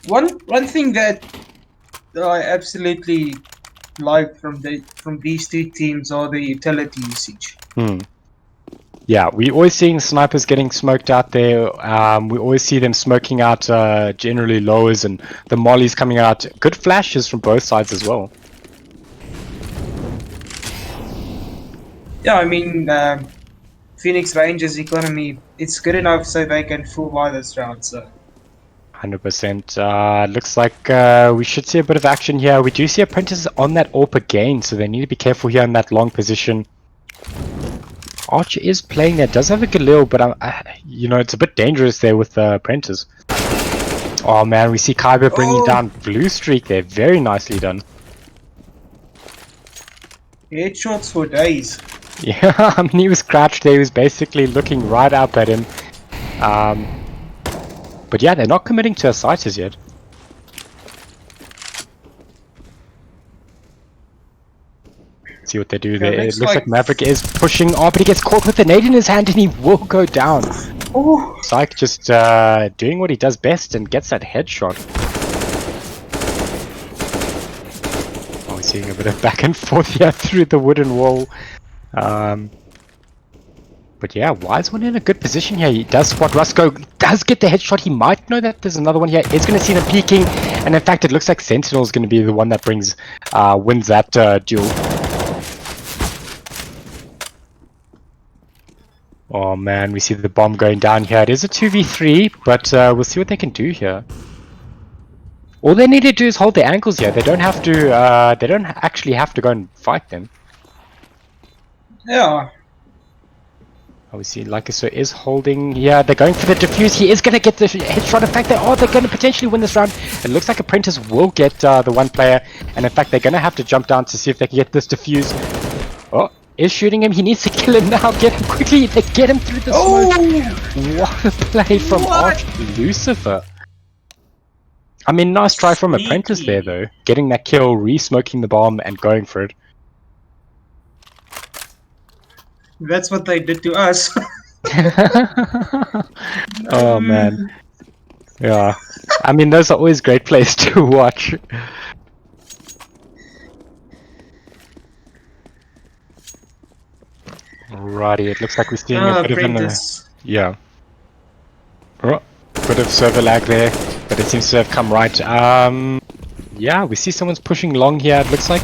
One thing that I absolutely like from these two teams are the utility usage. Yeah, we always seeing snipers getting smoked out there. We always see them smoking out generally lowers, and the mollies coming out. Good flashes from both sides as well. Yeah, I mean, Phoenix Rangers economy, it's good enough so they can full buy this round. So 100%. Looks like we should see a bit of action here. We do see Apprentice on that AWP again, so they need to be careful here in that long position. Archer is playing there, does have a Galil, but you know, it's a bit dangerous there with Apprentice. Oh man, we see Kyber bringing down Blue Streak there, very nicely done. Headshots for days. Yeah, I mean, he was crouched there, he was basically looking right up at him. But yeah, they're not committing to a site as yet. See what they do there. It looks like Maverick is pushing. Oh, but he gets caught with the nade in his hand and he will go down. Psych just doing what he does best and gets that headshot. Oh, we're seeing a bit of back and forth here through the wooden wall. But yeah, Wiseone in a good position here. He does spot Rusko, does get the headshot. He might know that there's another one here. He's going to see them peeking. And in fact, it looks like Sentinel is going to be the one that wins that duel. Oh man, we see the bomb going down here. It is a 2v3, but we'll see what they can do here. All they need to do is hold their ankles here. They don't have to. They don't actually have to go and fight them. Yeah. Oh, we see Lycoso is holding. Yeah, they're going for the defuse. He is going to get the headshot. In fact, they're going to potentially win this round. It looks like Apprentice will get the one player, and in fact, they're going to have to jump down to see if they can get this defuse. Oh. Is shooting him, he needs to kill him now, get him quickly, they get him through the smoke. What a play from Arch Lucifer. I mean, nice try from Apprentice there though, getting that kill, re-smoking the bomb and going for it. That's what they did to us. Oh man. Yeah, I mean those are always great plays to watch. Righty, it looks like we're seeing a bit Apprentice. of yeah. Oh, bit of server lag there, but it seems to have come right. Yeah, we see someone's pushing long here, it looks like.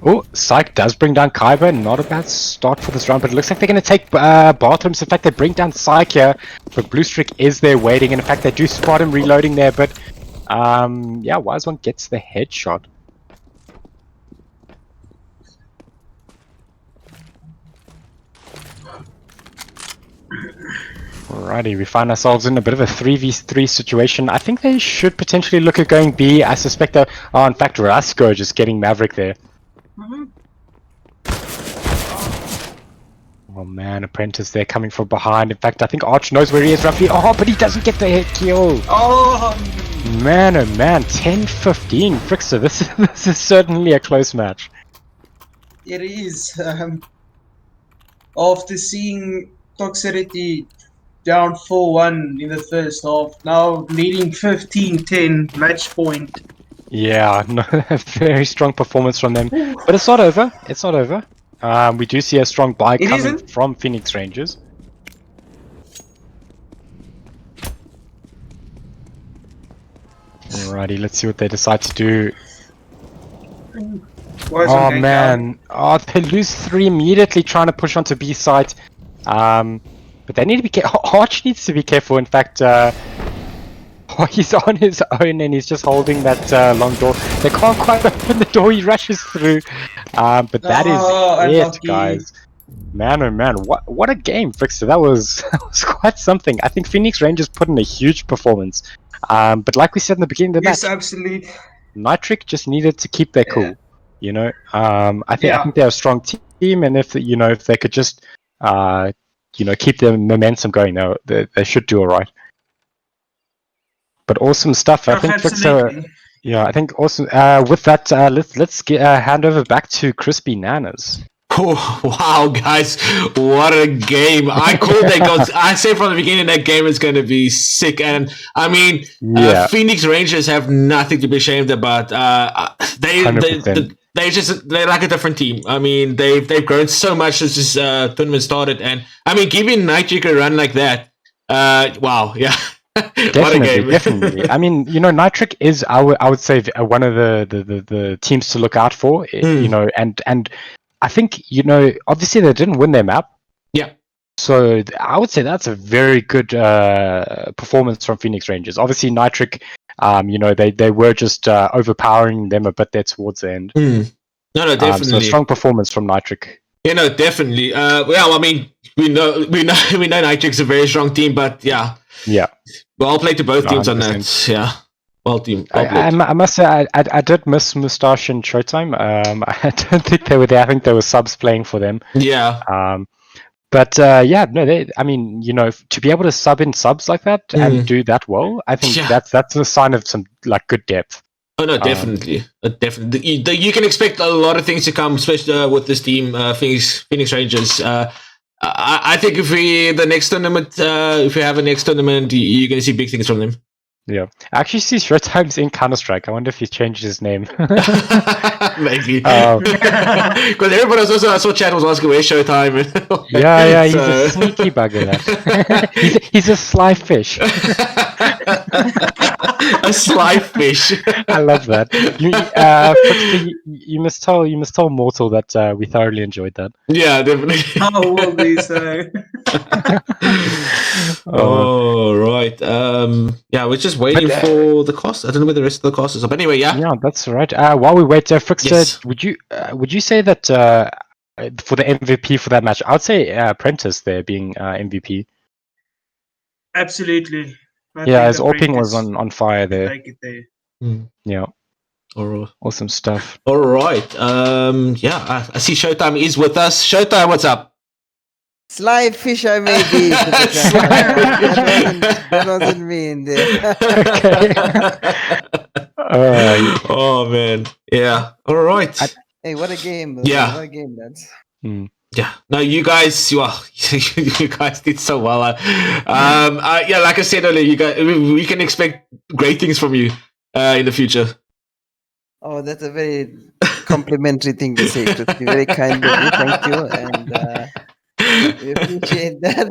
Oh, Psych does bring down Kyber, not a bad start for this round, but it looks like they're going to take bathrooms. In fact, they bring down Psych here, but Blue Streak is there waiting, and in fact, they do spot him reloading there, but yeah, Wiseone gets the headshot. Alrighty, we find ourselves in a bit of a 3v3 situation. I think they should potentially look at going B. I suspect that, oh, in fact, Rasko just getting Maverick there. Oh man, Apprentice there coming from behind. In fact, I think Arch knows where he is roughly. Oh, but he doesn't get the hit kill. Oh man, 10-15. Frickster, this is certainly a close match. It is. After seeing Toxicity down 4-1 in the first half, now leading 15-10 match point. Yeah, no, very strong performance from them. But it's not over. It's not over. We do see a strong buy coming from Phoenix Rangers. Alrighty, let's see what they decide to do. Oh man, oh, they lose 3 immediately trying to push onto B site. But they need to be careful. Arch needs to be careful. In fact, he's on his own and he's just holding that long door. They can't quite open the door. He rushes through. But that is it, guys. Man, oh man, what a game, Frickster. That was quite something. I think Phoenix Rangers put in a huge performance. But like we said in the beginning of the match, absolutely. Nitric just needed to keep their cool. You know, I think they're a strong team, and if they could just keep the momentum going, they should do all right. But awesome stuff. I think Absolutely. yeah, I think awesome. With that, let's get hand over back to Crispy Nanas. Oh, wow, guys, what a game. I called that goes. I said from the beginning that game is going to be sick. And I mean, Yeah. Phoenix Rangers have nothing to be ashamed about. They 100%. they're like a different team. I mean, they've grown so much since this tournament started. And I mean, giving Nitric a run like that, wow, yeah. What a game. Definitely. I mean, Nitric is I would say one of the teams to look out for. And I think obviously they didn't win their map. Yeah. So I would say that's a very good performance from Phoenix Rangers. Obviously, Nitric, they were just overpowering them a bit there towards the end. No, definitely. So a strong performance from Nitric. Definitely. Well, I mean, we know Nitric's a very strong team, but yeah. Well played to both teams 100%. On that. Yeah. Well team. I must say I did miss Moustache and Showtime. I don't think they were there. I think there were subs playing for them. Yeah. But I mean, to be able to sub in subs like that and do that well, I think that's a sign of some like good depth. Oh no, definitely, definitely. You can expect a lot of things to come, especially with this team, Phoenix Rangers. I think if we have a next tournament, you're going to see big things from them. Yeah, I actually see Showtime's in Counter-Strike. I wonder if he's changed his name. Maybe. Because everybody else I saw chat was asking where's Showtime. Yeah, he's a sneaky bugger. That. he's a sly fish. A sly fish. I love that. You must tell Mortal that we thoroughly enjoyed that. Yeah, definitely. How will we say? Oh, right. Yeah, we're just waiting for the cost. I don't know where the rest of the cost is. But anyway, yeah. Yeah, that's right. While we wait, Frixer, yes. Would you say that for the MVP for that match, I would say Prentice there being MVP. Absolutely. His AWPing was on fire there. Take it there. Yeah. All right. Awesome stuff. All right. Yeah, I see Showtime is with us. Showtime, what's up? Sly fish, I may be. That wasn't me in there. Oh man, yeah. All right. Hey, what a game! Yeah, what a game that's. Yeah. No, you guys did so well. Yeah, like I said earlier, we can expect great things from you in the future. Oh, that's a very complimentary thing to say, Crispy. Very kind of you. Thank you, and. We appreciate that.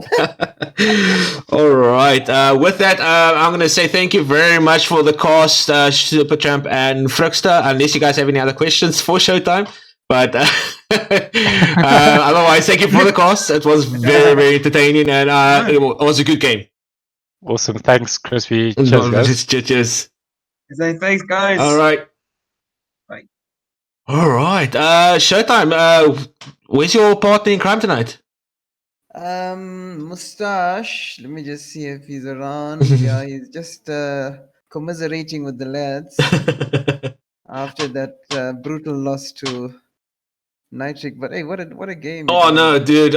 All right. With that, I'm going to say thank you very much for the cast, Supertramp and Frixter, unless you guys have any other questions for Showtime. But otherwise, thank you for the cast. It was very, very entertaining, and it was a good game. Awesome. Thanks, Crispy. Cheers, guys. Cheers. Thanks, guys. All right. Bye. All right. Showtime, where's your partner in crime tonight? Moustache. Let me just see if he's around. Yeah, he's just commiserating with the lads after that brutal loss to Nitric. But hey, what a game! Oh no, dude!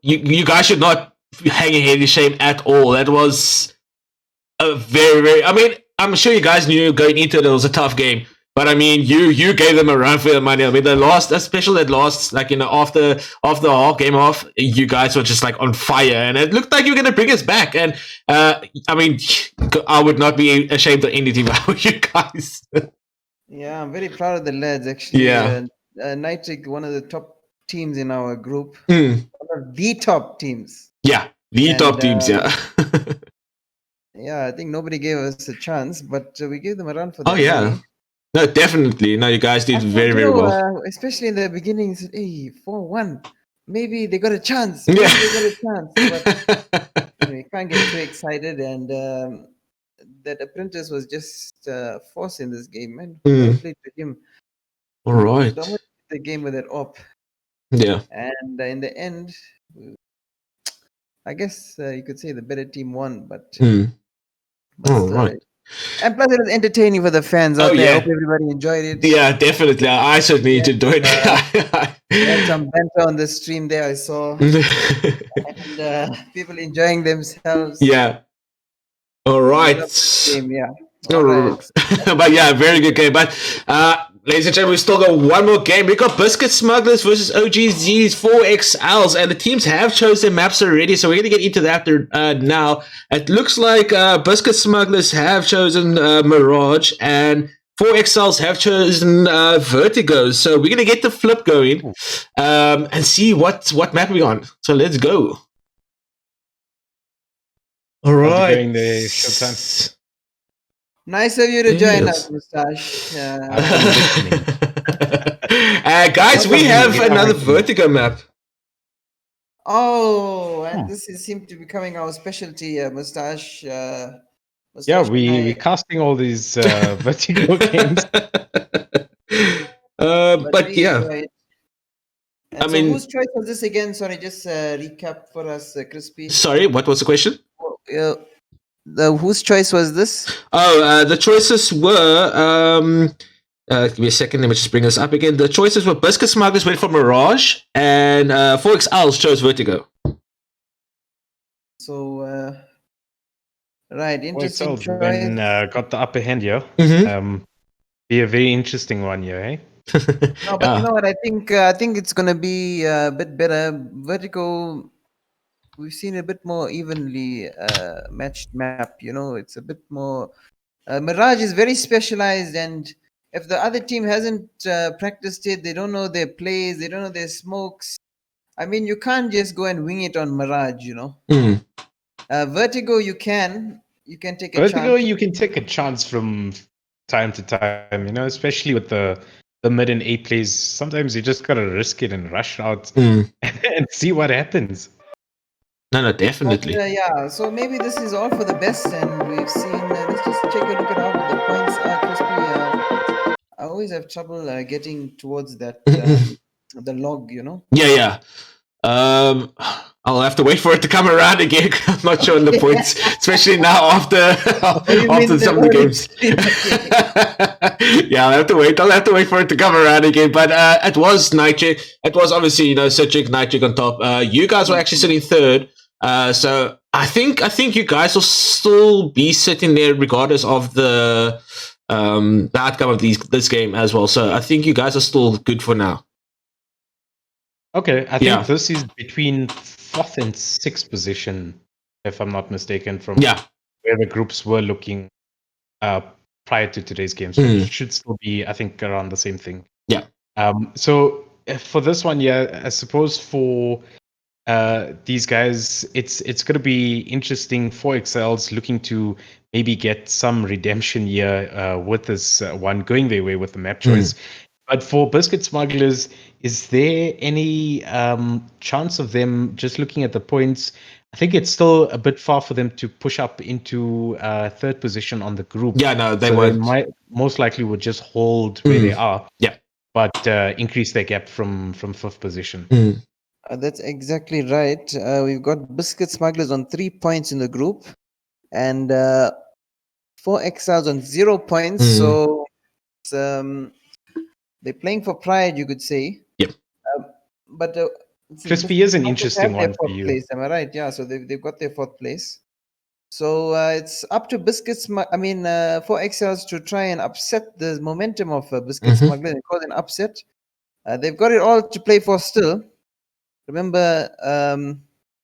You guys should not hang your head in shame at all. That was a very, very. I mean, I'm sure you guys knew going into it was a tough game. But I mean, you gave them a run for their money. I mean, especially that last, like, after the game off, you guys were just like on fire, and it looked like you were gonna bring us back. And I mean, I would not be ashamed of anything about you guys. Yeah, I'm very proud of the lads. Actually, yeah. Nitric, one of the top teams in our group, one of the top teams. Yeah, top teams. Yeah. Yeah, I think nobody gave us a chance, but we gave them a run for. Oh yeah. Money. No, definitely. No, you guys did very, very well. Especially in the beginning, said, "Hey, 4-1, maybe they got a chance. Maybe they got a chance." But we can't get too excited, and that Apprentice was just forcing this game, man. Played to him. All right. The game with that op. Yeah. And in the end, I guess you could say the better team won, but. All right. And plus, it was entertaining for the fans out there. I hope everybody enjoyed it. Yeah, definitely. I certainly enjoyed it. Had some banter on the stream there, I saw. And people enjoying themselves. Yeah. All right. Game, yeah. All right. But yeah, very good game. But ladies and gentlemen, we still got one more game. We got Biscuit Smugglers versus OGZ's 4XLs, and the teams have chosen maps already, so we're going to get into that now. It looks like Biscuit Smugglers have chosen Mirage, and 4XLs have chosen Vertigo. So we're going to get the flip going and see what map we're on. So let's go. All right. Going there, Showtime. Nice of you to join us, Mustache. Guys, we have another Vertigo map. Oh, and this seems to be becoming our specialty, Mustache. Yeah, we're casting all these Vertigo games. But yeah. I mean, whose choice was this again? Sorry, just recap for us, Crispy. Sorry, what was the question? Whose choice was this? Oh, the choices were. Give me a second. Let me just bring this up again. The choices were Biscuit Smugglers went for Mirage, and 4XLs chose Vertigo. So, right, interesting choice. When, got the upper hand here. Be a very interesting one here, eh? No, but you know what? I think it's gonna be a bit better. Vertigo. We've seen a bit more evenly matched map. You know, it's a bit more. Mirage is very specialized, and if the other team hasn't practiced it, they don't know their plays, they don't know their smokes. I mean, you can't just go and wing it on Mirage. You know, Vertigo, you can take a Vertigo, chance. you can take a chance from time to time. You know, especially with the mid and A plays. Sometimes you just gotta risk it and rush out and see what happens. No, definitely. But, yeah, so maybe this is all for the best, and we've seen. Let's just take a look at how the points are. Crispy, I always have trouble getting towards that the log. You know. Yeah. I'll have to wait for it to come around again. I'm not sure on the points, especially now after some of the games. Yeah, I'll have to wait for it to come around again. But it was Nitric. It was obviously Citric, Nitric on top. You guys were actually sitting third. So I think you guys will still be sitting there regardless of the outcome of this game as well. So I think you guys are still good for now. Okay, I think this is between 4th and 6th position, if I'm not mistaken, from where the groups were looking prior to today's game. So it should still be, I think, around the same thing. Yeah. So for this one, I suppose for these guys, it's going to be interesting for XLs looking to maybe get some redemption here with this one going their way with the map choice. But for Biscuit Smugglers, is there any chance of them just looking at the points? I think it's still a bit far for them to push up into third position on the group. Yeah, no, they so won't. They might most likely would just hold where they are. Yeah. But increase their gap from 5th position. That's exactly right. We've got Biscuit Smugglers on 3 points in the group, and 4XLs on 0 points. So it's, they're playing for pride, you could say. Yep. But Crispy is an interesting one for you. Place, am I right? Yeah. So they've got their 4th place. So it's up to Biscuits. 4XLs to try and upset the momentum of Biscuit Smugglers and cause an upset. They've got it all to play for still. Remember,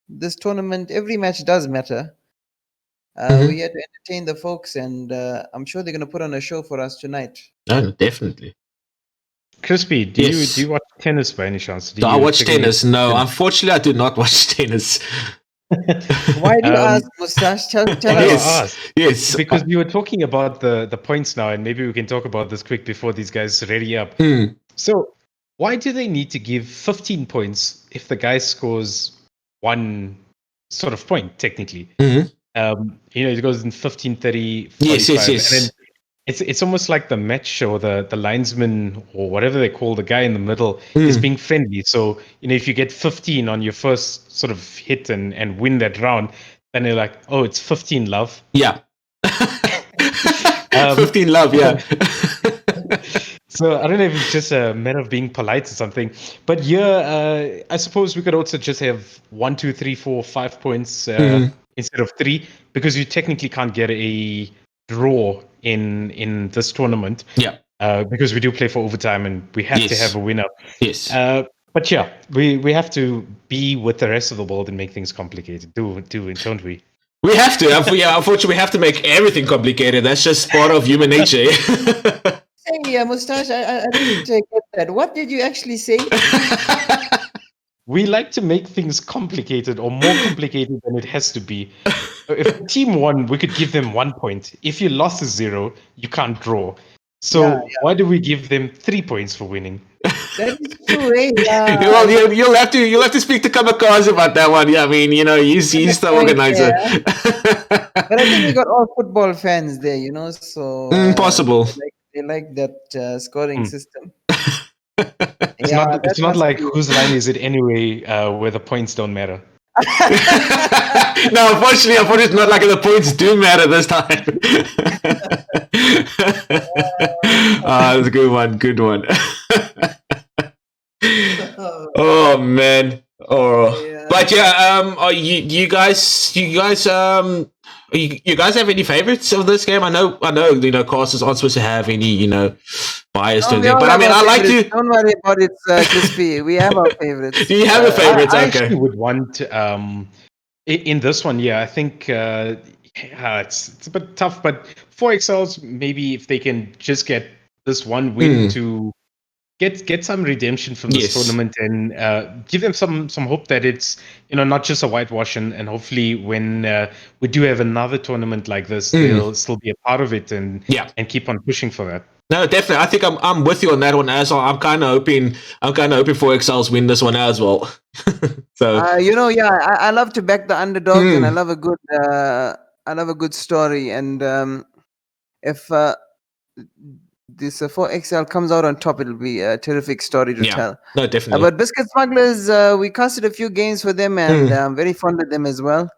this tournament, every match does matter. We're here to entertain the folks, and I'm sure they're going to put on a show for us tonight. Oh, definitely. Crispy, do you watch tennis by any chance? Do I watch tennis? No, unfortunately, I do not watch tennis. Why do you ask, Mustache? Tell us. Yes. Because we were talking about the points now, and maybe we can talk about this quick before these guys ready up. So, why do they need to give 15 points if the guy scores 1 sort of point, technically? It goes in 15, 30, 45. Yes. And then it's almost like the match or the linesman or whatever they call the guy in the middle is being friendly. So, if you get 15 on your first sort of hit and win that round, then they're like, oh, it's 15, love. Yeah. 15 love, yeah. So I don't know if it's just a matter of being polite or something, but yeah, I suppose we could also just have 1, 2, 3, 4, 5 points instead of 3, because you technically can't get a draw in this tournament. Yeah. Because we do play for overtime and we have to have a winner. Yes. But yeah, we have to be with the rest of the world and make things complicated. Don't we? We have to. Yeah, unfortunately, we have to make everything complicated. That's just part of human nature. Hey, Mustache, I didn't get that. What did you actually say? We like to make things complicated or more complicated than it has to be. If a team won, we could give them 1 point. If you lost a 0, you can't draw. So why do we give them 3 points for winning? That is true, eh? Well, you'll have to speak to Kamikaze about that one. Yeah, I mean, he's the organizer. But I think we got all football fans there, so Possible. They like that scoring system. It's not like whose line is it anyway, where the points don't matter. No, unfortunately, it's not like the points do matter this time. That's a good one. Good one. Oh man. But yeah, you guys have any favorites of this game? I know, casters aren't supposed to have any, bias to anything. But I mean, I like to. Don't worry about it, Crispy. We have our favorites. Do you have a favorite? I Okay. actually would want in this one. Yeah, I think it's a bit tough, but 4XLs, maybe if they can just get this one win to get some redemption from this tournament and give them some hope that it's not just a whitewash, and hopefully when we do have another tournament like this, they'll still be a part of it and keep on pushing for that. No, definitely. I think I'm with you on that one as well. I'm kind of hoping 4XLs win this one as well. So I love to back the underdogs, and I love a good story. And if this 4XL comes out on top, it'll be a terrific story to tell. No, definitely. But Biscuit Smugglers, we casted a few games for them, and I'm very fond of them as well.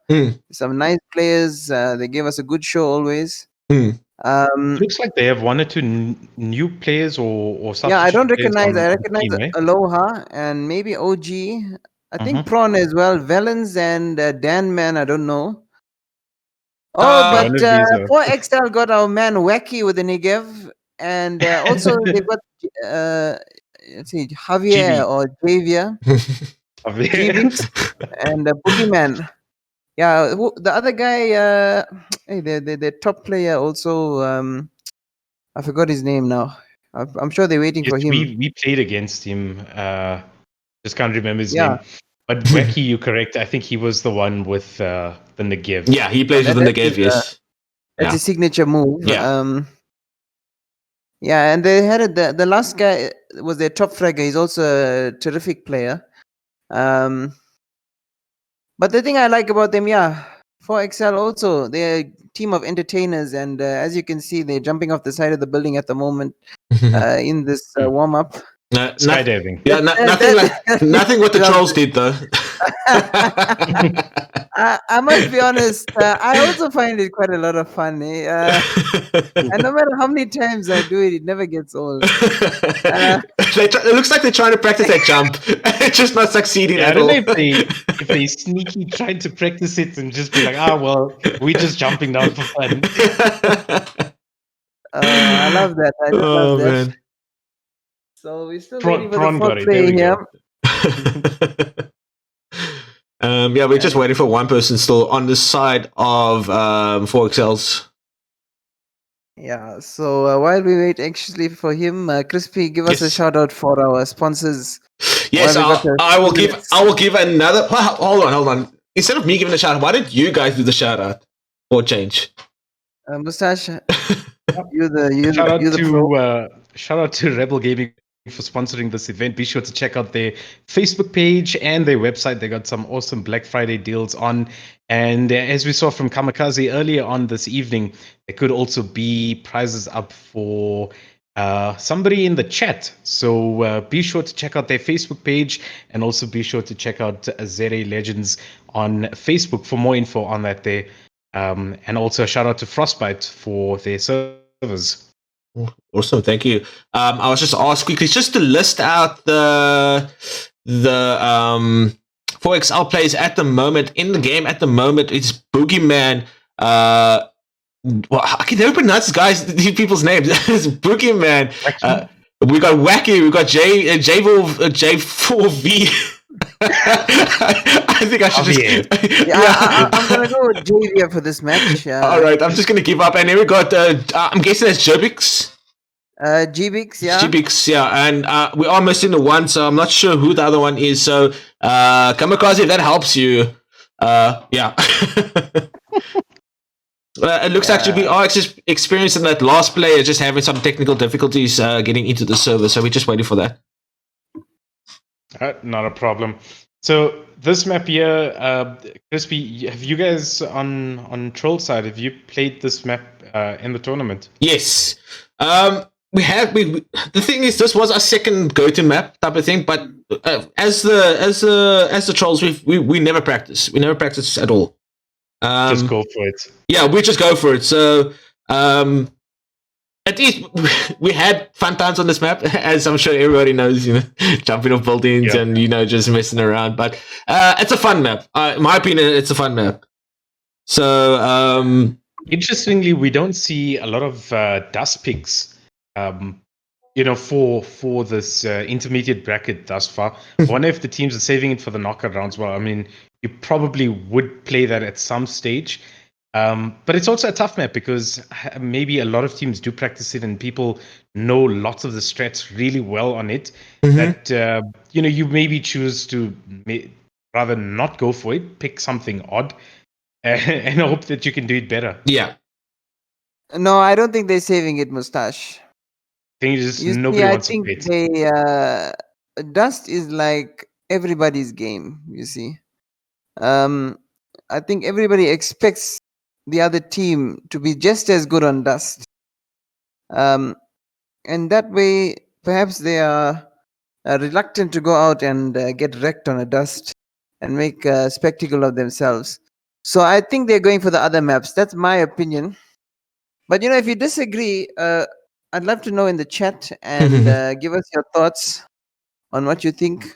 Some nice players. They gave us a good show always. Looks like they have 1 or 2 new players or something. Yeah, I recognize Aloha and maybe OG. I think Prawn as well. Velens and Dan Man, I don't know. But 4XL got our man Wacky with the Negev. And also they've got let's see, Javier or Javier. And Boogeyman. Yeah, the other guy, the top player also, I forgot his name now. I'm sure they're waiting for him. We played against him. Just can't remember his name. But Wacky, you're correct. I think he was the one with the Negev. Yeah, he plays with the Negev, yes. That's his signature move. Yeah. And they had the last guy was their top fragger. He's also a terrific player. But the thing I like about them, 4XL also, they're a team of entertainers. And as you can see, they're jumping off the side of the building at the moment in this warm-up. Skydiving. Yeah, nothing what the trolls did, though. I must be honest, I also find it quite a lot of fun. And no matter how many times I do it, it never gets old. It looks like they're trying to practice that jump. It's just not succeeding at all. I don't know if they sneaky trying to practice it and just be like, we're just jumping down for fun. I love that. I love that. Man. So we're still waiting for the fourth play here. We're just waiting for one person still on the side of 4XLs. Yeah, so while we wait actually for him, Crispy, give us a shout out for our sponsors. Yes, I will give another. Hold on. Instead of me giving a shout out, why don't you guys do the shout out for change? Mustache, shout out to Rebel Gaming for sponsoring this event. Be sure to check out their Facebook page and their website. They got some awesome Black Friday deals on. And as we saw from Kamikaze earlier on this evening, there could also be prizes up for somebody in the chat. So be sure to check out their Facebook page, and also be sure to check out Zere Legends on Facebook for more info on that there. And also a shout out to Frostbite for their servers. Awesome, thank you. I was just asked quickly just to list out the 4XL plays at the moment in the game. At the moment, it's Boogeyman. Well, I can never pronounce these people's names. It's Boogeyman. We got Wacky. We got J4V. I think I should just. I'm gonna go with Javier for this match. All right, I'm just gonna give up. And then we got. I'm guessing that's Jobix. Gbix, yeah. Gbix, yeah, and we are missing the one, so I'm not sure who the other one is. So, Kamikaze, if that helps you, yeah. It looks like we are experiencing that last player just having some technical difficulties getting into the server, so we're just waiting for that. Not a problem. So this map here, Crispy, have you guys on Troll side, have you played this map in the tournament? Yes. We have. The thing is, this was our second go-to map type of thing. But as the trolls, we never practice. We never practice at all. Just go for it. Yeah, we just go for it. So at least we had fun times on this map, as I'm sure everybody knows. Jumping off buildings and just messing around. But it's a fun map. In my opinion, it's a fun map. So interestingly, we don't see a lot of dust picks. For this intermediate bracket thus far. I wonder if the teams are saving it for the knockout rounds. Well, I mean, you probably would play that at some stage. But it's also a tough map because maybe a lot of teams do practice it and people know lots of the strats really well on it. That, you maybe choose to rather not go for it, pick something odd and hope that you can do it better. Yeah. No, I don't think they're saving it, Mustache. Nobody wants to play it. Dust is like everybody's game, you see. I think everybody expects the other team to be just as good on Dust. And that way, perhaps they are reluctant to go out and get wrecked on a Dust and make a spectacle of themselves. So I think they're going for the other maps. That's my opinion. But, if you disagree, I'd love to know in the chat and give us your thoughts on what you think.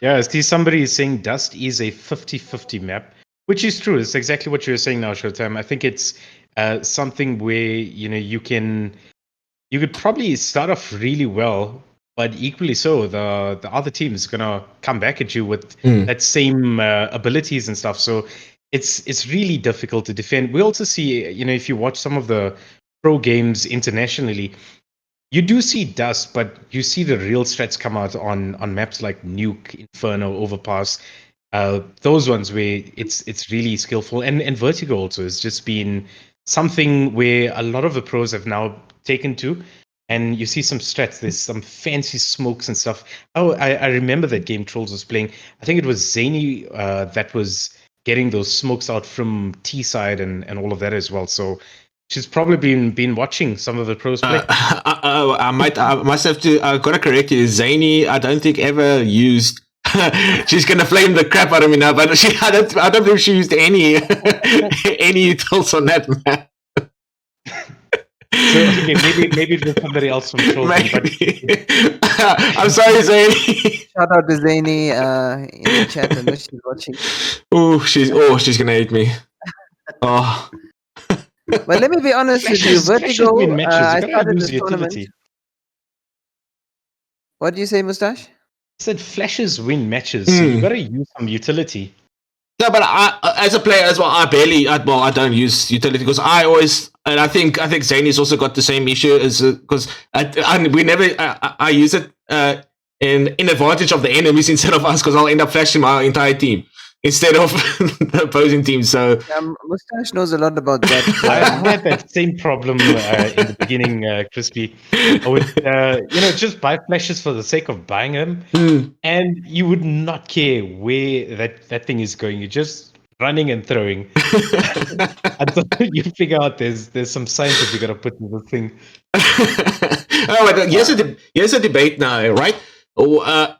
Yeah, I see somebody is saying Dust is a 50-50 map, which is true. It's exactly what you were saying now, Showtime. I think it's something where, you could probably start off really well, but equally so, the other team is going to come back at you with that same abilities and stuff. So it's really difficult to defend. We also see, if you watch some of the pro games internationally, you do see Dust, but you see the real strats come out on maps like Nuke, Inferno, Overpass. Those ones where it's really skillful. And Vertigo also has just been something where a lot of the pros have now taken to. And you see some strats, there's some fancy smokes and stuff. Oh, I remember that game Trolls was playing. I think it was Zany that was getting those smokes out from T side and all of that as well. So she's probably been watching some of the pros play. I must have to. I gotta correct you, Zany. I don't think ever used. She's gonna flame the crap out of me now, but I don't believe she used any tools on that map. So okay, maybe it was somebody else from Trolls. I'm sorry, Zany. Shout out to Zany in the chat. I know she's watching. She's gonna hate me. Oh. But let me be honest with you, Vertigo. I started this tournament. What do you say, Mustache? I said flashes win matches, so you got to use some utility. No, but as a player as well, I don't use utility because I always, and I think Zany's also got the same issue as because I use it in advantage of the enemies instead of us because I'll end up flashing my entire team instead of the opposing team. So Mustache knows a lot about that. I had that same problem in the beginning, Crispy. I would, just buy flashes for the sake of buying them, and you would not care where that thing is going. You're just running and throwing until you figure out there's some science that you got to put in the thing. Here's a debate now, right?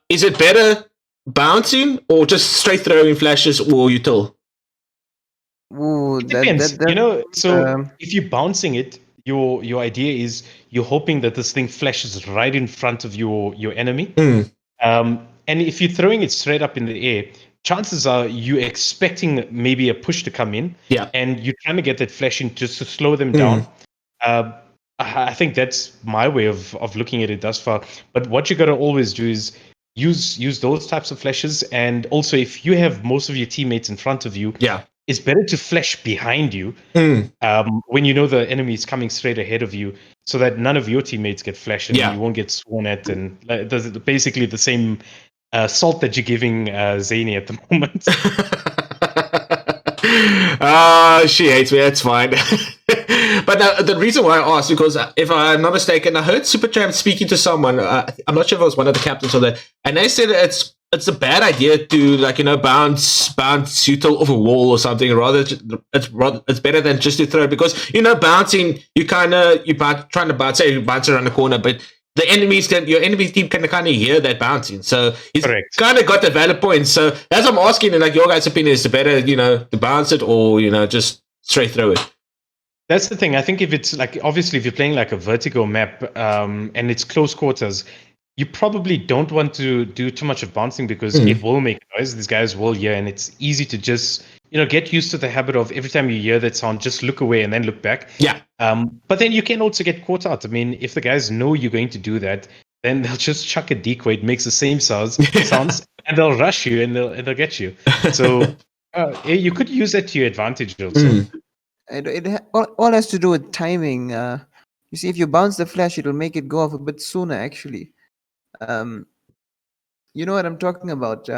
Is it better bouncing or just straight throwing flashes or util? Ooh, it depends. So if you're bouncing it, your idea is you're hoping that this thing flashes right in front of your enemy. And if you're throwing it straight up in the air, chances are you're expecting maybe a push to come in, Yeah. and you're trying to get that flash in just to slow them down. I think that's my way of looking at it thus far. But what you got to always do is use those types of flashes, and also if you have most of your teammates in front of you, Yeah. it's better to flash behind you when you know the enemy is coming straight ahead of you, so that none of your teammates get flashed and Yeah. you won't get sworn at, and basically the same salt that you're giving Zany at the moment. She hates me. That's fine. But the reason why I asked, because if I'm not mistaken, I heard Supertramp speaking to someone. I'm not sure if it was one of the captains or that, and they said it's a bad idea to, like, bounce Util off a wall or something. It's better than just to throw, because bouncing, you're trying to bounce around the corner, but your enemy team can kind of hear that bouncing. So he's kind of got the valid point. So as I'm asking, like, your guys' opinion, is it better, to bounce it, or, just straight throw it? That's the thing. I think if it's like, obviously, if you're playing like a vertical map and it's close quarters, you probably don't want to do too much of bouncing, because it will make noise. These guys will hear, and it's easy to just, get used to the habit of every time you hear that sound, just look away and then look back. Yeah. But then you can also get caught out. I mean, if the guys know you're going to do that, then they'll just chuck a decoy. It makes the same sounds, and they'll rush you and they'll get you. So you could use that to your advantage also. All has to do with timing. You see, if you bounce the flash, it'll make it go off a bit sooner, actually. You know what I'm talking about.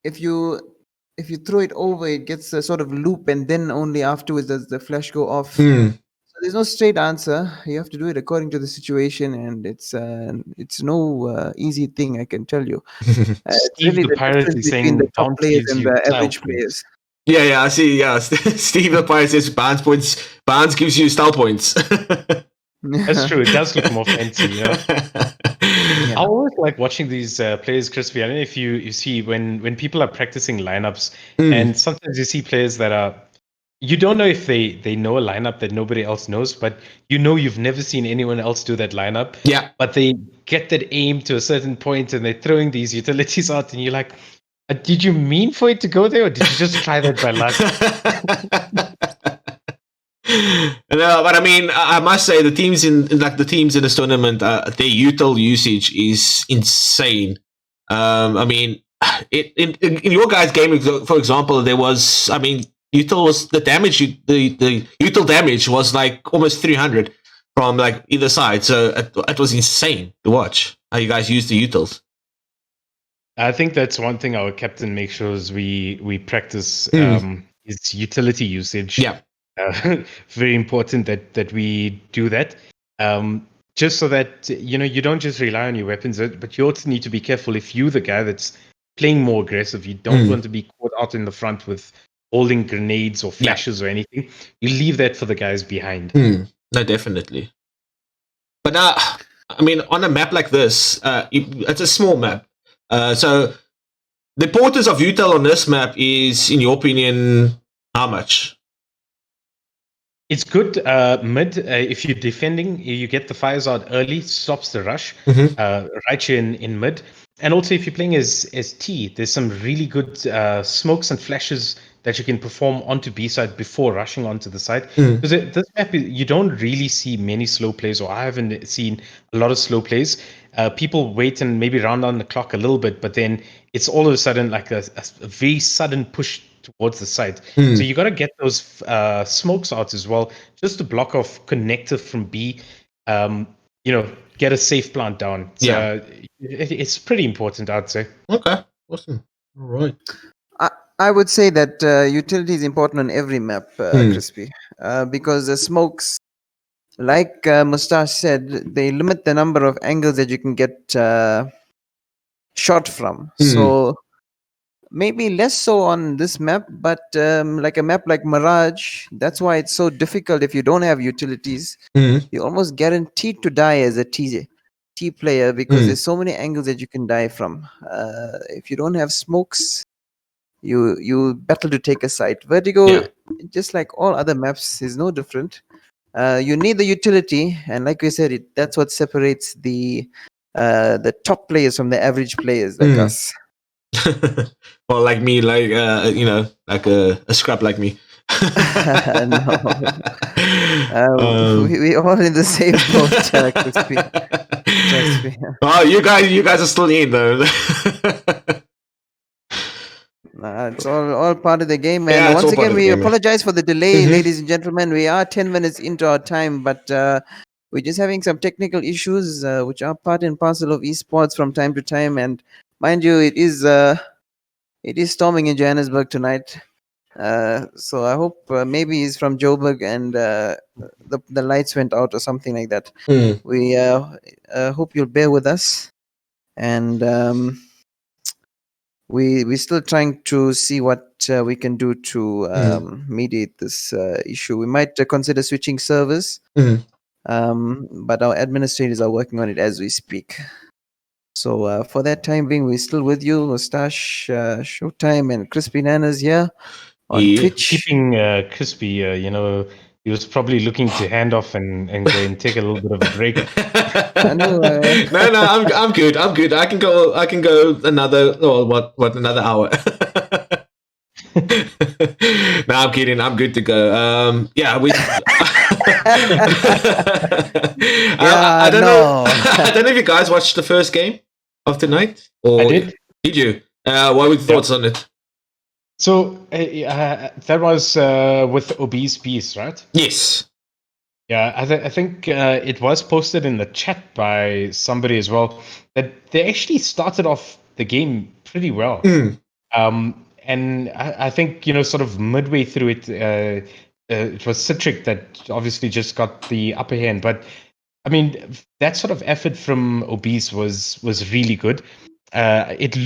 If you throw it over, it gets a sort of loop, and then only afterwards does the flash go off. So there's no straight answer. You have to do it according to the situation, and it's no easy thing, I can tell you. It's Steve really the the Pirate difference is between the saying top bounce players gives and you the style average points. players. Yeah, I see. Yeah, Steve the Pirate says bounce points. Bounce gives you style points. That's true. It does look more fancy, I always like watching these players, Crispy. I don't know if you see when people are practicing lineups, and sometimes you see players that are, you don't know if they know a lineup that nobody else knows, but you've never seen anyone else do that lineup. Yeah. But they get that aim to a certain point, and they're throwing these utilities out, and you're like, did you mean for it to go there, or did you just try that by luck? No, but I mean, I must say the teams in this tournament, their util usage is insane. I mean, in your guys' game, for example, there was, I mean, util was the damage. The util damage was like almost 300 from like either side. So it was insane to watch how you guys use the utils. I think that's one thing our captain makes sure is we practice is utility usage. Yeah. Very important that we do that. Just so that you don't just rely on your weapons, but you also need to be careful. If you're the guy that's playing more aggressive, you don't want to be caught out in the front with holding grenades or flashes or anything. You leave that for the guys behind. No, definitely. But I mean, on a map like this, it's a small map. So the importance of util on this map is, in your opinion, how much? It's good mid. If you're defending, you get the fires out early, stops the rush, right here in mid. And also, if you're playing as T, there's some really good smokes and flashes that you can perform onto B side before rushing onto the side. Because this map, you don't really see many slow plays, or I haven't seen a lot of slow plays. People wait and maybe round on the clock a little bit, but then it's all of a sudden like a very sudden push towards the site. So you got to get those smokes out as well, just to block off connector from B. Get a safe plant down. It's pretty important, I'd say. Okay, awesome. All right. I would say that utility is important on every map, Crispy, because the smokes, like Mustache said, they limit the number of angles that you can get shot from. So maybe less so on this map, but like a map like Mirage, that's why it's so difficult. If you don't have utilities, you're almost guaranteed to die as a T player, because there's so many angles that you can die from. If you don't have smokes, you battle to take a site. Vertigo, just like all other maps, is no different. You need the utility, and like we said, that's what separates the top players from the average players like us. Or like me, like like a scrap like me. No. We all in the same boat, Crispy. Trust me. Oh, you guys are still in though. It's all part of the game, and Yeah, it's once all part again, of the we game, man. apologize for the delay, Mhm. ladies and gentlemen. We are 10 minutes into our time, but we're just having some technical issues, which are part and parcel of esports from time to time. And mind you, it is storming in Johannesburg tonight. So I hope maybe he's from Joburg and the lights went out or something like that. Mm. We hope you'll bear with us, and we're still trying to see what we can do to mediate this issue. We might consider switching servers, but our administrators are working on it as we speak. So for that time being, we're still with you, Mustache, Showtime, and Crispy Nanas here on Yeah. Twitch. Keeping Crispy, he was probably looking to hand off and go and take a little bit of a break. no, I'm good. I'm good. I can go another another hour. No, I'm kidding. I'm good to go. Yeah, we. I don't know. I don't know if you guys watched the first game of tonight. Or I did. Did you? What were your thoughts on it? So that was with Obese Beast, right? Yes. Yeah, I think it was posted in the chat by somebody as well that they actually started off the game pretty well. And I think, sort of midway through it, it was Citric that obviously just got the upper hand. But I mean, that sort of effort from Obese was really good. It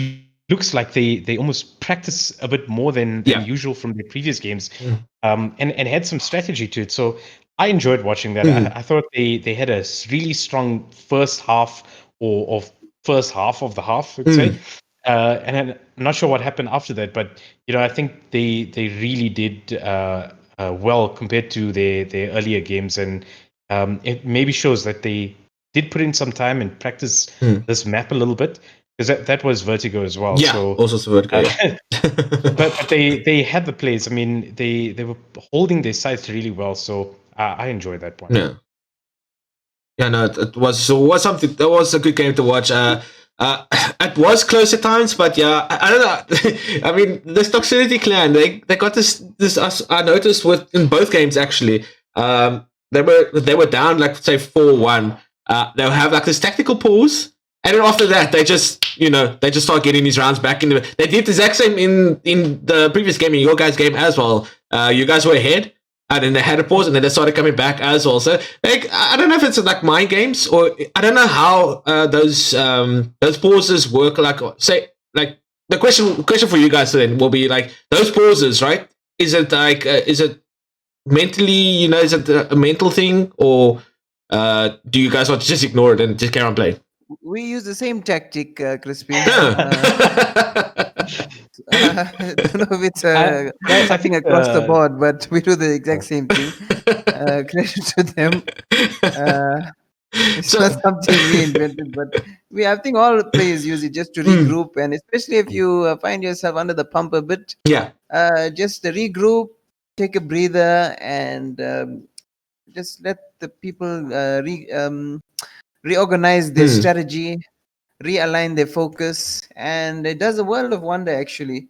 looks like they almost practice a bit more than usual from their previous games, and had some strategy to it. So I enjoyed watching that. I thought they had a really strong first half or first half of the half, I'd say. And I'm not sure what happened after that, but I think they really did well compared to their earlier games, and it maybe shows that they did put in some time and practice this map a little bit, because that was Vertigo as well. Yeah, so also Vertigo. but they had the plays. I mean, they were holding their sights really well. So I enjoyed that one. Yeah. Yeah, no, it was something. That was a good game to watch. It was close at times, but yeah, I don't know. I mean, this Toxicity clan, they got this. I noticed in both games actually. They were down like say 4-1. They'll have like this tactical pause, and then after that, they just start getting these rounds back in. They did the exact same in the previous game, in your guys' game as well. You guys were ahead. And then they had a pause, and then they started coming back as well. So, like, I don't know if it's like mind games, or I don't know how those pauses work. Like, say, like the question for you guys then will be like those pauses, right? Is it like is it mentally, is it a mental thing, or do you guys want to just ignore it and just carry on playing? We use the same tactic, Crispy. I don't know if it's something across the board, but we do the exact same thing. Credit to them. It's not something we invented, but I think all players use it just to regroup, and especially if you find yourself under the pump a bit. Yeah. Just regroup, take a breather, and just let the people reorganize their strategy, realign their focus, and it does a world of wonder actually,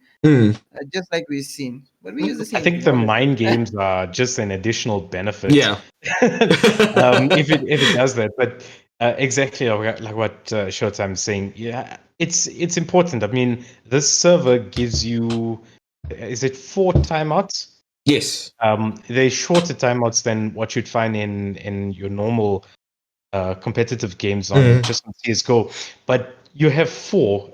just like we've seen. But we use the same. I think the mind games are just an additional benefit. Yeah. If it does that, but exactly like what Showtime's saying. Yeah, it's important. I mean, this server gives you, is it 4 timeouts? Yes. They're shorter timeouts than what you'd find in your normal competitive games on just on CS:GO, but you have 4.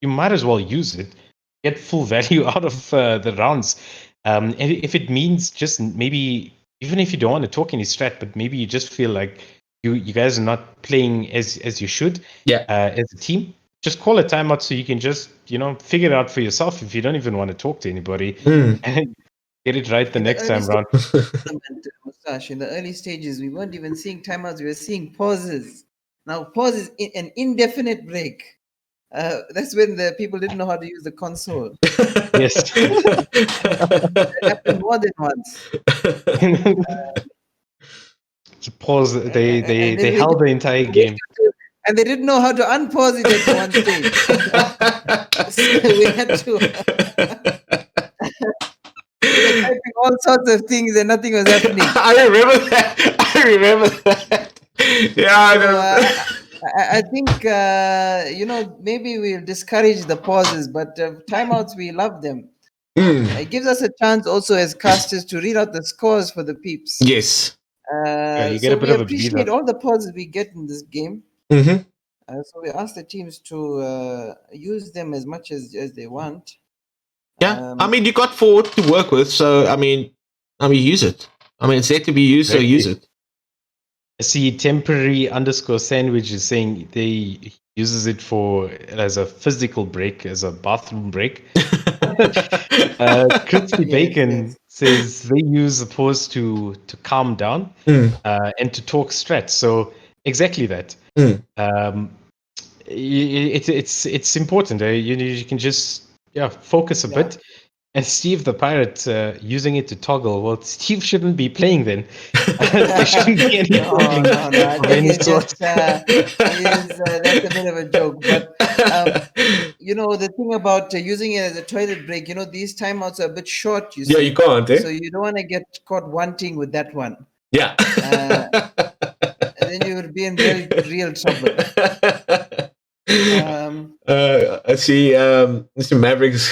You might as well use it. Get full value out of the rounds. And if it means just maybe, even if you don't want to talk any strat, but maybe you just feel like you guys are not playing as you should, as a team, just call a timeout so you can just figure it out for yourself if you don't even want to talk to anybody, and get it right the next time round. Mustache, in the early stages, we weren't even seeing timeouts. We were seeing pauses. Now, pause is an indefinite break. That's when the people didn't know how to use the console. Yes. That happened more than once. To pause. They And they then they held the entire game. And they didn't know how to unpause it at one stage. So we had to. We were typing all sorts of things and nothing was happening. I remember that. Yeah, So, I think maybe we'll discourage the pauses, but timeouts, we love them. It gives us a chance also as casters to read out the scores for the peeps. Yes. You get So a bit we of a appreciate breather. all the pauses we get in this game. Mm-hmm. So we ask the teams to use them as much as they want. Yeah, I mean, you got forward to work with, so I mean, use it. I mean, it's there to be used, so use it. I see temporary underscore sandwich is saying they uses it as a physical break, as a bathroom break. Crispy Bacon says they use the pause to calm down and to talk strat. So exactly that. It's important. You can just focus a bit. And Steve the Pirate using it to toggle. Well, Steve shouldn't be playing then. There shouldn't be any toggling. No. I think it's just that's a bit of a joke. But the thing about using it as a toilet break, these timeouts are a bit short. You see, you can't. So you don't want to get caught wanting with that one. Yeah. And then you would be in real trouble. I see Mr. Mavericks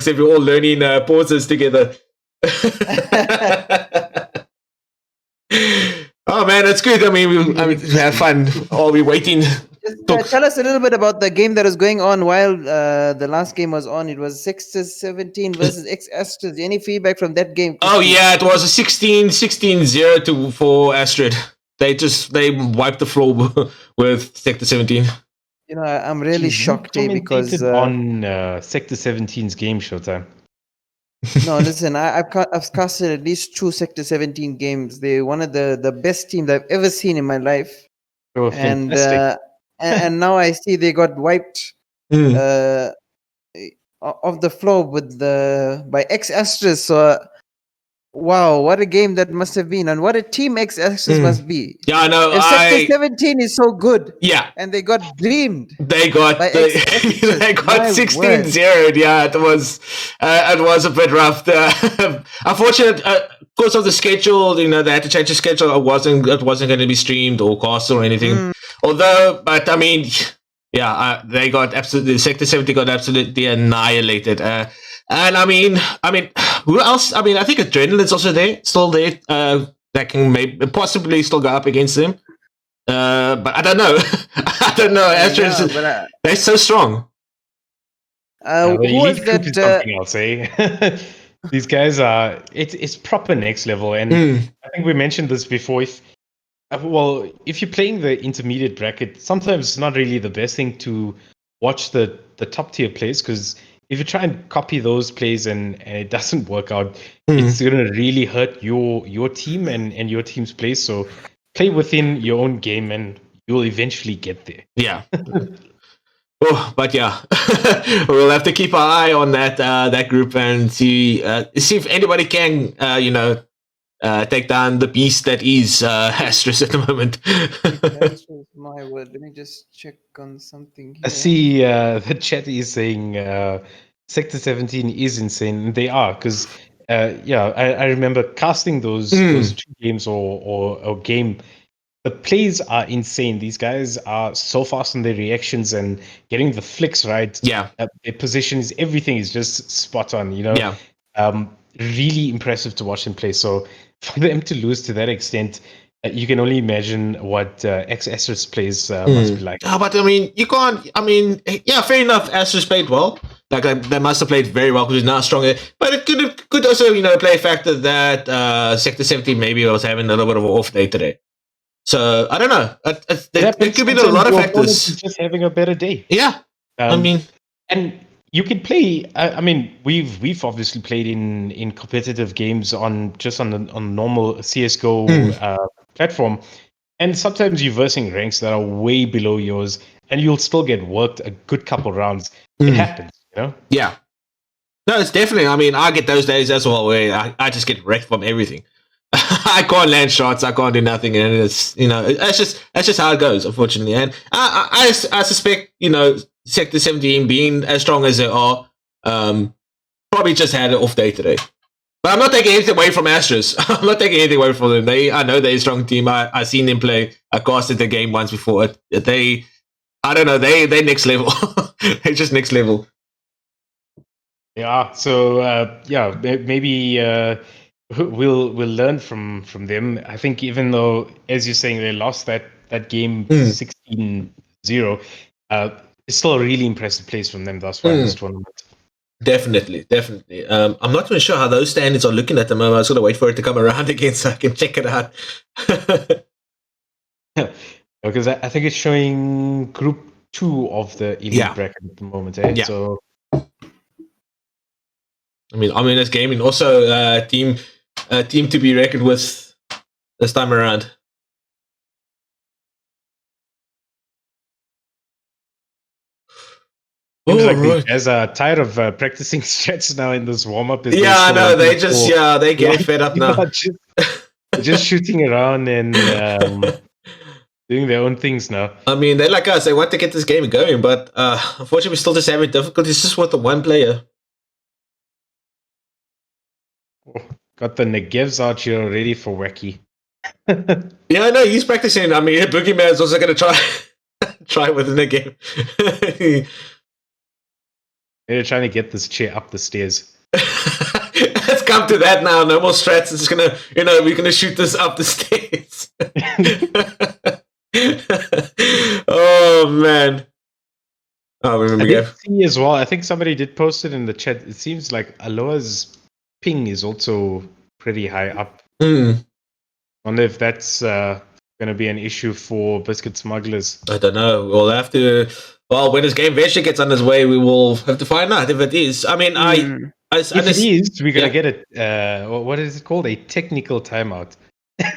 if you're all learning pauses together. Oh man, that's good. I mean, we have fun while we're waiting. Just tell us a little bit about the game that was going on while the last game was on. It was Sextus 17 versus X Astros. Any feedback from that game? Oh yeah, it was a 16-0 for Astrid. They wiped the floor with Sector 17. I'm really shocked because on Sector 17's game, Showtime. No, listen, I've casted at least 2 Sector 17 games. They're one of the best teams I've ever seen in my life. Oh, fantastic. And now I see they got wiped off the floor by X Astros. So wow, what a game that must have been, and what a team X Astros must be. Yeah, I know. If Sector 17 is so good, and they got dreamed. They got 16-0. Yeah, it was a bit rough. Unfortunate, because of the schedule, they had to change the schedule. It wasn't going to be streamed or cast or anything. But I mean, they got absolutely Sector 17 got absolutely annihilated. And I mean, who else? I mean, I think Adrenaline's also still there. That can maybe possibly still go up against them. But I don't know. Astros, they're so strong. Who was that? Something else, eh? These guys are. It's proper next level, and I think we mentioned this before. If you're playing the intermediate bracket, sometimes it's not really the best thing to watch the top tier plays, because if you try and copy those plays and it doesn't work out, it's going to really hurt your team and your team's play. So play within your own game and you'll eventually get there. Yeah. But yeah, we'll have to keep our eye on that group and see if anybody can, take down the beast that is Astros at the moment. That's my word. Let me just check on something here. I see the chat is saying Sector 17 is insane. They are, because I remember casting those 2 games or game. The plays are insane. These guys are so fast on their reactions and getting the flicks right. Yeah. Their positions, everything is just spot on, Yeah. Really impressive to watch them play. So for them to lose to that extent, you can only imagine what X Astros plays must be like. But I mean, you can't. I mean, fair enough. Astros played well. Like they must have played very well because it's now stronger. But it could also play a factor that Sector 17 maybe was having a little bit of an off day today. So I don't know. There could be a lot of factors. Just having a better day. Yeah, I mean, and you can play. I mean, we've obviously played in competitive games on normal CS:GO platform, and sometimes you're versing ranks that are way below yours, and you'll still get worked a good couple rounds. It happens, you know. Yeah. No, it's definitely. I mean, I get those days as well where I just get wrecked from everything. I can't land shots. I can't do nothing, and it's that's just how it goes, unfortunately. And I suspect Sector 17 being as strong as they are, probably just had an off day today. But I'm not taking anything away from Astros. I'm not taking anything away from them. I know they're a strong team. I seen them play. I casted the game once before. I don't know. They next level. They just next level. Yeah. So maybe we'll learn from them. I think even though, as you're saying, they lost that game 16-0, it's still a really impressive place from them thus far in this tournament. Definitely. I'm not even sure how those standings are looking at the moment. I was going to wait for it to come around again so I can check it out. Because I think it's showing Group 2 of the elite bracket at the moment. Yeah. So I mean, this gaming also team to be reckoned with this time around. Seems like these guys are tired of practicing strats now in this warm up. Yeah, I know. They just they getting fed up now. Just shooting around and doing their own things now. I mean, they're like us. They want to get this game going, but unfortunately, we're still just having difficulties just with the one player. Got the Negevs out here ready for Wacky. Yeah, I know. He's practicing. I mean, Boogeyman's also going to try within the game. They're trying to get this chair up the stairs. Let's come to that now. No more strats. It's gonna, we're gonna shoot this up the stairs. Oh man. Oh, remember. I did see as well. I think somebody did post it in the chat. It seems like Aloha's ping is also pretty high up. Wonder if that's going to be an issue for Biscuit Smugglers. I don't know. We'll have to. Well, when this game eventually gets on its way, we will have to find out if it is. I mean, if it is, we're going to get it. What is it called? A technical timeout.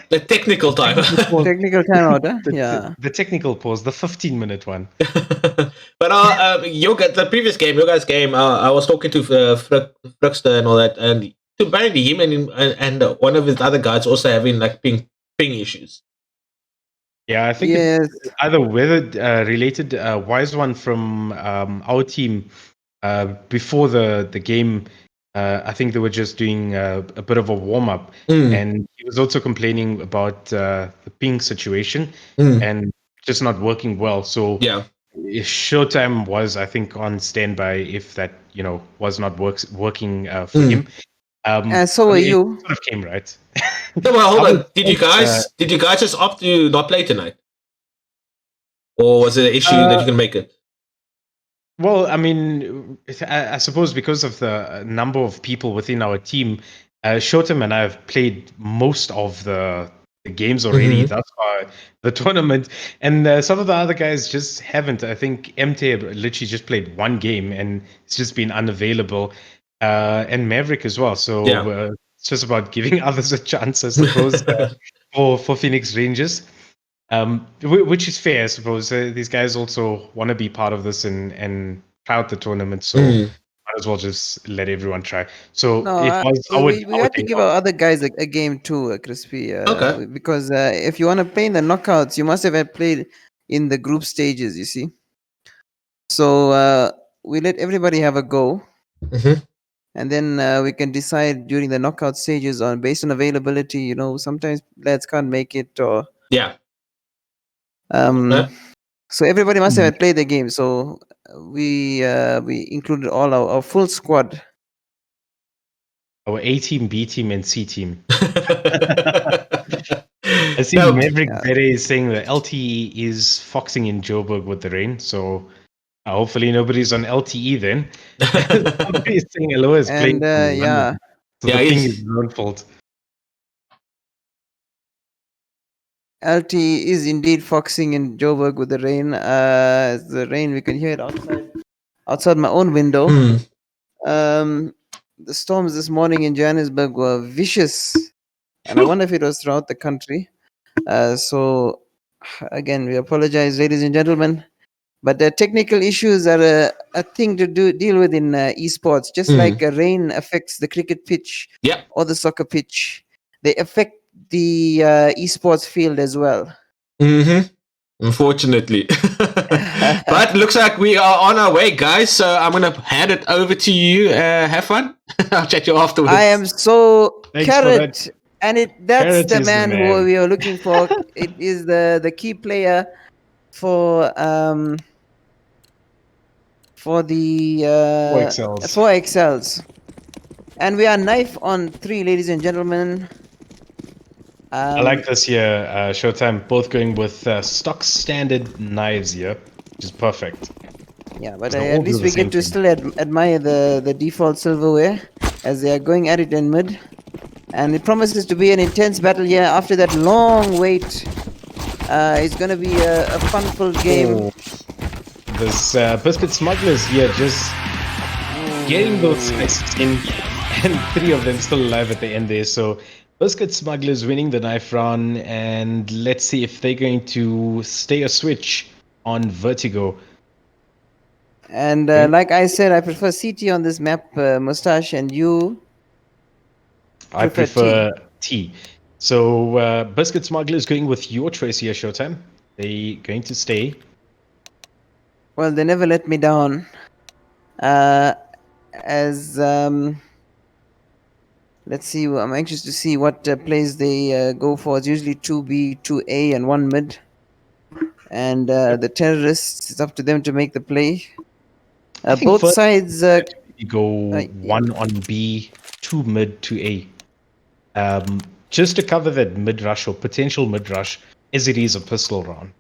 The technical timeout. Technical timeout, yeah. The technical pause, the 15-minute one. But the previous game, your guys' game, I was talking to Frickster and all that, and apparently him and one of his other guys also having like ping issues. Yeah, I think it's either weather related. Wise one from our team before the game. I think they were just doing a bit of a warm up, and he was also complaining about the ping situation and just not working well. So Showtime was, I think, on standby if that was not working for him. So were you. It sort of came right. No, well, hold on. Did you guys just opt to not play tonight, or was it an issue that you can make it? Well, I mean, I suppose because of the number of people within our team, Shotem and I have played most of the games already thus far, the tournament, and some of the other guys just haven't. I think MT literally just played one game and it's just been unavailable, and Maverick as well. So it's just about giving others a chance, I suppose, for Phoenix Rangers. Which is fair, I suppose. These guys also want to be part of this and try out the tournament, so might as well just let everyone try. So we have to give our other guys a game too, Crispy. Okay. Because if you want to play in the knockouts, you must have played in the group stages. You see. So we let everybody have a go, and then we can decide during the knockout stages on based on availability. Sometimes lads can't make it, or so everybody must have played the game. So we included all our full squad. Our A team, B team, and C team. I see Maverick Bere is saying that LTE is foxing in Joburg with the rain. So hopefully nobody's on LTE then. Somebody is saying Aloha is playing. So the ping is his own fault. LTE is indeed foxing in Joburg with the rain. The rain, we can hear it outside. outside my own window. Hmm. The storms this morning in Johannesburg were vicious, and I wonder if it was throughout the country. So, again, we apologize, ladies and gentlemen. But the technical issues are a thing to deal with in esports, just like rain affects the cricket pitch Yeah. or the soccer pitch. They affect the esports field as well. Mm-hmm. Unfortunately. But looks like we are on our way, guys. So I'm going to hand it over to you. Have fun. I'll chat you afterwards. I am so Thanks for Carrot, that. and that's Carrot the is the man who man. we are looking for. It is the key player for the 4XLs. 4XLs. And we are knife on 3, ladies and gentlemen. I like this here, Showtime. Both going with stock standard knives here, which is perfect. Yeah, but So all at do least the we same get to thing. still admire the default silverware as they are going at it in mid. And it promises to be an intense battle here after that long wait. It's going to be a fun-filled game. Oh, this Biscuit Smugglers here just getting those slices in, and 3 of them still alive at the end there. So Biscuit Smugglers winning the knife round, and let's see if they're going to stay a switch on Vertigo. And Okay. like I said, I prefer CT on this map, Mustache, and you I prefer prefer T. So Biscuit Smugglers going with your choice here, Showtime. They going to stay. Well, they never let me down. As let's see, I'm anxious to see what plays they go for. It's usually 2B, 2A, and 1 mid. And the terrorists, it's up to them to make the play. I think Both first sides. you go 1 on B, 2 mid, 2 A. Just to cover that mid rush or potential mid rush, as it is a pistol round.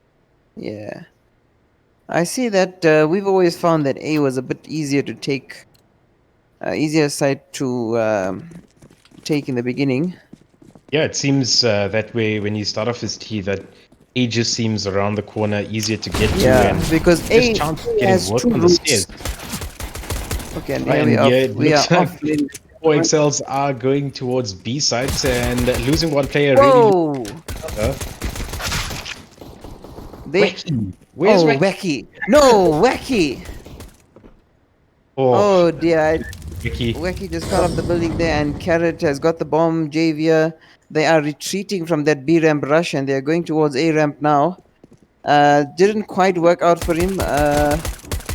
Yeah. I see that we've always found that A was a bit easier to take, easier side to take in the beginning. Yeah, it seems that way when you start off as T, that A just seems around the corner, easier to get to, Yeah, and because A just chance of getting has work 2 on the routes. stairs. Okay, and Right, here and yeah, it we are looks like off. lane. 4XLs are going towards B sides and losing one player really. Whoa! They. Wacky. Where's Oh, Wacky? Wacky! No, Wacky! Oh dear, Wacky. Wacky just got up the building there, and Carrot has got the bomb. Javier, they are retreating from that B ramp rush, and they are going towards A ramp now. Didn't quite work out for him.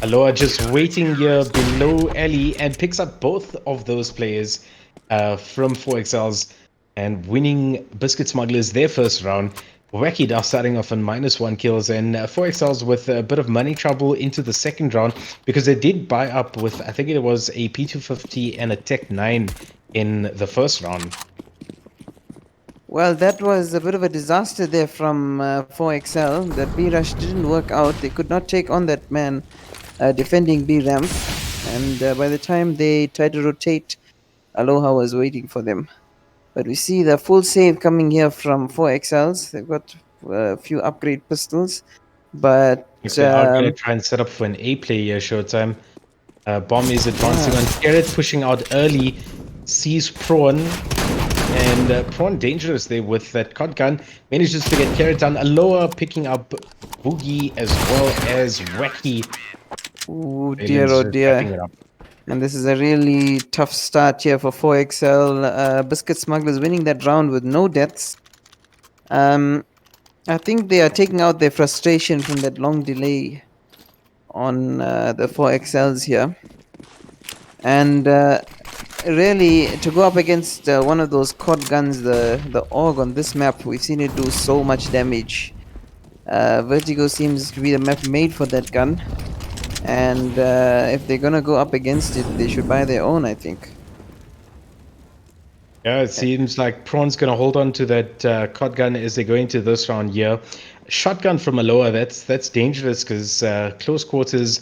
Aloha just waiting here below Ellie and picks up both of those players from 4XLs and winning Biscuit Smugglers their first round. Wacky now starting off on -1 kills, and 4XLs with a bit of money trouble into the second round because they did buy up with, I think it was a P250 and a Tech 9 in the first round. Well, that was a bit of a disaster there from 4XL. That B rush didn't work out. They could not take on that man defending B ramp, and by the time they tried to rotate, Aloha was waiting for them. But we see the full save coming here from 4XLs. They've got a few upgrade pistols, but If they are going to try and set up for an A play here, Showtime. Bomb is advancing on Carrot, pushing out early, sees Prawn, and Prawn dangerous there with that cod gun, manages to get Carrot down. Aloha picking up Boogie as well as Wacky. oh dear, oh dear. And this is a really tough start here for 4XL. Biscuit Smugglers winning that round with no deaths. I think they are taking out their frustration from that long delay on the 4XLs here. And really, to go up against one of those cod guns, the AUG on this map, we've seen it do so much damage. Vertigo seems to be the map made for that gun. And if they're gonna go up against it, they should buy their own, I think. Yeah, it seems like Prawn's going to hold on to that cod gun as they go into this round here. Shotgun from Aloha, that's dangerous because close quarters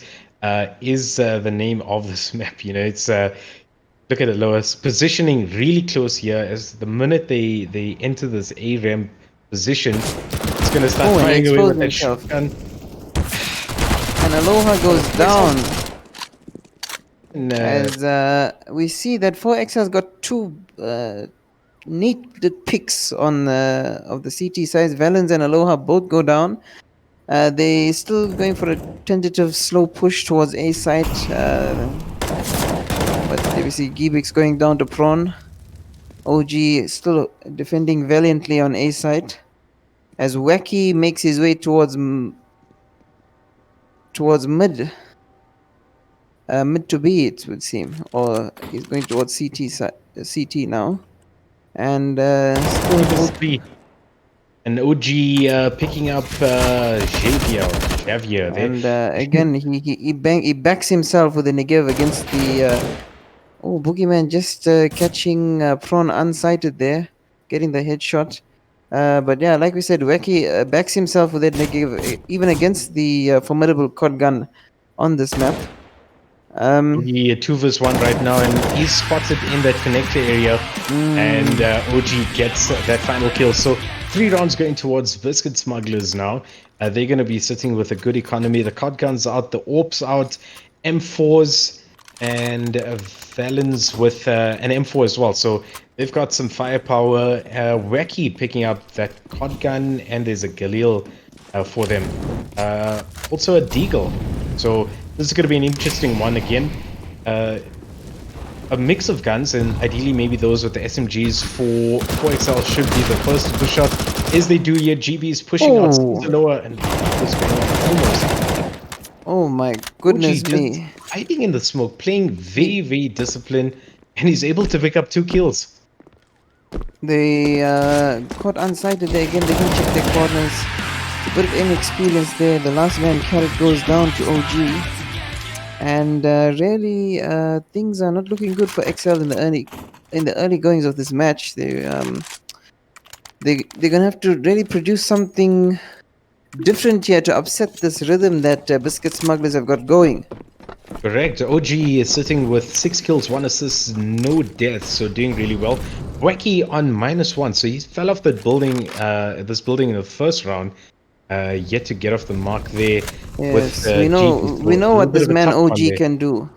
is the name of this map. You know, it's look at Aloha's positioning really close here. As the minute they enter this A ramp position, it's going to start firing away with that shotgun. And Aloha goes down. And, As we see that 4XL's got two neat picks on of the CT sides. Valens and Aloha both go down. They still going for a tentative slow push towards A site. But we see Gibix going down to Prawn. OG still defending valiantly on A site. As Wacky makes his way towards mid. Mid to B, it would seem, or he's going towards CT now, and still and OG picking up Xavier there. And again, he backs himself with a Negev against the. Boogeyman just catching Prawn unsighted there, getting the headshot. But yeah, like we said, Wacky backs himself with that Negev, even against the formidable Cod gun on this map. He 2v1 right now, and he's spotted in that connector area, and OG gets that final kill. So 3 rounds going towards Biscuit Smugglers now. They're going to be sitting with a good economy. The Cod guns out, the AWPs out, M4s, and Valens with an M4 as well. So they've got some firepower. Wacky picking up that Cod gun, and there's a Galil for them. Also a Deagle. So this is going to be an interesting one again. A mix of guns, and ideally maybe those with the SMGs for 4XL should be the first to push out. As they do here, GB's pushing out lower, and what's going on almost. Oh my goodness OG me. just hiding in the smoke, playing very, very disciplined, and he's able to pick up 2 kills. They caught unsighted there again. They can check their corners. A bit of inexperience there. The last man carrot goes down to OG. And really, things are not looking good for XL in the early goings of this match. They're gonna have to really produce something different here to upset this rhythm that Biscuit Smugglers have got going. Correct. OG is sitting with 6 kills, 1 assist, no deaths, so doing really well. Wacky on -1, so he fell off that building, this building in the first round. Yet to get off the mark there. Yes, with, we know what this man OG can can do.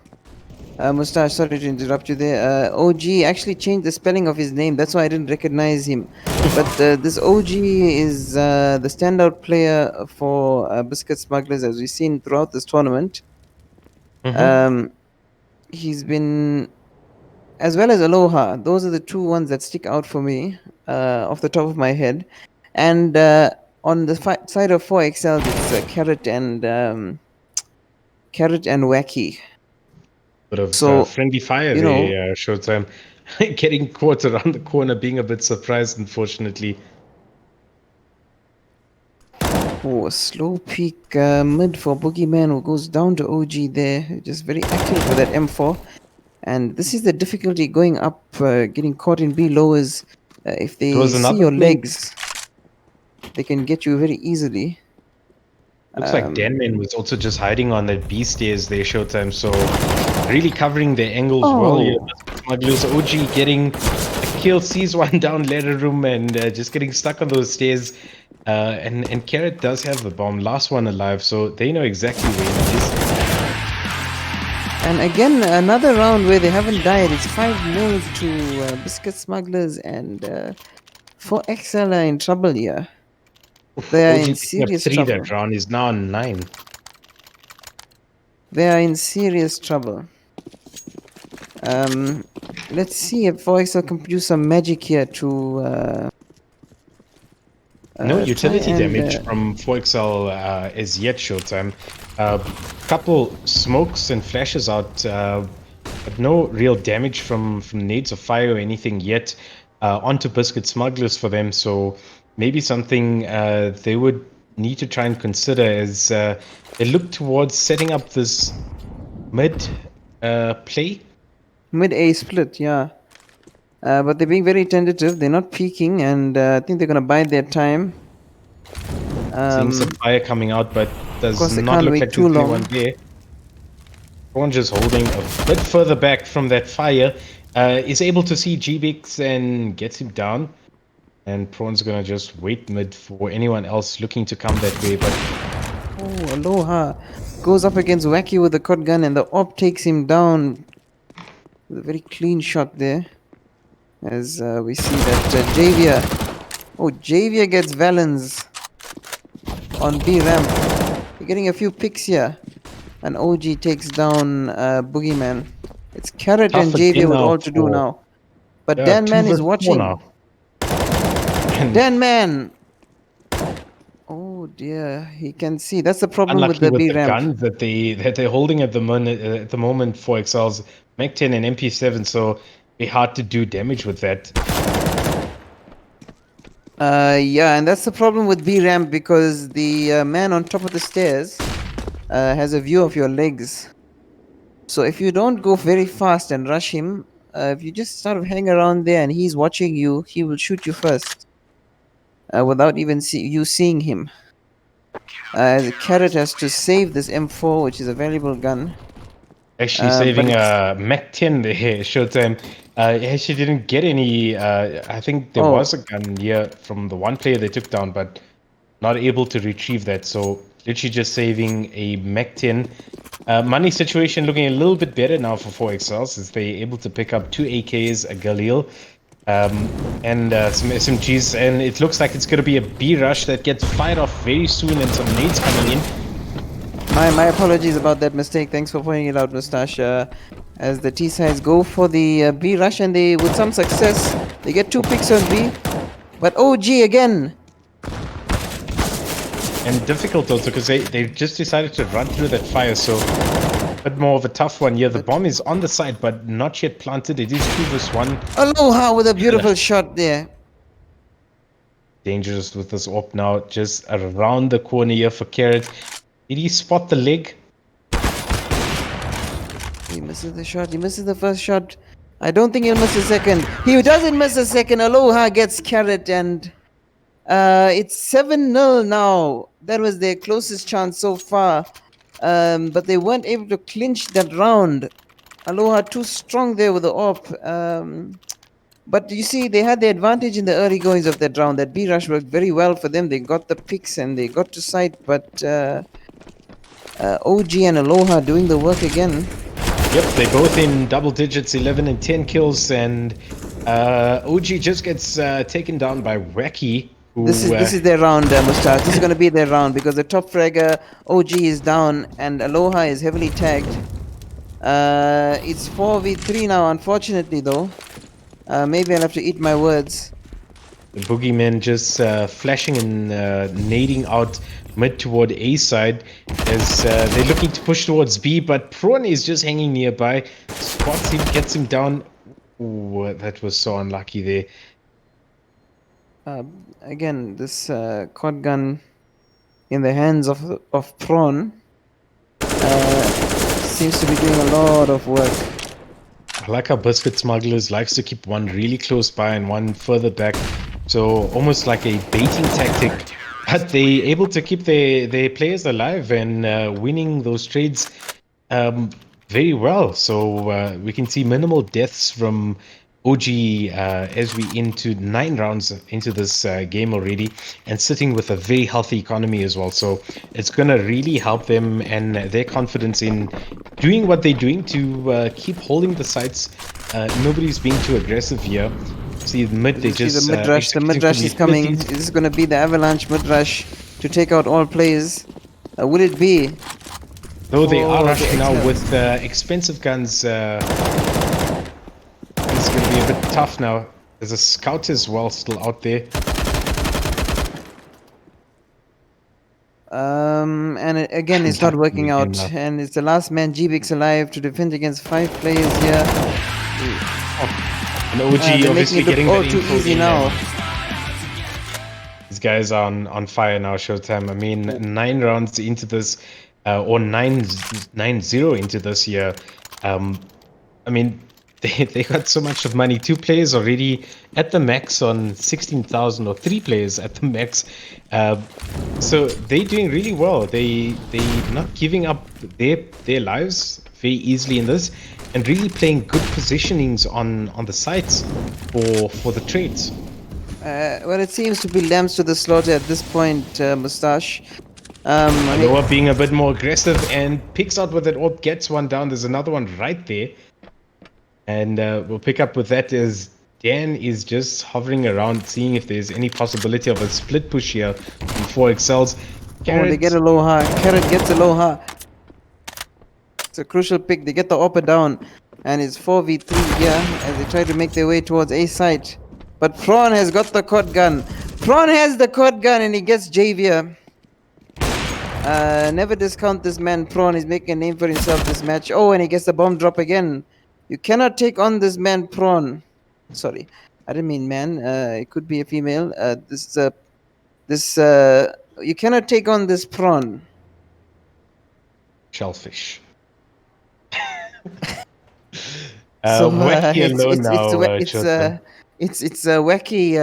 Mustache, sorry to interrupt you there. OG actually changed the spelling of his name. That's why I didn't recognize him. But this OG is the standout player for Biscuit Smugglers, as we've seen throughout this tournament. He's been, as well as Aloha. Those are the 2 ones that stick out for me off the top of my head. And on the side of 4XL, it's Carrot and Wacky. Bit of friendly fire there, Showtime. Getting caught around the corner, being a bit surprised, unfortunately. A slow peek mid for Boogeyman, who goes down to OG there. Just very accurate with that M4. And this is the difficulty going up, getting caught in B lowers. If they see your legs, they can get you very easily. Looks like Denman was also just hiding on that B stairs there, Showtime. So really covering their angles well here. Smugglers, OG getting a kill, sees one down ladder room, and just getting stuck on those stairs. And Carrot does have the bomb, last one alive, so they know exactly where it is. And again, another round where they haven't died. It's 5-0 to Biscuit Smugglers, and 4XL are in trouble here. They are in serious trouble. That round is now on 9. They are in serious trouble. Let's see if 4XL can produce some magic here to... no utility damage from 4XL as yet, Showtime. Couple smokes and flashes out, but no real damage from nades of fire or anything yet onto Biscuit Smugglers for them. So maybe something they would need to try and consider as they look towards setting up this mid play. Mid-A split, yeah. But they're being very tentative. They're not peeking, and I think they're going to bide their time. Seeing some fire coming out, but does not look like there's anyone there. One just holding a bit further back from that fire. Is able to see Gbix and gets him down. And Prawn's gonna just wait mid for anyone else looking to come that way. But Aloha goes up against Wacky with the cod gun, and the op takes him down with a very clean shot there. As we see that Javier. Oh, Javier gets Valens on B ramp. You're getting a few picks here. And OG takes down Boogeyman. It's Carrot Tough and again Javier with now all to do for- now. But Yeah, Dan Man 2 is versus 4 watching. now. And Dan Man! Oh dear, he can see. That's the problem with unlucky the with B the ramp. guns that they're holding at the moment for XL's Mac 10 and MP7, so be hard to do damage with that. Yeah, and that's the problem with B ramp because the man on top of the stairs has a view of your legs. So if you don't go very fast and rush him, if you just sort of hang around there and he's watching you, he will shoot you first without even you seeing him. The Carrot has to save this M4, which is a valuable gun. Actually But saving it's- Mac 10 there, Showtime. He actually didn't get any. I think there Oh. was a gun here from the one player they took down, but not able to retrieve that. So literally just saving a Mac 10. Money situation looking a little bit better now for 4XLs as they're able to pick up 2 AKs, a Galil, and some SMGs. And it looks like it's going to be a B rush that gets fired off very soon and some nades coming in. My apologies about that mistake. Thanks for pointing it out, Mustache. As the T-sides go for the B rush and they, with some success, they get 2 picks on B. But OG again. And difficult also because they just decided to run through that fire, so a bit more of a tough one. Yeah, the bomb is on the side, but not yet planted. It is 2 vs 1. Aloha with a beautiful shot there. Dangerous with this AWP now, just around the corner here for Carrot. Did he spot the leg? He misses the shot. He misses the first shot. I don't think he'll miss the second. He doesn't miss the second. Aloha gets Carrot and it's 7-0 now. That was their closest chance so far. But they weren't able to clinch that round. Aloha too strong there with the AWP. But you see, they had the advantage in the early goings of that round. That B rush worked very well for them. They got the picks and they got to sight. But OG and Aloha doing the work again. Yep, they both in double digits, 11 and 10 kills, and OG just gets taken down by Wacky. Who, This is their round, Mustache. This is going to be their round because the top fragger OG is down and Aloha is heavily tagged. It's 4v3 now, unfortunately, though. Maybe I'll have to eat my words. The Boogeyman just flashing and nading out mid toward A side as they're looking to push towards B, but Prawn is just hanging nearby, spots him, gets him down. Ooh, that was so unlucky there. Again, this cod gun in the hands of Prawn seems to be doing a lot of work. I like how Biscuit Smugglers likes to keep one really close by and one further back. So almost like a baiting tactic. But they're able to keep their players alive and winning those trades very well. So we can see minimal deaths from OG as we into 9 rounds into this game already, and sitting with a very healthy economy as well. So it's going to really help them and their confidence in doing what they're doing to keep holding the sites. Nobody's being too aggressive here. See the mid, they just the mid rush. The mid rush is coming. This is going to be the avalanche mid rush to take out all players. Will it be? Though they are Oh, rushing now excellent. with expensive guns. It's going to be a bit tough now. There's a scout as well still out there. And again, it's not working out. And it's the last man, Gbix, alive to defend against 5 players here. And OG They're obviously making it getting look all that too info easy in, now. These guys are on fire now, Showtime. I mean, 9 rounds into this, or 9-0 into this year. I mean, they got so much of money. 2 players already at the max on 16,000, or 3 players at the max. So they're doing really well. They're not giving up their lives very easily in this, and really playing good positionings on the sites for the trades. Well, it seems to be lambs to the slaughter at this point, Mustache. I mean, Aloha being a bit more aggressive and picks out with it orb, gets one down. There's another one right there. And we'll pick up with that as Dan is just hovering around, seeing if there's any possibility of a split push here before Excels. oh, they get Aloha. Carrot gets Aloha. It's a crucial pick. They get the upper down. And it's 4v3 here as they try to make their way towards A site. But Prawn has got the quad gun. Prawn has the quad gun and he gets Javier. Never discount this man. Prawn is making a name for himself this match. Oh, and he gets the bomb drop again. You cannot take on this man, Prawn. Sorry, I didn't mean man. It could be a female. You cannot take on this Prawn. Shellfish. So Wacky alone now, it's Wacky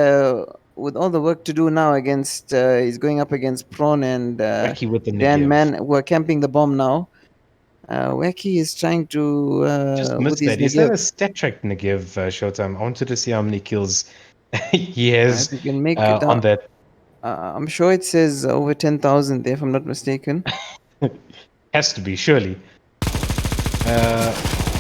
with all the work to do now against he's going up against Prawn and Wacky with the Dan Negev. Man who are camping the bomb now. Wacky is trying to Just with missed his that. Is that Negev. a stat track Negev Showtime? I wanted to see how many kills he has If you can make it on that. I'm sure it says over 10,000 there if I'm not mistaken. Has to be, surely.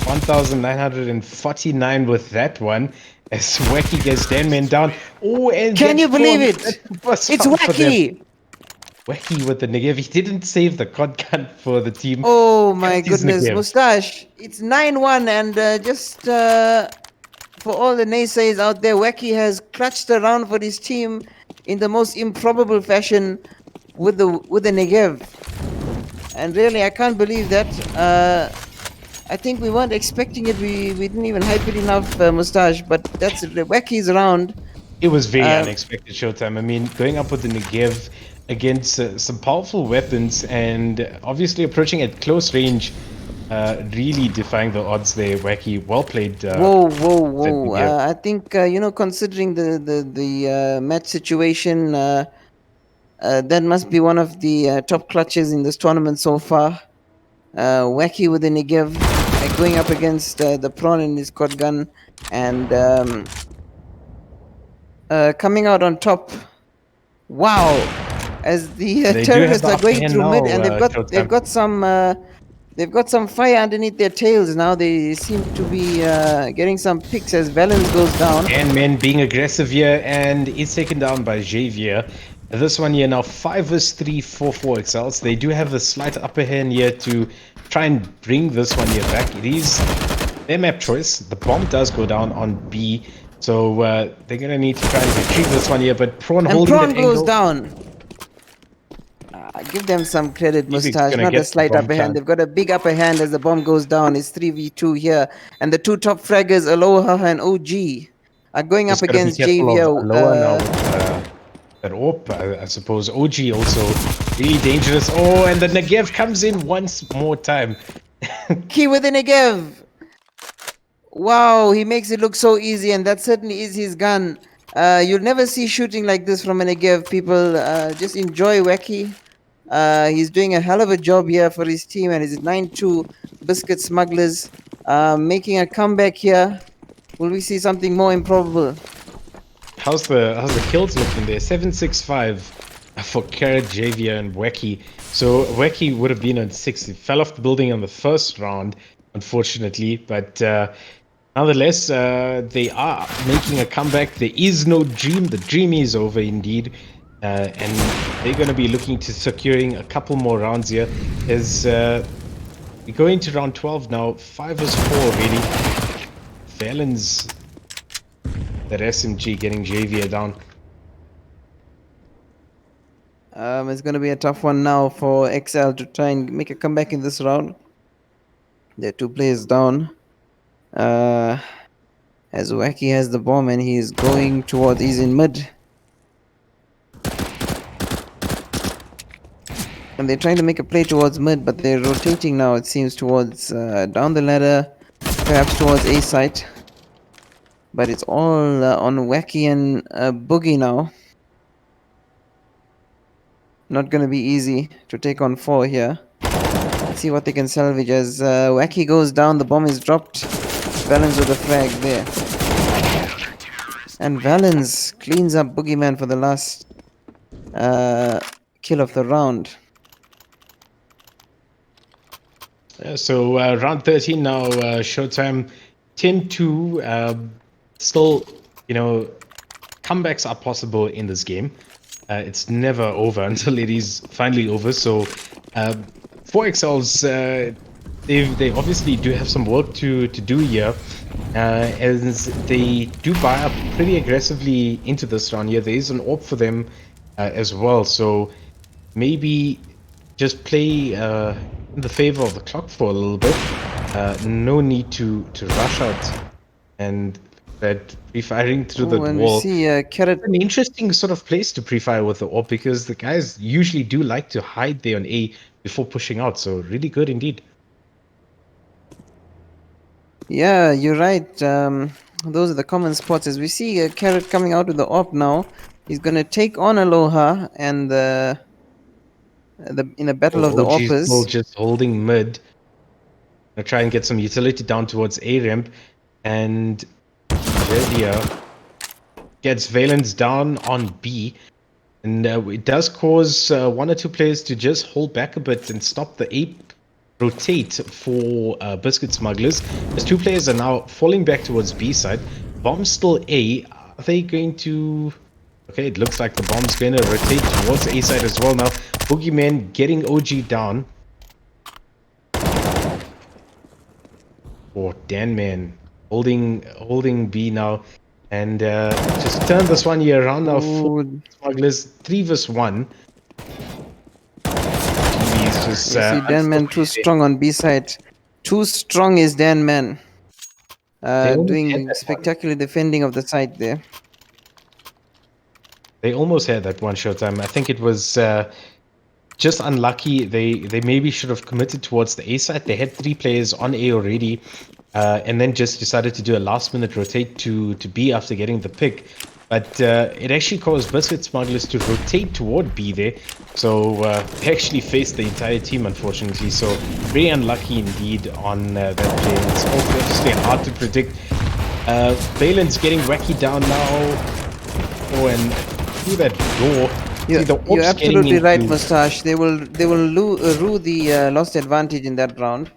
1,949 with that one. As Wacky gets Dan Man down. Oh, and Can gets you believe drawn. it? That's the first It's round for them. Wacky. Wacky with the Negev. He didn't save the cod gun for the team. Oh my Kept his goodness, Negev. Mustache. It's 9-1 and just for all the naysayers out there, Wacky has clutched around for his team in the most improbable fashion with the Negev. And really, I can't believe that. I think we weren't expecting it. We didn't even hype it enough, Mustache. But that's Wacky's round. It was very unexpected Showtime. I mean, going up with the Negev against some powerful weapons and obviously approaching at close range, really defying the odds there. Wacky, well played. Whoa! Negev. I think considering the match situation, that must be one of the top clutches in this tournament so far. Wacky with the Negev going up against the Prawn in his quad gun and coming out on top. Wow! As the They do terrorists have are the going upper hand through mid, now, and they've got some fire underneath their tails now. They seem to be getting some picks as Valens goes down. And Men being aggressive here and is taken down by Javier. This one here now 5 vs 3 for 4XLs. They do have a slight upper hand here to try and bring this one here back. It is their map choice. The bomb does go down on B. So they're going to need to try and retrieve this one here. But Prawn holding Prawn that goes angle. down. Give them some credit, Civic's Mustache. gonna Not get a slight the bomb upper hand. chance. They've got a big upper hand as the bomb goes down. It's 3v2 here. And the two top fraggers, Aloha and OG, are going Just up gotta be against careful of JVO. Aloha now with that AWP, I suppose. OG also really dangerous. Oh, and the Negev comes in once more time. Key with the Negev. Wow, he makes it look so easy, and that certainly is his gun. You'll never see shooting like this from a Negev. People just enjoy Wacky. He's doing a hell of a job here for his team, and it's 9-2 Biscuit Smugglers making a comeback here. Will we see something more improbable? How's the kills looking there? 765 for Carrot, Javier, and Wacky. So Wacky would have been on 6. He fell off the building on the first round, unfortunately. But nonetheless, they are making a comeback. There is no dream. The dream is over indeed. And they're going to be looking to securing a couple more rounds here. As we go into round 12 now. 5 vs 4 already. Valens, that SMG getting Javier down. It's going to be a tough one now for XL to try and make a comeback in this round. There are 2 players down. As Wacky has the bomb and he's going towards, he's in mid. And they're trying to make a play towards mid, but they're rotating now, it seems, towards down the ladder, perhaps towards A site. But it's all on Wacky and Boogie now. Not going to be easy to take on 4 here. Let's see what they can salvage as Wacky goes down, the bomb is dropped. Valens with a frag there. And Valens cleans up Boogeyman for the last kill of the round. So round 13 now, Showtime 10-2. Still, comebacks are possible in this game. It's never over until it is finally over. So 4XLs, they obviously do have some work to do here, as they do buy up pretty aggressively into this round here. There is an AWP for them as well. So maybe just play in the favor of the clock for a little bit. No need to rush out and that pre-firing through the and wall. we see Carrot. An interesting sort of place to pre-fire with the AWP because the guys usually do like to hide there on A before pushing out. So really good indeed. Yeah, you're right. Those are the common spots. As we see Carrot coming out with the AWP now, he's gonna take on Aloha and in a battle of the OG's still AWPers. just holding mid. Gonna try and get some utility down towards A ramp, and Javier gets Valence down on B. And it does cause one or two players to just hold back a bit and stop the A rotate for Biscuit Smugglers. As two players are now falling back towards B side. Bomb's still A. Are they going to... Okay, it looks like the bomb's going to rotate towards A side as well now. Boogeyman getting OG down. Oh, Danman holding B now. And just turn this one here around now for Smugglers 3 vs 1. He's just You see Danman too strong on B side. Too strong is Danman. Doing spectacular defending of the side there. They almost had that one Showtime. I think it was just unlucky. They maybe should have committed towards the A side. They had 3 players on A already. And then just decided to do a last-minute rotate to B after getting the pick. But it actually caused Biscuit Smugglers to rotate toward B there. So they actually faced the entire team, unfortunately. So very unlucky indeed on that play. It's obviously hard to predict. Valence getting wacky down now. Oh, and through that door. You're absolutely right, Mustache. They will rue the lost advantage in that round.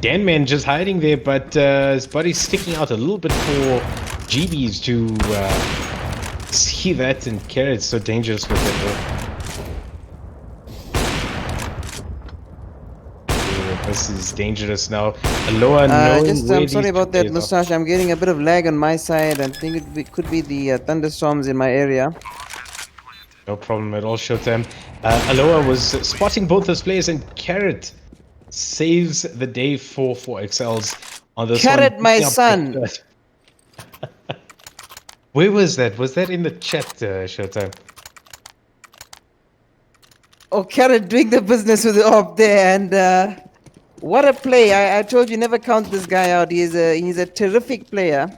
Danman just hiding there, but his body's sticking out a little bit for GBs to see that, and Carrot's so dangerous with it. This is dangerous now. Aloha, I'm sorry about that, Mustache. I'm getting a bit of lag on my side. I think it could be the thunderstorms in my area. No problem at all, Showtime. Aloha was spotting both those players, and Carrot saves the day for XLs on this Carrot, one. my son. Where was that? Was that in the chat, Showtime? Oh, Carrot doing the business with the AWP there, and what a play! I told you never count this guy out. He's a terrific player.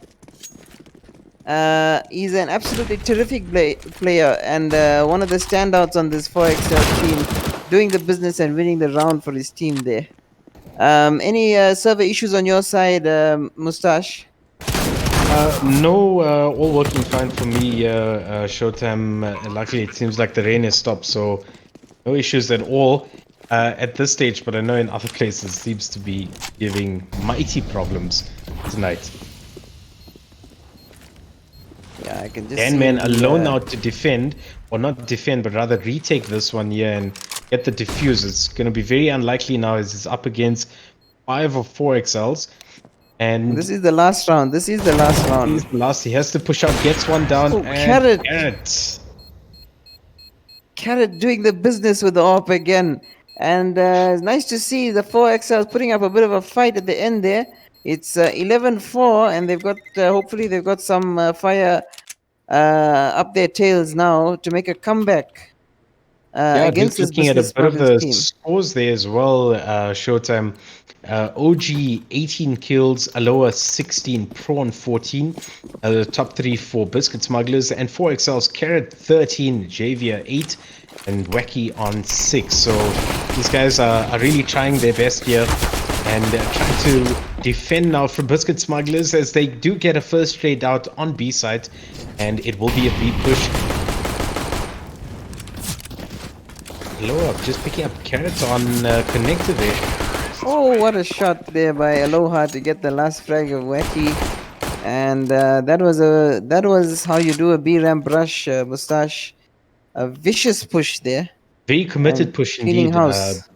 He's an absolutely terrific player, and one of the standouts on this 4XL team, doing the business and winning the round for his team there. Any server issues on your side, Mustache? No, all working fine for me, Showtime. Luckily, it seems like the rain has stopped, so no issues at all at this stage, but I know in other places it seems to be giving mighty problems tonight. Yeah, I can just Danman alone now to defend, or not defend, but rather retake this one here and get the defuse. It's going to be very unlikely now as it's up against 5 or 4 XLs. And this is the last round. This is the last round. He has to push out, gets one down. Oh, and Carrot doing the business with the AWP again. And it's nice to see the 4XLs putting up a bit of a fight at the end there. It's 11-4, and they've got hopefully they've got some fire up their tails now to make a comeback against this looking at a business bit of the team. scores there as well. Showtime. OG 18 kills, Aloha 16, Prawn 14. The top 3 for Biscuit Smugglers, and 4XL's Carrot 13, Javier 8, and Wacky on 6. So these guys are really trying their best here and trying to defend now from Biscuit Smugglers as they do get a first trade out on B side, and it will be a B push. Aloha just picking up carrots on connector there. Oh, what a shot there by Aloha to get the last frag of Wacky. And that was how you do a B ramp rush, Mustache. A vicious push there. Very committed And push cleaning indeed. house.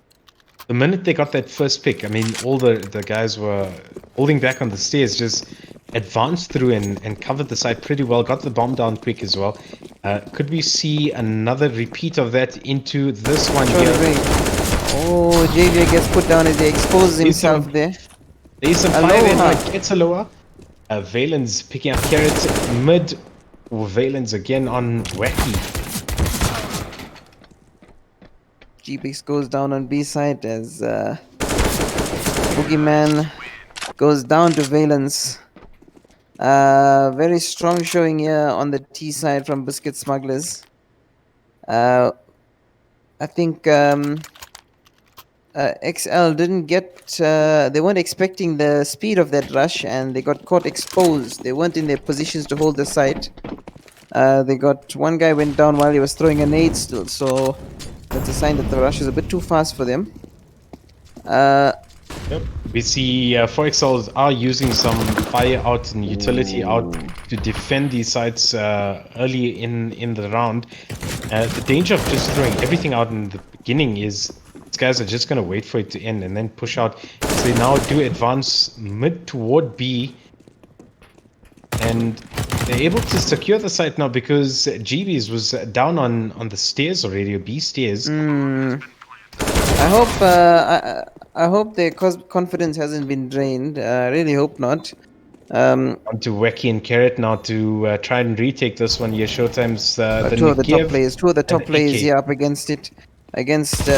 The minute they got that first pick, I mean, all the guys were holding back on the stairs, just advanced through and covered the site pretty well, got the bomb down quick as well. Could we see another repeat of that into this one here? Oh, JJ gets put down as he exposes himself there. There's some fire there, now it gets Aloha. Valen's picking up carrots mid. Valen's again on Wacky. GBX goes down on B side as Boogeyman goes down to Valence. Very strong showing here on the T side from Biscuit Smugglers. I think XL didn't get, they weren't expecting the speed of that rush and they got caught exposed. They weren't in their positions to hold the site. They got, one guy went down while he was throwing a nade still, so that's a sign that the rush is a bit too fast for them. Yep. We see 4XLs are using some fire out and utility out to defend these sites early in the round. The danger of just throwing everything out in the beginning is these guys are just going to wait for it to end and then push out. So they now do advance mid toward B. And they're able to secure the site now because GB's was down on the stairs already, or B stairs. I hope their confidence hasn't been drained. I really hope not. Onto Wacky and Carrot now to try and retake this one here. Showtime's two of the top players here up against it. Against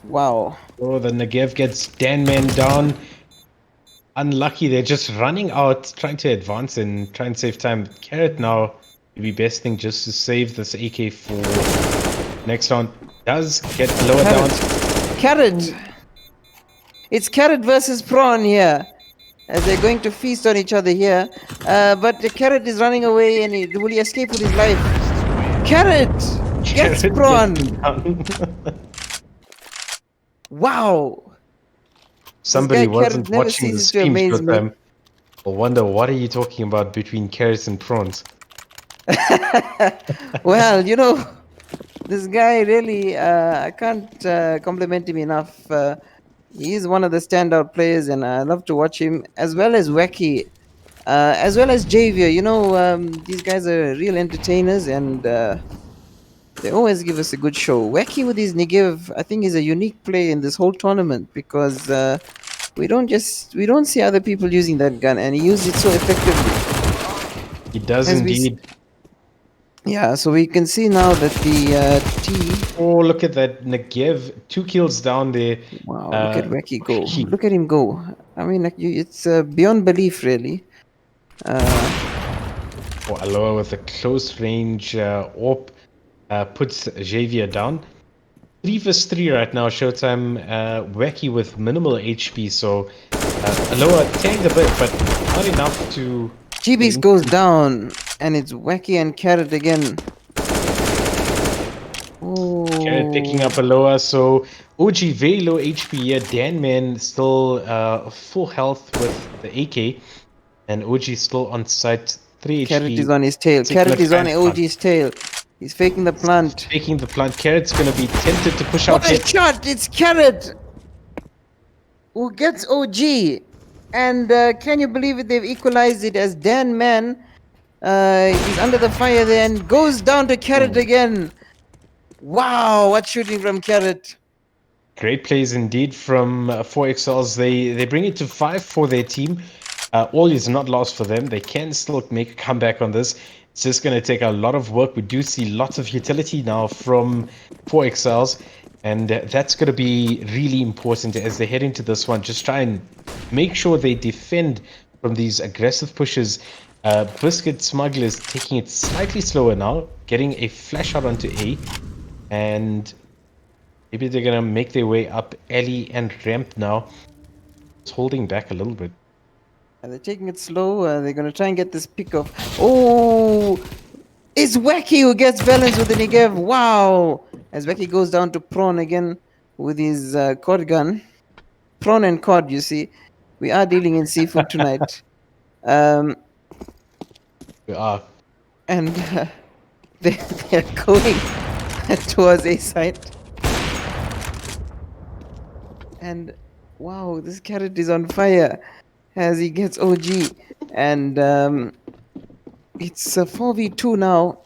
wow. Oh, the Negev gets Dan Man down. Unlucky, they're just running out, trying to advance and try and save time. Carrot now, maybe best thing just to save this AK for next round. Does get lower down. Carrot! It's Carrot versus Prawn here. As they're going to feast on each other here. But the Carrot is running away and will he escape with his life? Carrot! Gets Prawn! Wow! Somebody wasn't watching the stream Showtime. I wonder, what are you talking about between carrots and prawns? Well, you know, this guy really, I can't compliment him enough. He's one of the standout players and I love to watch him, as well as Wacky, as well as Javier. You know, these guys are real entertainers and they always give us a good show. Wacky with his Negev, I think, is a unique play in this whole tournament because we don't see other people using that gun and he uses it so effectively. He does indeed. Yeah, so we can see now that the T. Oh, look at that Negev, 2 kills down there. Wow, look at Wacky go. Look at him go. I mean, like, it's beyond belief, really. Aloha with a close range AWP puts Javier down. 3 vs 3 right now, Showtime. Wacky with minimal HP, so Aloha tanked a bit, but not enough to... GBX goes down, and it's Wacky and Carrot again. Oh. Carrot picking up Aloha, so OG very low HP here. Dan-Man still full health with the AK, and OG still on site, 3 HP. Carrot is on his tail. Carrot is on OG's tail. He's faking the plant. Faking the plant. Carrot's gonna be tempted to push out. What a shot! It's Carrot who gets OG. And can you believe it? They've equalized it as Dan-Man. He's under the fire there and goes down to Carrot again. Wow, what shooting from Carrot. Great plays indeed from 4XLs. They bring it to 5 for their team. All is not lost for them. They can still make a comeback on this. It's just going to take a lot of work. We do see lots of utility now from 4XLs. And that's going to be really important as they head into this one. Just try and make sure they defend from these aggressive pushes. Biscuit Smugglers taking it slightly slower now, getting a flash out onto A. And maybe they're going to make their way up alley and ramp now. It's holding back a little bit. They're taking it slow. They're going to try and get this pick off. Oh, it's Wacky who gets balance with the Negev. Wow. as Becky goes down to Prawn again with his cod gun. Prawn and cod, you see. We are dealing in seafood tonight. We are. And they're going towards a site. And wow, this carrot is on fire as he gets OG. And it's a 4v2 now.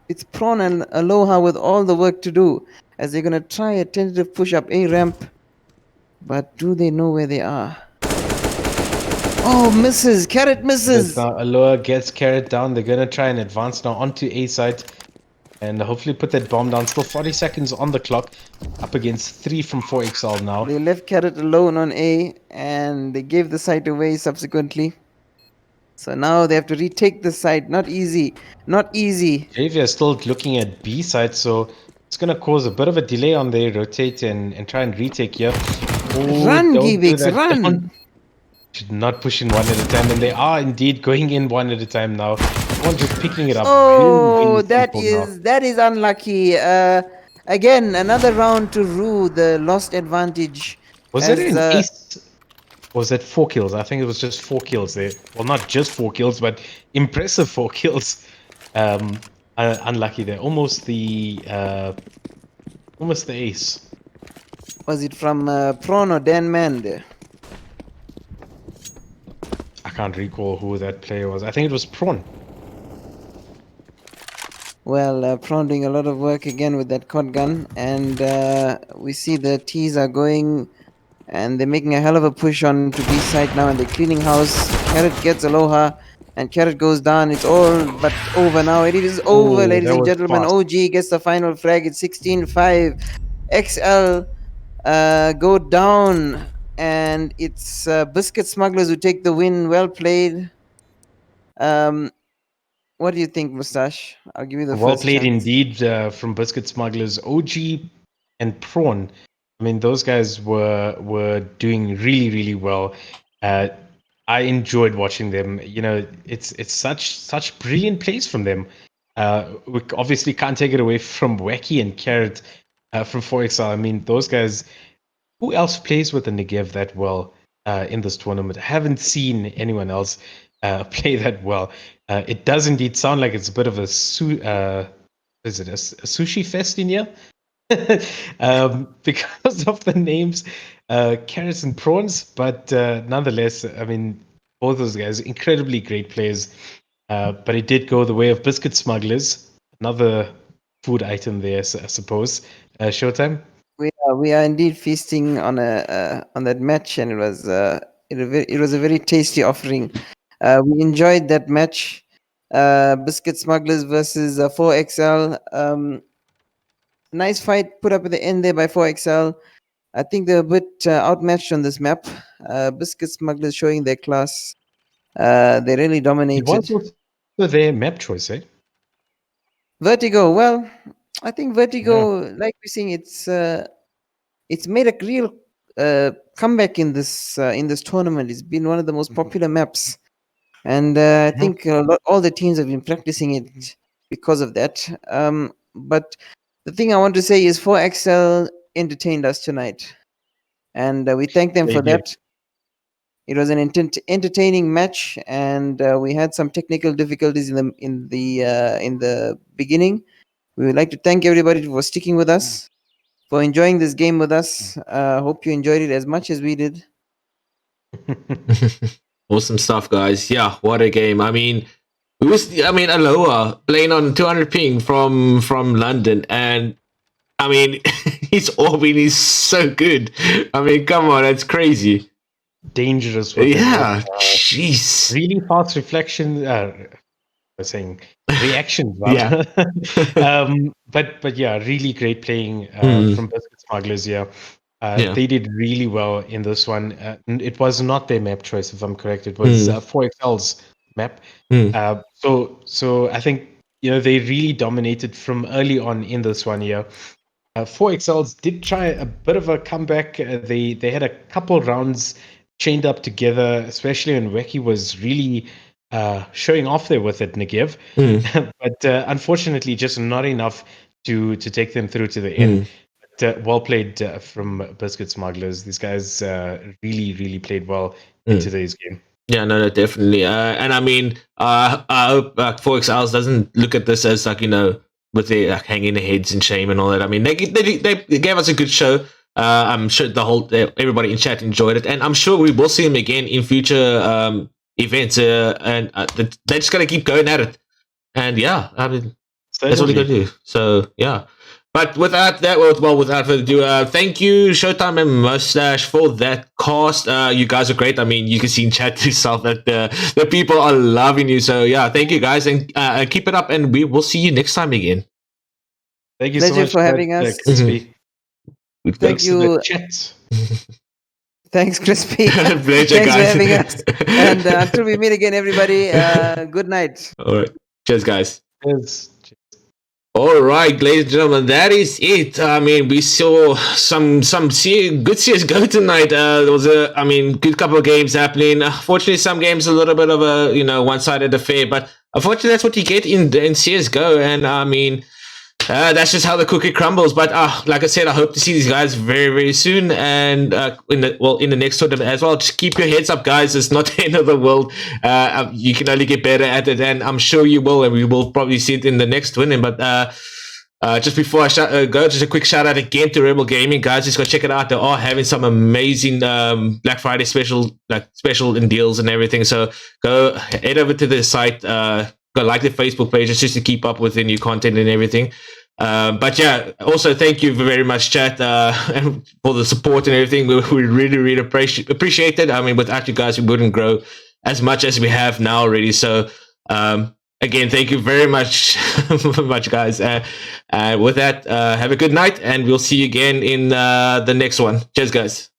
It's Prawn and Aloha with all the work to do as they're going to try a tentative push up A ramp. But do they know where they are? Oh, misses. Carrot misses. Now Aloha gets carried down. They're going to try and advance now onto A site and hopefully put that bomb down. Still 40 seconds on the clock. Up against 3 from 4XL now. They left Carrot alone on A and they gave the site away subsequently. So now they have to retake the site. Not easy. Not easy. Javier is still looking at B side, so it's going to cause a bit of a delay on their rotate and try and retake here. Run, don't do Givix, that. run. Should not push in one at a time, and they are indeed going in one at a time now. One just picking it up. Oh, really simple that is unlucky. Again, another round to rue the lost advantage. Was it an ace? Or was that 4 kills? I think it was just 4 kills there. Well, not just 4 kills, but impressive 4 kills. Unlucky there. Almost the ace. Was it from Prawn or Dan Mand? I can't recall who that player was. I think it was Prawn. Well, Prawn doing a lot of work again with that cod gun, and we see the T's are going, and they're making a hell of a push on to B side now, and they're cleaning house. Carrot gets Aloha, and Carrot goes down. It's all but over now. It is over, ladies and gentlemen. Fast. OG gets the final frag. It's 16-5. XL go down, and it's Biscuit Smugglers who take the win. Well played. What do you think, Mustache? I'll give you the Well first played chance. indeed from Biscuit Smugglers. OG and Prawn. I mean, those guys were doing really, really well. I enjoyed watching them. You know, it's such brilliant plays from them. We obviously can't take it away from Wacky and Carrot from 4XL. I mean, those guys. Who else plays with the Negev that well in this tournament? I haven't seen anyone else play that well. It does indeed sound like it's a bit of a sushi fest in here? Because of the names, carrots and prawns, but nonetheless, I mean, both those guys, incredibly great players. But it did go the way of biscuit smugglers. Another food item there, I suppose. Showtime. We are indeed feasting on that match, and it was a very tasty offering. We enjoyed that match. Biscuit Smugglers versus 4XL. Nice fight put up at the end there by 4XL. I think they're a bit outmatched on this map. Biscuit Smugglers showing their class. They really dominated. It was also their map choice, eh? Vertigo. Well, I think Vertigo, like we're seeing, it's made a real comeback in this tournament. It's been one of the most popular maps, and I think all the teams have been practicing it because of that. But the thing I want to say is 4XL entertained us tonight, and we thank them for that. It was an entertaining match, and we had some technical difficulties in the beginning. We would like to thank everybody for sticking with us, for enjoying this game with us. Hope you enjoyed it as much as we did. Awesome stuff, guys. Yeah, what a game. I mean, Aloha playing on 200 ping from London, and I mean, his orbing is so good. I mean, come on, that's crazy. Dangerous. Yeah, jeez. Really fast reflection. Saying reactions, yeah. But yeah, really great playing from Biscuit Smugglers. Yeah. They did really well in this one. It was not their map choice, if I'm correct. It was 4XL's map. So I think they really dominated from early on in this one. Yeah. 4XL's did try a bit of a comeback. They had a couple rounds chained up together, especially when Wacky was really showing off there with it, Negev. But unfortunately, just not enough to take them through to the end. But, well played from Biscuit Smugglers. These guys really played well in today's game. Yeah, no, definitely. And I mean, I hope 4XLs doesn't look at this as like, with their like hanging their heads in shame and all that. I mean, they gave us a good show. I'm sure everybody in chat enjoyed it, and I'm sure we will see them again in future events. And they're just gonna keep going at it. And yeah, I mean, that's what we gotta do. So yeah. But without further ado, thank you, Showtime and Mustache, for that cast. You guys are great. I mean, you can see in chat yourself that the people are loving you. So yeah, thank you guys, and keep it up. And we will see you next time again. Thank you Pleasure so much for having us. Crispy. Thank you. Thanks, Crispy. Pleasure, Thanks guys. for having us. And until we meet again, everybody, good night. All right, cheers, guys. Cheers. All right, ladies and gentlemen, that is it. I mean, we saw some good CS:GO tonight. There was good couple of games happening. Unfortunately, some games a little bit of a one-sided affair, but unfortunately, that's what you get in CS:GO. And I mean, that's just how the cookie crumbles. But like I said, I hope to see these guys very, very soon, and in the next tournament as well. Just keep your heads up, guys. It's not the end of the world. You can only get better at it, and I'm sure you will, and we will probably see it in the next tournament. But just before I go, just a quick shout out again to Rebel Gaming, guys. Just go check it out. They are having some amazing Black Friday special and deals and everything. So go head over to the site. Go like the Facebook pages just to keep up with the new content and everything. But yeah, also thank you very much, chat, and for the support and everything. We really appreciate it. I mean, without you guys, we wouldn't grow as much as we have now already. So again, thank you very much, guys. With that, have a good night, and we'll see you again in the next one. Cheers, guys.